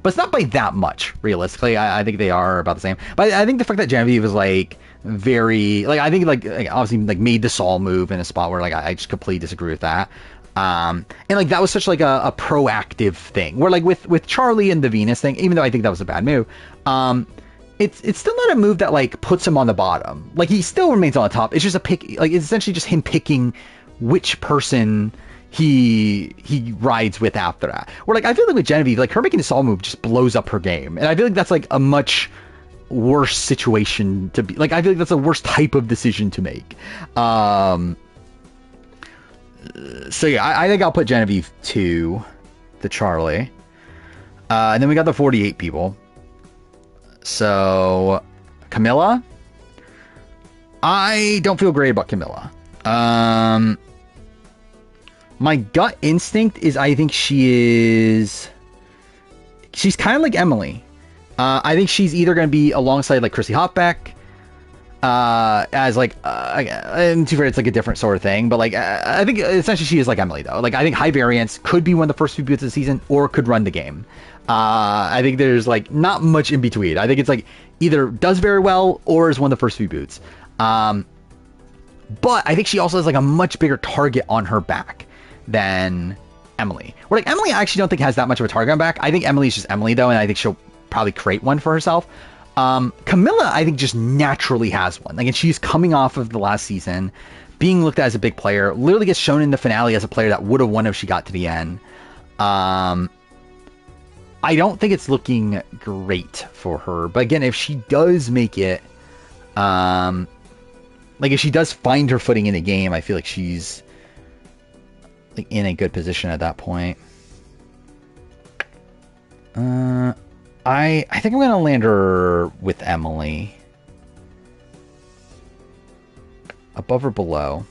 But it's not by that much, realistically. I think they are about the same. But I think the fact that Genevieve is like very like I think like obviously like made the Saul move in a spot where like I just completely disagree with that. And like that was such like a proactive thing. Where like with Charlie and the Venus thing, even though I think that was a bad move, it's still not a move that like puts him on the bottom. Like he still remains on the top. It's just a pick. Like it's essentially just him picking which person he rides with after that. Where like I feel like with Genevieve, like her making the Saul move just blows up her game, and I feel like that's like a much worse situation to be. Like I feel like that's a worse type of decision to make. So yeah, I think I'll put Genevieve 2 to Charlie, and then we got the 48 people. So Camilla, I don't feel great about Camilla. My gut instinct is I think she's kind of like Emily. I think she's either going to be alongside like Chrissy Hopbeck, as like, and to be fair, it's like a different sort of thing, but like, I think essentially she is like Emily though. Like I think high variance could be one of the first few boots of the season or could run the game. I think there's like not much in between. I think it's like either does very well or is one of the first few boots. But I think she also has like a much bigger target on her back than Emily. Where like Emily, I actually don't think has that much of a target on back. I think Emily's just Emily though, and I think she'll probably create one for herself. Camilla, I think just naturally has one. Like, and she's coming off of the last season, being looked at as a big player. Literally gets shown in the finale as a player that would have won if she got to the end. I don't think it's looking great for her. But again, if she does make it, like if she does find her footing in the game, I feel like she's like in a good position at that point. I think I'm gonna land her with Emily. Above or below?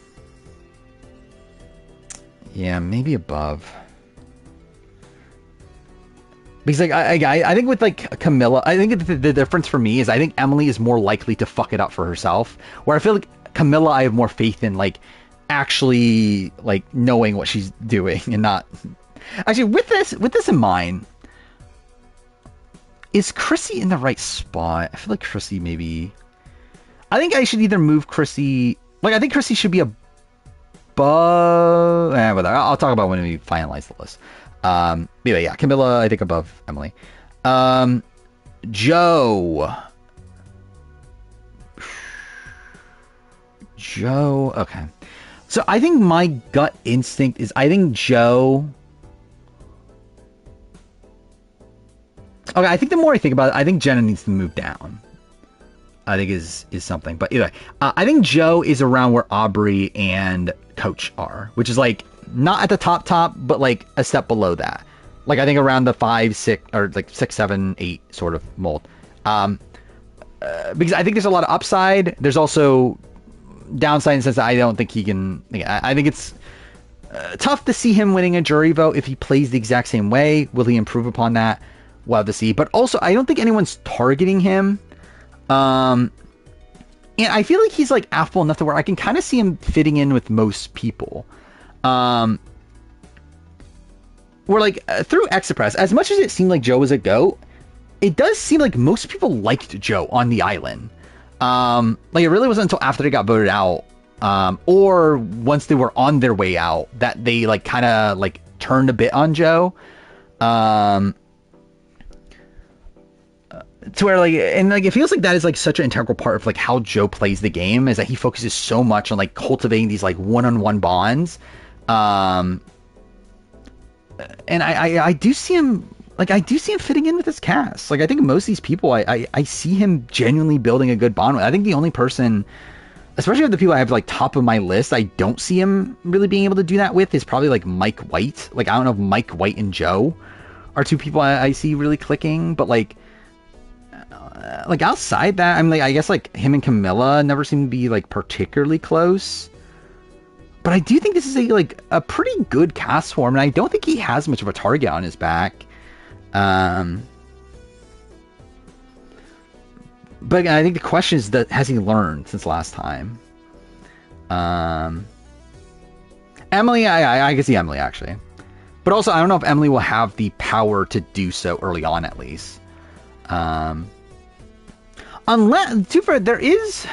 Yeah, maybe above. Because like I think with like Camilla, I think the difference for me is I think Emily is more likely to fuck it up for herself. Where I feel like Camilla, I have more faith in like actually like knowing what she's doing and not. Actually, with this in mind, is Chrissy in the right spot? I feel like Chrissy maybe. I think I should either move Chrissy. Like I think Chrissy should be above. Whatever. I'll talk about when we finalize the list. Anyway, yeah, Camilla, I think above Emily. Joe. Okay. So I think my gut instinct is I think Joe. Okay, I think the more I think about it, I think Jenna needs to move down. I think is something. But either way, I think Joe is around where Aubrey and Coach are, which is like not at the top, but like a step below that. Like I think around the 5, 6, or like 6, 7, 8 sort of mold. Because I think there's a lot of upside. There's also downside in the sense that I don't think he can. I think it's tough to see him winning a jury vote if he plays the exact same way. Will he improve upon that? We'll have to see. But also, I don't think anyone's targeting him. And I feel like he's like affable enough to where I can kind of see him fitting in with most people. Where like through Express, as much as it seemed like Joe was a GOAT, it does seem like most people liked Joe on the island. Like it really wasn't until after they got voted out, or once they were on their way out, that they like kind of like turned a bit on Joe. To where like, and like it feels like that is like such an integral part of like how Joe plays the game, is that he focuses so much on like cultivating these like one-on-one bonds. And I do see him, like I do see him fitting in with his cast. Like I think most of these people, I see him genuinely building a good bond with. I think the only person, especially with the people I have like top of my list, I don't see him really being able to do that with, is probably like Mike White. Like I don't know if Mike White and Joe are two people I see really clicking, but like outside that, I'm like, I guess like him and Camilla never seem to be like particularly close. But I do think this is a pretty good cast for him, and I don't think he has much of a target on his back. But I think the question is that has he learned since last time? Emily, I can see Emily actually, but also I don't know if Emily will have the power to do so early on at least. Unless, too far, there is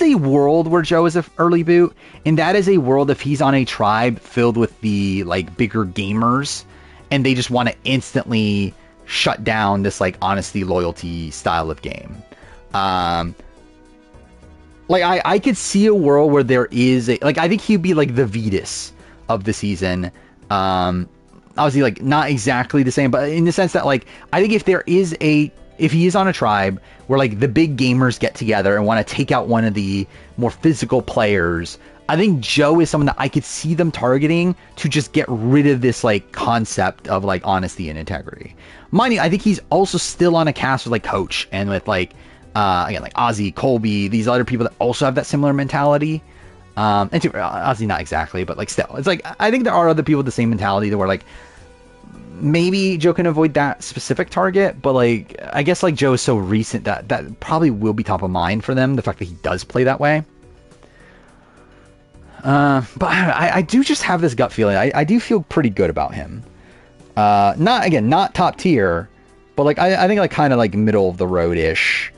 a world where Joe is an early boot, and that is a world if he's on a tribe filled with the like bigger gamers, and they just want to instantly shut down this like honesty, loyalty style of game. Like I could see a world where there is a, like I think he'd be like the Vetus of the season. Obviously like not exactly the same, but in the sense that like I think if he is on a tribe where like the big gamers get together and want to take out one of the more physical players, I think Joe is someone that I could see them targeting to just get rid of this like concept of like honesty and integrity. Mind you, I think he's also still on a cast with like Coach and with like again like Ozzy, Colby, these other people that also have that similar mentality. And Ozzy not exactly, but like still, it's like I think there are other people with the same mentality that were like maybe Joe can avoid that specific target, but like I guess like Joe is so recent that probably will be top of mind for them, the fact that he does play that way. But I do just have this gut feeling. I do feel pretty good about him. Not top tier, but like I think like kind of like middle of the road ish.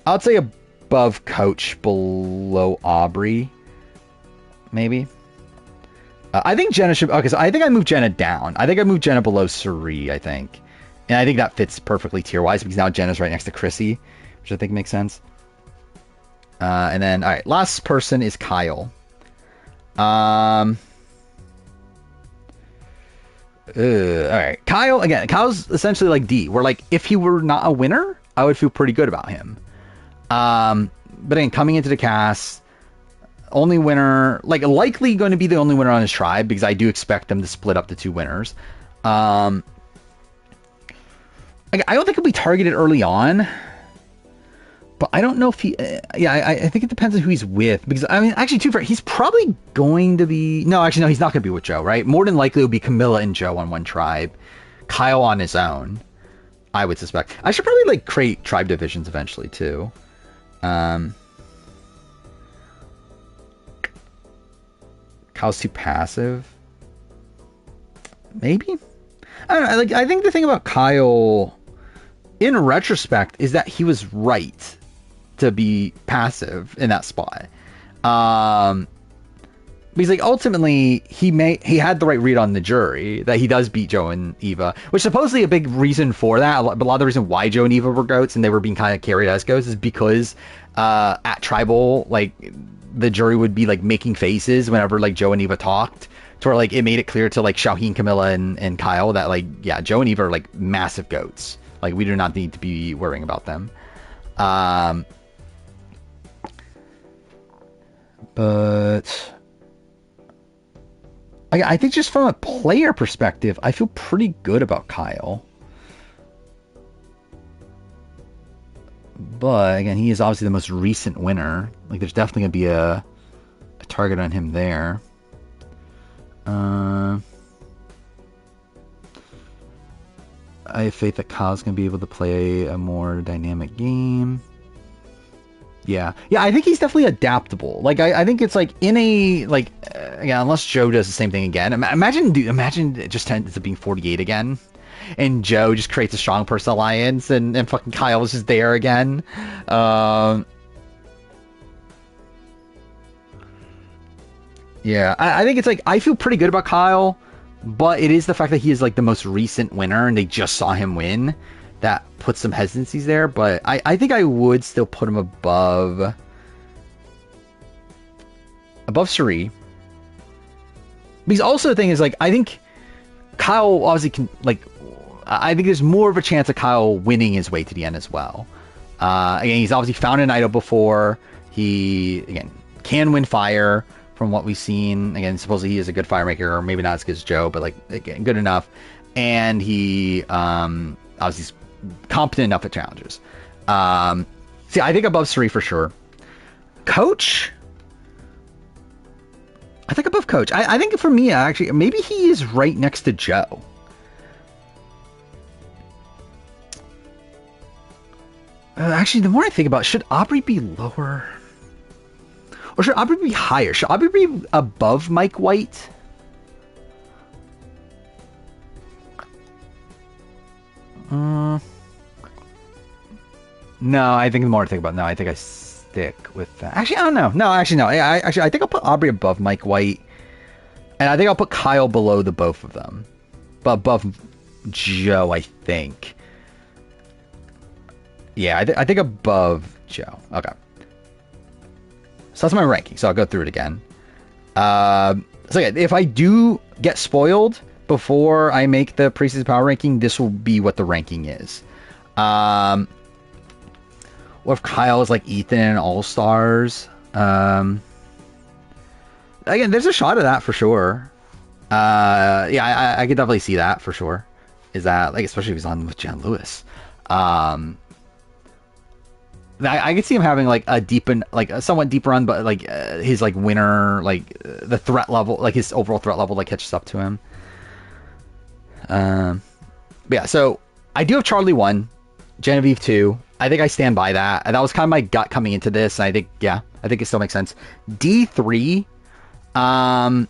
I'd say above Coach, below Aubrey, maybe. I think Jenna should... Okay, so I think I moved Jenna down. I think I moved Jenna below Suri, I think. And I think that fits perfectly tier-wise because now Jenna's right next to Chrissy, which I think makes sense. And then, all right, last person is Kyle. All right, Kyle, again, Kyle's essentially like D, where like if he were not a winner, I would feel pretty good about him. But again, coming into the cast, only winner, like likely going to be the only winner on his tribe because I do expect them to split up the two winners. I don't think he'll be targeted early on, but I don't know if he. I think it depends on who he's with because I mean, actually, too far, he's probably going to be. No, actually, no, he's not going to be with Joe, right? More than likely, it'll be Camilla and Joe on one tribe, Kyle on his own. I would suspect. I should probably like create tribe divisions eventually too. Kyle's too passive. Maybe. I don't know. Like I think the thing about Kyle, in retrospect, is that he was right to be passive in that spot. Because like ultimately he had the right read on the jury that he does beat Joe and Eva, which supposedly a big reason for that. But a lot of the reason why Joe and Eva were goats and they were being kind of carried as goats is because at Tribal, like the jury would be like making faces whenever like Joe and Eva talked, to where like it made it clear to like Shaheen, Camilla, and Kyle that like yeah, Joe and Eva are like massive goats. Like we do not need to be worrying about them. But I think just from a player perspective, I feel pretty good about Kyle. But again, he is obviously the most recent winner. Like there's definitely going to be a target on him there. I have faith that Kyle's going to be able to play a more dynamic game. Yeah, I think he's definitely adaptable. Like, I think it's like in a, like, again, unless Joe does the same thing again. Imagine it just ends up being 48 again. And Joe just creates a strong person alliance and fucking Kyle is just there again. Yeah, I think it's like, I feel pretty good about Kyle, but it is the fact that he is like the most recent winner and they just saw him win that puts some hesitancies there. But I think I would still put him above Suri. Because also the thing is like, I think Kyle obviously can, like, I think there's more of a chance of Kyle winning his way to the end as well. Again, he's obviously found an idol before. He, again, can win fire from what we've seen. Again, supposedly he is a good fire maker, or maybe not as good as Joe, but like, again, good enough. And he, obviously is competent enough at challenges. See, I think above Suri for sure. Coach? I think above Coach. I think for me, actually, maybe he is right next to Joe. Actually, the more I think about it, should Aubrey be lower? Or should Aubrey be higher? Should Aubrey be above Mike White? No, I think the more I think about it, no, I think I stick with that. Actually, I don't know. No, actually, no. I think I'll put Aubrey above Mike White. And I think I'll put Kyle below the both of them. But above Joe, I think. Yeah, I think above Joe. Okay. So that's my ranking. So I'll go through it again. So yeah, if I do get spoiled before I make the preseason power ranking, this will be what the ranking is. What if Kyle is like Ethan and All-Stars? Again, there's a shot of that for sure. Yeah, I could definitely see that for sure. Is that, like, especially if he's on with Jen Lewis. I could see him having like a somewhat deep run, but like his like winner, like the threat level, like his overall threat level, like catches up to him. But yeah, so I do have Charlie 1, Genevieve 2. I think I stand by that. And that was kind of my gut coming into this. And I think, yeah, I think it still makes sense. D3. Again,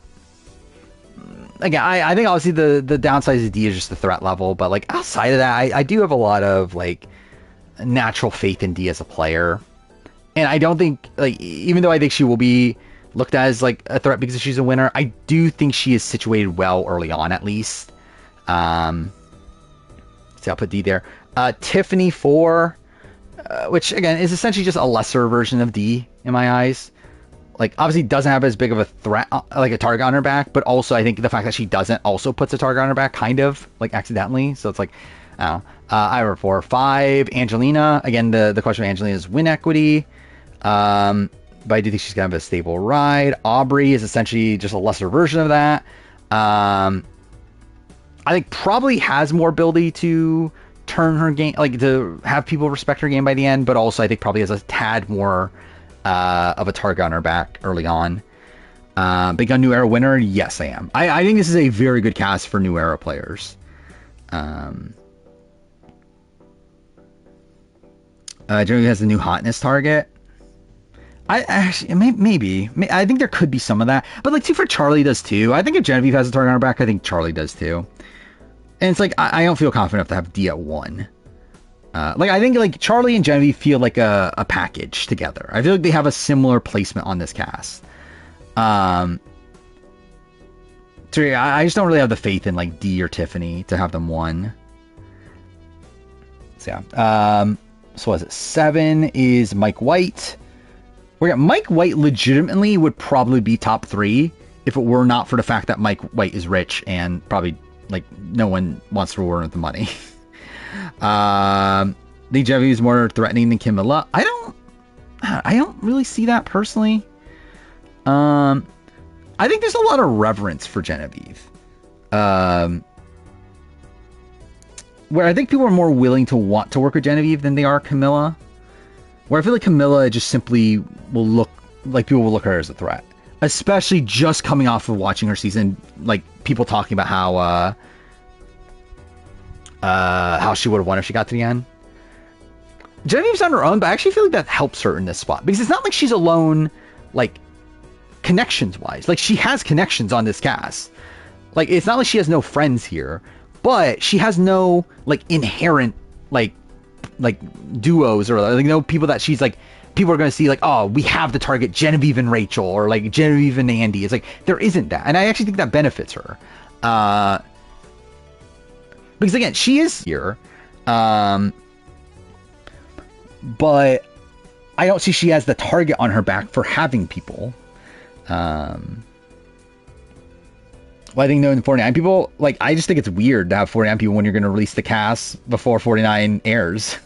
I think obviously the downside of D is just the threat level, but like outside of that, I do have a lot of like natural faith in D as a player. And I don't think, like, even though I think she will be looked at as like a threat because she's a winner, I do think she is situated well early on at least. So I'll put D there. Tiffany 4, which again is essentially just a lesser version of D in my eyes. Like, obviously doesn't have as big of a threat, like a target on her back, but also I think the fact that she doesn't also puts a target on her back, kind of, like, accidentally. So it's like, I don't know. I have 4, 5, Angelina. Again, the question of Angelina is win equity. But I do think she's going to have a stable ride. Aubrey is essentially just a lesser version of that. I think probably has more ability to turn her game, like to have people respect her game by the end, but also I think probably has a tad more of a target on her back early on. Big on New Era winner? Yes, I am. I think this is a very good cast for New Era players. Genevieve has the new hotness target. I actually maybe I think there could be some of that, but like, for Charlie does too. I think if Genevieve has a target on her back, I think Charlie does too. And it's like I don't feel confident enough to have D at 1. Like, I think like Charlie and Genevieve feel like a package together. I feel like they have a similar placement on this cast. So yeah, I just don't really have the faith in like D or Tiffany to have them 1. So yeah. So what is it? 7 is Mike White. Where Mike White legitimately would probably be top 3 if it were not for the fact that Mike White is rich and probably like no one wants to reward him with the money. The Genevieve is more threatening than Camilla. I don't really see that personally. I think there's a lot of reverence for Genevieve. Where I think people are more willing to want to work with Genevieve than they are Camilla. Where I feel like Camilla just simply will look like people will look at her as a threat. Especially just coming off of watching her season, like people talking about how she would have won if she got to the end. Genevieve's on her own, but I actually feel like that helps her in this spot because it's not like she's alone, like connections wise. Like, she has connections on this cast. Like, it's not like she has no friends here, but she has no like inherent like duos or like no people that she's like people are going to see like, oh, we have to target Genevieve and Rachel or like Genevieve and Andy. It's like there isn't that, and I actually think that benefits her. Because again, she is here, but I don't see she has the target on her back for having people. Well, I think knowing 49 people, like, I just think it's weird to have 49 people when you're going to release the cast before 49 airs.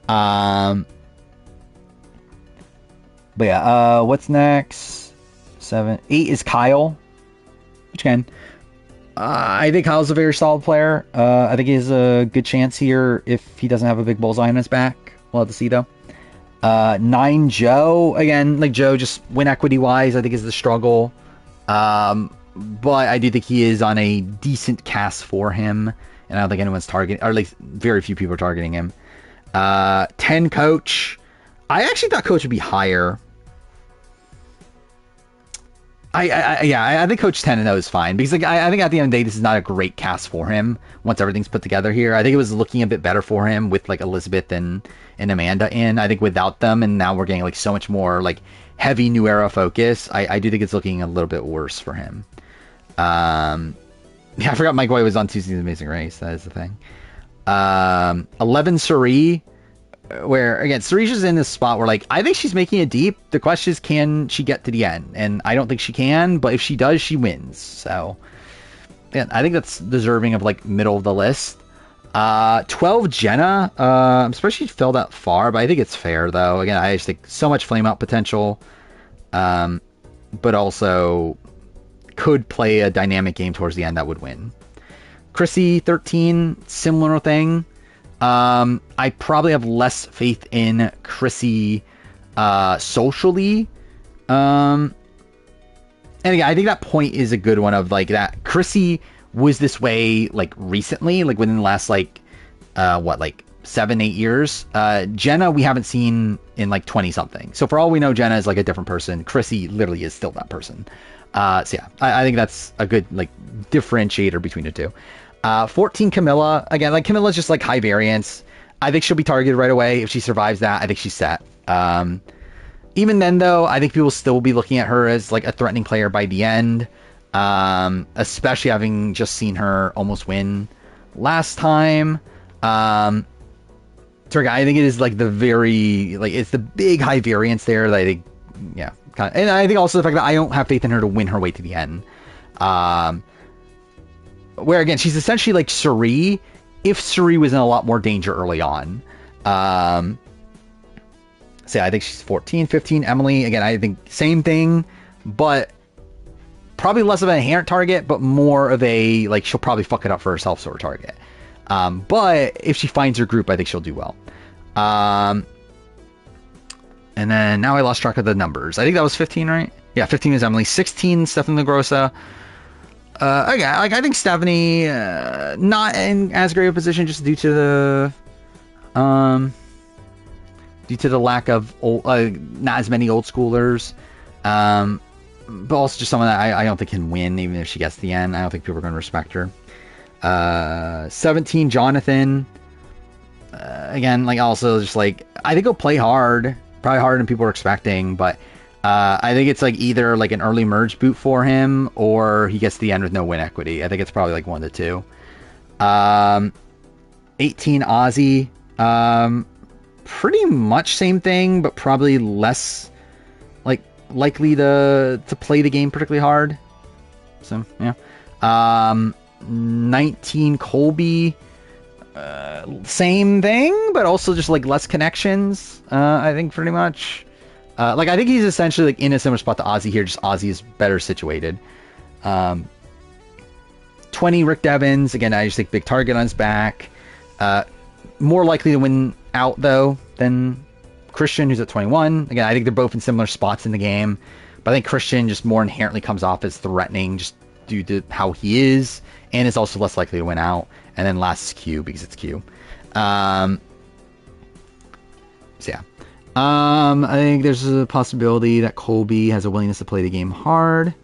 But yeah, what's next? 8 is Kyle, which again, I think Kyle's a very solid player. I think he has a good chance here if he doesn't have a big bullseye on his back. We'll have to see though. 9 Joe, again, like Joe, just win equity wise, I think is the struggle. But I do think he is on a decent cast for him, and I don't think anyone's targeting, or at least very few people are targeting him. 10 Coach. I actually thought Coach would be higher. I think Coach Tenno is fine because like I think at the end of the day this is not a great cast for him once everything's put together here. I think it was looking a bit better for him with like Elizabeth and Amanda in. I think without them, and now we're getting like so much more like heavy new era focus. I do think it's looking a little bit worse for him. Yeah, I forgot Mike White was on Tuesday's Amazing Race. That is the thing. 11 Suri, where again Cerisha's in this spot where like I think she's making it deep. The question is, can she get to the end? And I don't think she can, but if she does, she wins. So yeah, I think that's deserving of like middle of the list. 12 Jenna. I'm surprised she fell that far, but I think it's fair though. Again, I just think so much flame out potential, but also could play a dynamic game towards the end that would win. Chrissy 13, similar thing. I probably have less faith in Chrissy socially. And again, I think that point is a good one of like that Chrissy was this way like recently, like within the last like 7-8 years. Jenna we haven't seen in like 20 something. So for all we know, Jenna is like a different person. Chrissy literally is still that person. So yeah, I think that's a good like differentiator between the two. 14 Camilla, again, like Camilla's just like high variance. I think she'll be targeted right away. If she survives that, I think she's set. Even then though, I think people will still be looking at her as like a threatening player by the end. Especially having just seen her almost win last time. So I think it is like the very, like it's the big high variance there that I think, yeah. And I think also the fact that I don't have faith in her to win her way to the end. Where again, she's essentially like Suri if Suri was in a lot more danger early on. So yeah, I think she's 14, 15. Emily, again, I think same thing, but probably less of an inherent target, but more of a, like, she'll probably fuck it up for herself sort of target. But if she finds her group, I think she'll do well. And then now I lost track of the numbers. I think that was 15, right? Yeah, 15 is Emily. 16, Stephanie LaGrossa. Again, like I think Stephanie not in as great a position just due to the lack of not as many old schoolers. But also just someone that I don't think can win even if she gets to the end. I don't think people are going to respect her. 17 Jonathan. Again, like also just like I think he'll play hard. Probably harder than people are expecting, but I think it's like either like an early merge boot for him or he gets to the end with no win equity. I think it's probably like one of the two. 18 Ozzy. Pretty much same thing, but probably less like likely to play the game particularly hard. So yeah. 19 Colby. Same thing, but also just like less connections. I think pretty much. Like I think he's essentially like in a similar spot to Ozzy here. Just Ozzy is better situated. 20 Rick Devins. Again, I just think big target on his back. More likely to win out though than Christian, who's at 21. Again, I think they're both in similar spots in the game, but I think Christian just more inherently comes off as threatening just due to how he is, and is also less likely to win out. And then last is Q because it's Q. So yeah. I think there's a possibility that Colby has a willingness to play the game hard.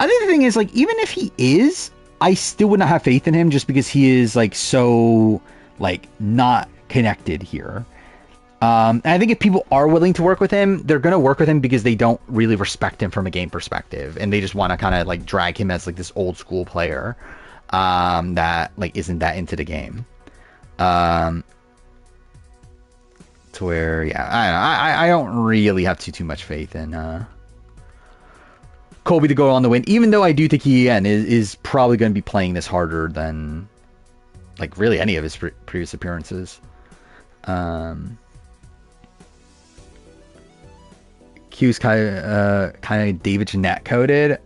I think the thing is, like, even if he is, I still would not have faith in him just because he is, like, so, like, not connected here. And I think if people are willing to work with him, they're going to work with him because they don't really respect him from a game perspective. And they just want to kind of, like, drag him as, like, this old school player that, like, isn't that into the game. To where, yeah, I don't really have too much faith in Colby to go on the win, even though I do think he, again, is probably going to be playing this harder than, like, really any of his previous appearances. Q's kind of David Jeanette coded.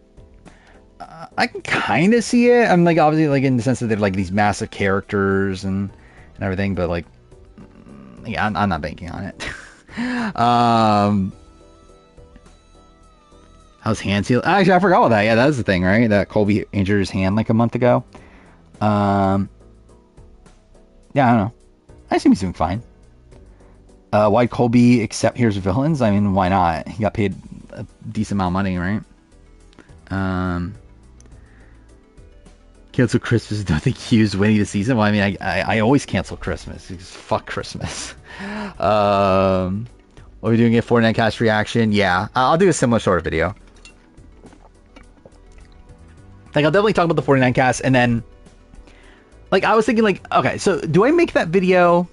I can kind of see it. I'm like, obviously, like, in the sense that they're like these massive characters and everything, but like, yeah, I'm not banking on it. How's hands healed? Actually, I forgot about that. Yeah, that was the thing, right? That Colby injured his hand like a month ago. Yeah, I don't know. I assume he's doing fine. Why'd Colby accept Here's Villains? I mean, why not? He got paid a decent amount of money, right? Um, cancel Christmas. Don't think Hughes winning the season. Well, I mean, I always cancel Christmas. Because fuck Christmas. Are we doing a 49 cast reaction? Yeah, I'll do a similar sort of video. Like, I'll definitely talk about the 49 cast, and then, like, I was thinking, like, okay, so do I make that video?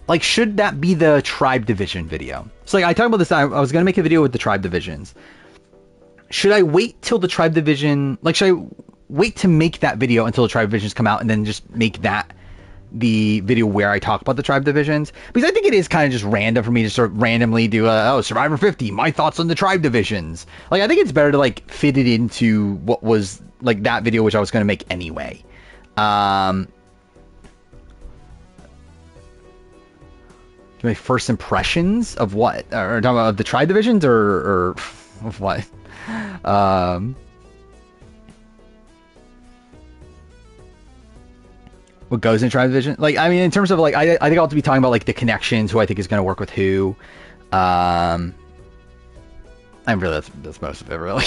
Like, should that be the tribe division video? So, like, I talked about this. I was gonna make a video with the tribe divisions. Should I wait till the tribe division? Like, should I wait to make that video until the tribe divisions come out, and then just make that the video where I talk about the tribe divisions? Because I think it is kind of just random for me to sort of randomly do Survivor 50, my thoughts on the tribe divisions. Like, I think it's better to, like, fit it into what was, like, that video, which I was going to make anyway. My first impressions of what? Or talking about the tribe divisions, or of what? What goes in tribe division? Like, I mean, in terms of, like, I think I'll have to be talking about, like, the connections, who I think is going to work with who. I'm really, that's most of it, really.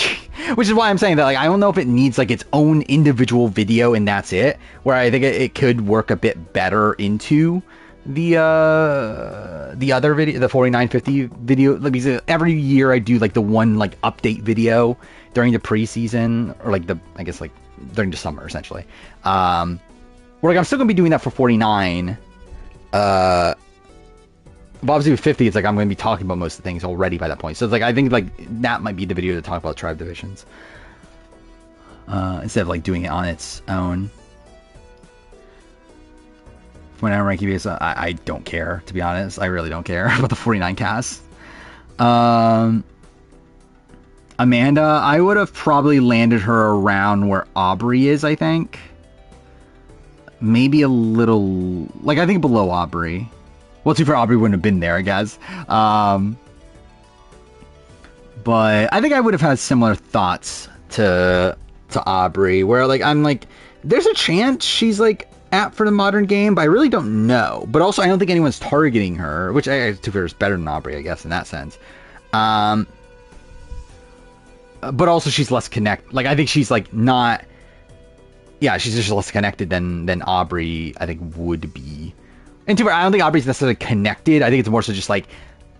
Which is why I'm saying that, like, I don't know if it needs, like, its own individual video and that's it. Where I think it could work a bit better into the other video, the 4950 video. Because every year I do, like, the one, like, update video during the preseason, or, like, I guess, like, during the summer, essentially. Where, like, I'm still gonna be doing that for 49. But obviously with 50, it's like I'm gonna be talking about most of the things already by that point. So it's like, I think, like, that might be the video to talk about tribe divisions, instead of, like, doing it on its own. When I'm ranking videos, I don't care, to be honest. I really don't care about the 49 cast. Amanda, I would have probably landed her around where Aubrey is, I think. Maybe a little, like, I think below Aubrey. Well, too far, Aubrey wouldn't have been there, I guess. But I think I would have had similar thoughts to Aubrey, where, like, I'm like, there's a chance she's, like, apt for the modern game, but I really don't know. But also, I don't think anyone's targeting her, which, to be fair, is better than Aubrey, I guess, in that sense. But also, she's less like, I think she's, like, not... Yeah, she's just less connected than Aubrey, I think, would be. And to be fair, I don't think Aubrey's necessarily connected. I think it's more so just, like,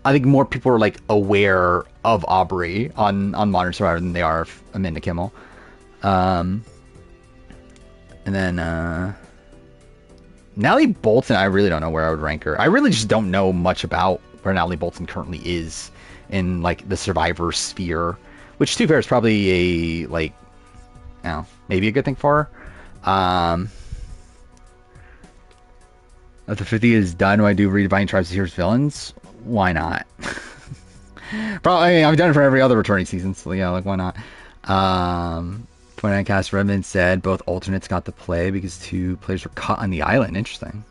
I think more people are, like, aware of Aubrey on Modern Survivor than they are of Amanda Kimmel. And then Natalie Bolton, I really don't know where I would rank her. I really just don't know much about where Natalie Bolton currently is in, like, the Survivor sphere, which, to be fair, is probably a, like, I don't know, maybe a good thing for her. If the 50 is done, do I do redefining tribes as heroes villains? Why not? Probably, I mean, I've done it for every other returning season, so yeah, like, why not? 29 cast Redmond said both alternates got to play because 2 players were cut on the island. Interesting.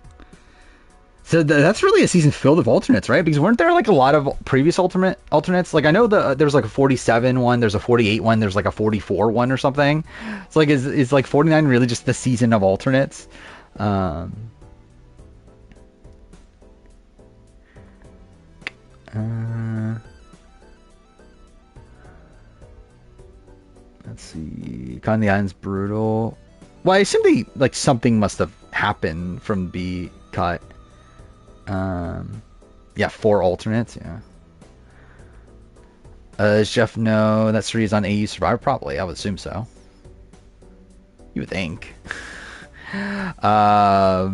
So that's really a season filled with alternates, right? Because weren't there, like, a lot of previous alternates? Like, I know there's, like, a 47 one, there's a 48 one, there's, like, a 44 one or something. It's like, is like 49 really just the season of alternates? Let's see. Con the Island's brutal. Well, I assume like, something must have happened from the cut. Yeah, 4 alternates, yeah. Does Jeff know that Sri is on AU Survivor? Probably, I would assume so. You would think. That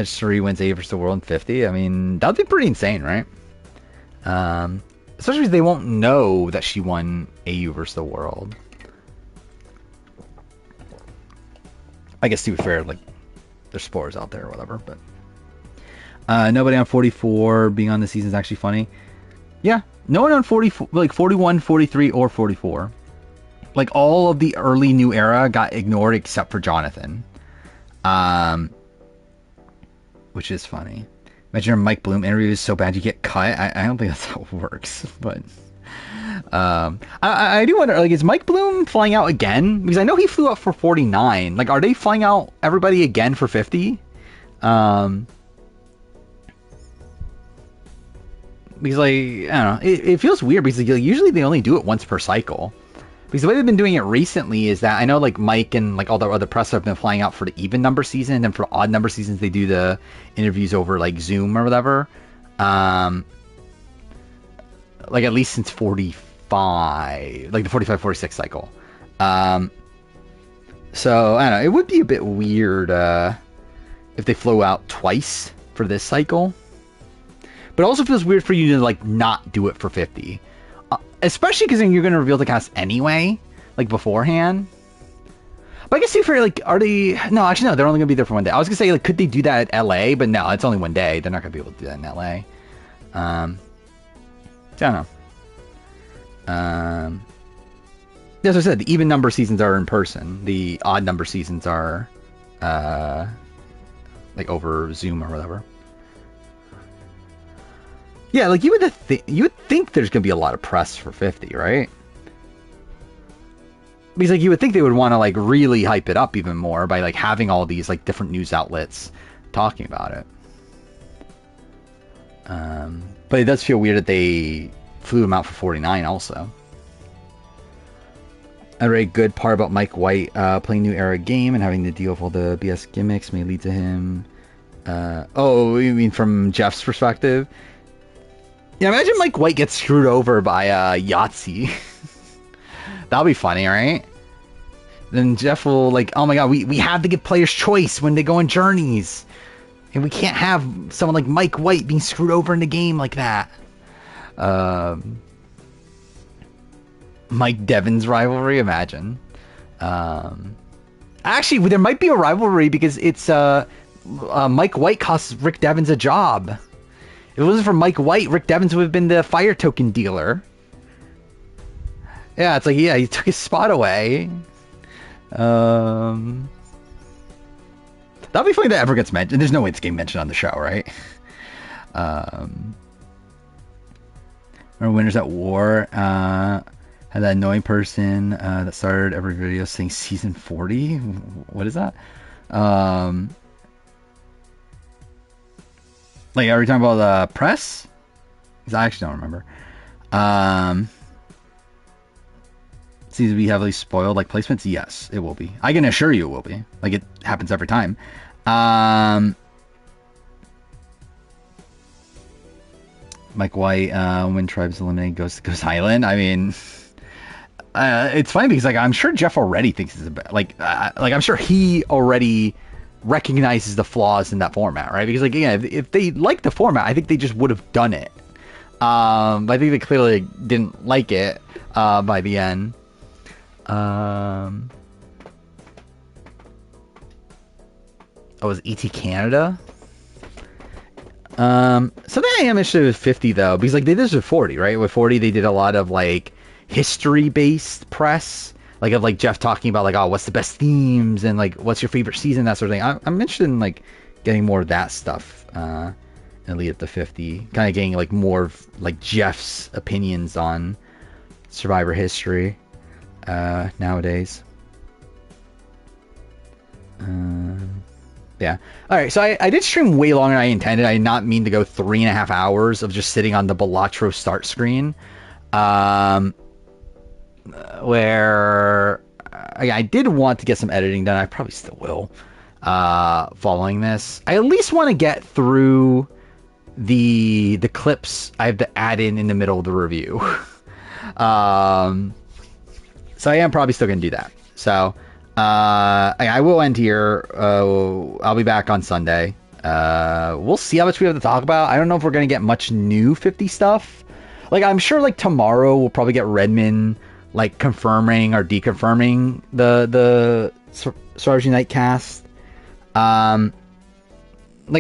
Sri wins AU versus the world in 50. I mean, that would be pretty insane, right? Especially if they won't know that she won AU versus the world. I guess, to be fair, like, there's spoilers out there or whatever, but nobody on 44 being on the season is actually funny. Yeah, no one on 44, like 41, 43, or 44. Like, all of the early New Era got ignored except for Jonathan, which is funny. Imagine a Mike Bloom interview is so bad you get cut. I don't think that's how it works, but I do wonder, like, is Mike Bloom flying out again? Because I know he flew out for 49. Like, are they flying out everybody again for 50? Because, like, I don't know, it feels weird because like, usually they only do it once per cycle. Because the way they've been doing it recently is that I know like Mike and like all the other press have been flying out for the even number season, and then for odd number seasons they do the interviews over like Zoom or whatever. Like at least since 45, like the 45-46 cycle. So I don't know, it would be a bit weird if they flew out twice for this cycle. But it also feels weird for you to like not do it for 50. Especially because then you're going to reveal the cast anyway, like beforehand. But I guess if you're like, are they? No, actually, no. They're only going to be there for one day. I was going to say, like, could they do that at LA? But no, it's only one day. They're not going to be able to do that in LA. I don't know. As I said, the even number seasons are in person. The odd number seasons are, like over Zoom or whatever. Yeah, like you would think there's gonna be a lot of press for 50, right? Because like you would think they would want to like really hype it up even more by like having all these like different news outlets talking about it. But it does feel weird that they flew him out for 49 also. A very good part about Mike White playing New Era game and having to deal with all the BS gimmicks may lead to him. Oh, you mean from Jeff's perspective? Yeah, imagine Mike White gets screwed over by Yahtzee. That'll be funny, right? Then Jeff will like, oh my god, we have to give players choice when they go on journeys. And we can't have someone like Mike White being screwed over in the game like that. Mike Devon's rivalry, imagine. Actually, there might be a rivalry because it's Mike White costs Rick Devens a job. If it wasn't for Mike White, Rick Devens would have been the fire token dealer. Yeah, it's like, yeah, he took his spot away. That'd be funny that ever gets mentioned. There's no way it's getting mentioned on the show, right? Remember Winners at War? Had that annoying person that started every video saying season 40? What is that? Like, are we talking about the press? Because I actually don't remember. Seems to be heavily spoiled. Like placements? Yes, it will be. I can assure you it will be. Like, it happens every time. Mike White, when Tribes eliminate Ghost Island. I mean, it's funny because, like, I'm sure Jeff already thinks it's a bad... Like, I'm sure he already recognizes the flaws in that format, right? Because like, again, if they like the format, I think they just would have done it. But I think they clearly didn't like it by the end. Oh, was ET Canada? So then I am interested with 50 though, because like they did this with 40, right? With 40 they did a lot of like history based press. Like of like Jeff talking about like, oh, what's the best themes and like what's your favorite season, that sort of thing. I'm interested in like getting more of that stuff and lead up to 50, kind of getting like more of like Jeff's opinions on Survivor history nowadays. Yeah. All right. So I did stream way longer than I intended. I did not mean to go 3.5 hours of just sitting on the Balatro start screen. Where I did want to get some editing done. I probably still will following this. I at least want to get through the clips I have to add in the middle of the review. So I am probably still going to do that. So I will end here. I'll be back on Sunday. We'll see how much we have to talk about. I don't know if we're going to get much new 50 stuff. Like, I'm sure like tomorrow we'll probably get Redmond like confirming or deconfirming the Stars Unite cast. Like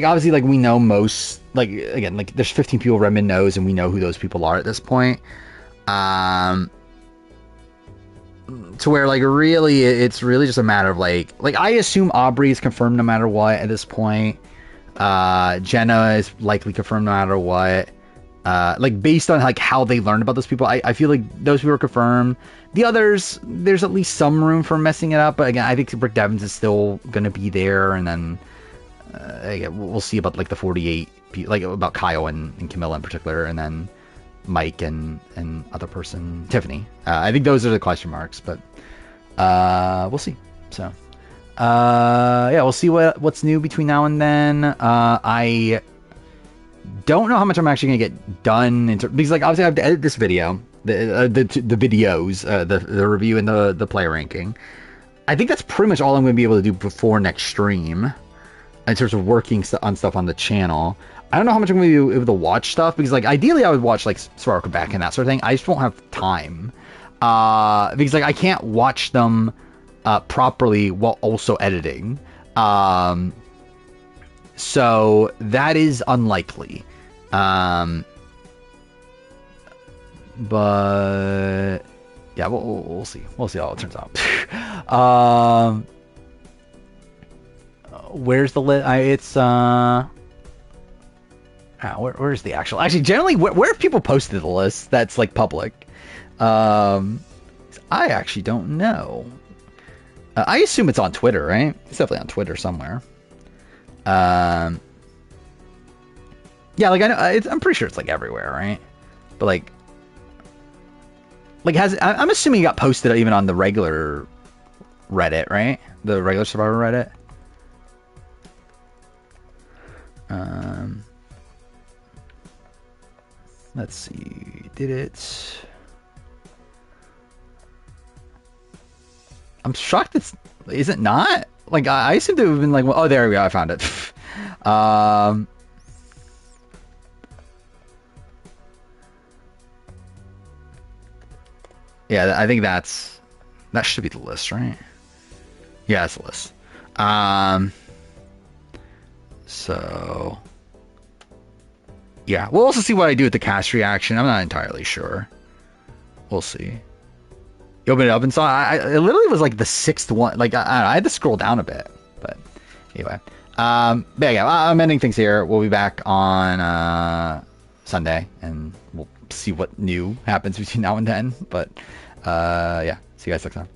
obviously like we know most, like again, like there's 15 people Redmond knows and we know who those people are at this point. To where like really it's really just a matter of like I assume Aubrey is confirmed no matter what at this point. Jenna is likely confirmed no matter what. Like based on like how they learned about those people, I feel like those people are confirmed. The others, there's at least some room for messing it up, but again, I think Rick Devens is still gonna be there, and then yeah, we'll see about like the 48, like about Kyle and Camilla in particular, and then Mike and other person Tiffany. I think those are the question marks, but we'll see. So yeah, we'll see what's new between now and then. I don't know how much I'm actually gonna get done because like obviously I have to edit this video, the videos, the review and the player ranking. I think that's pretty much all I'm going to be able to do before next stream in terms of working on stuff on the channel. I don't know how much I'm going to be able to watch stuff because, like, ideally I would watch, like, Sparkle back and that sort of thing. I just won't have time because, like, I can't watch them properly while also editing. So that is unlikely. But yeah, we'll see. We'll see how it turns out. Where's the list? It's where's the actual? Actually, generally, where have people posted the list that's like public? I actually don't know. I assume it's on Twitter, right? It's definitely on Twitter somewhere. Yeah, like I know, I'm pretty sure it's like everywhere, right? But like I'm assuming it got posted even on the regular Reddit, right? The regular Survivor Reddit. Let's see. Did it? I'm shocked is it not? Like I assumed it would have been like, oh, there we go, I found it. Yeah, I think that should be the list, right? Yeah, it's the list. So yeah, we'll also see what I do with the cast reaction. I'm not entirely sure. We'll see. You open it up and saw it literally was like the 6th one. Like I had to scroll down a bit, but anyway. But yeah, I'm ending things here. We'll be back on Sunday, and we'll see what new happens between now and then. But yeah, see you guys next time.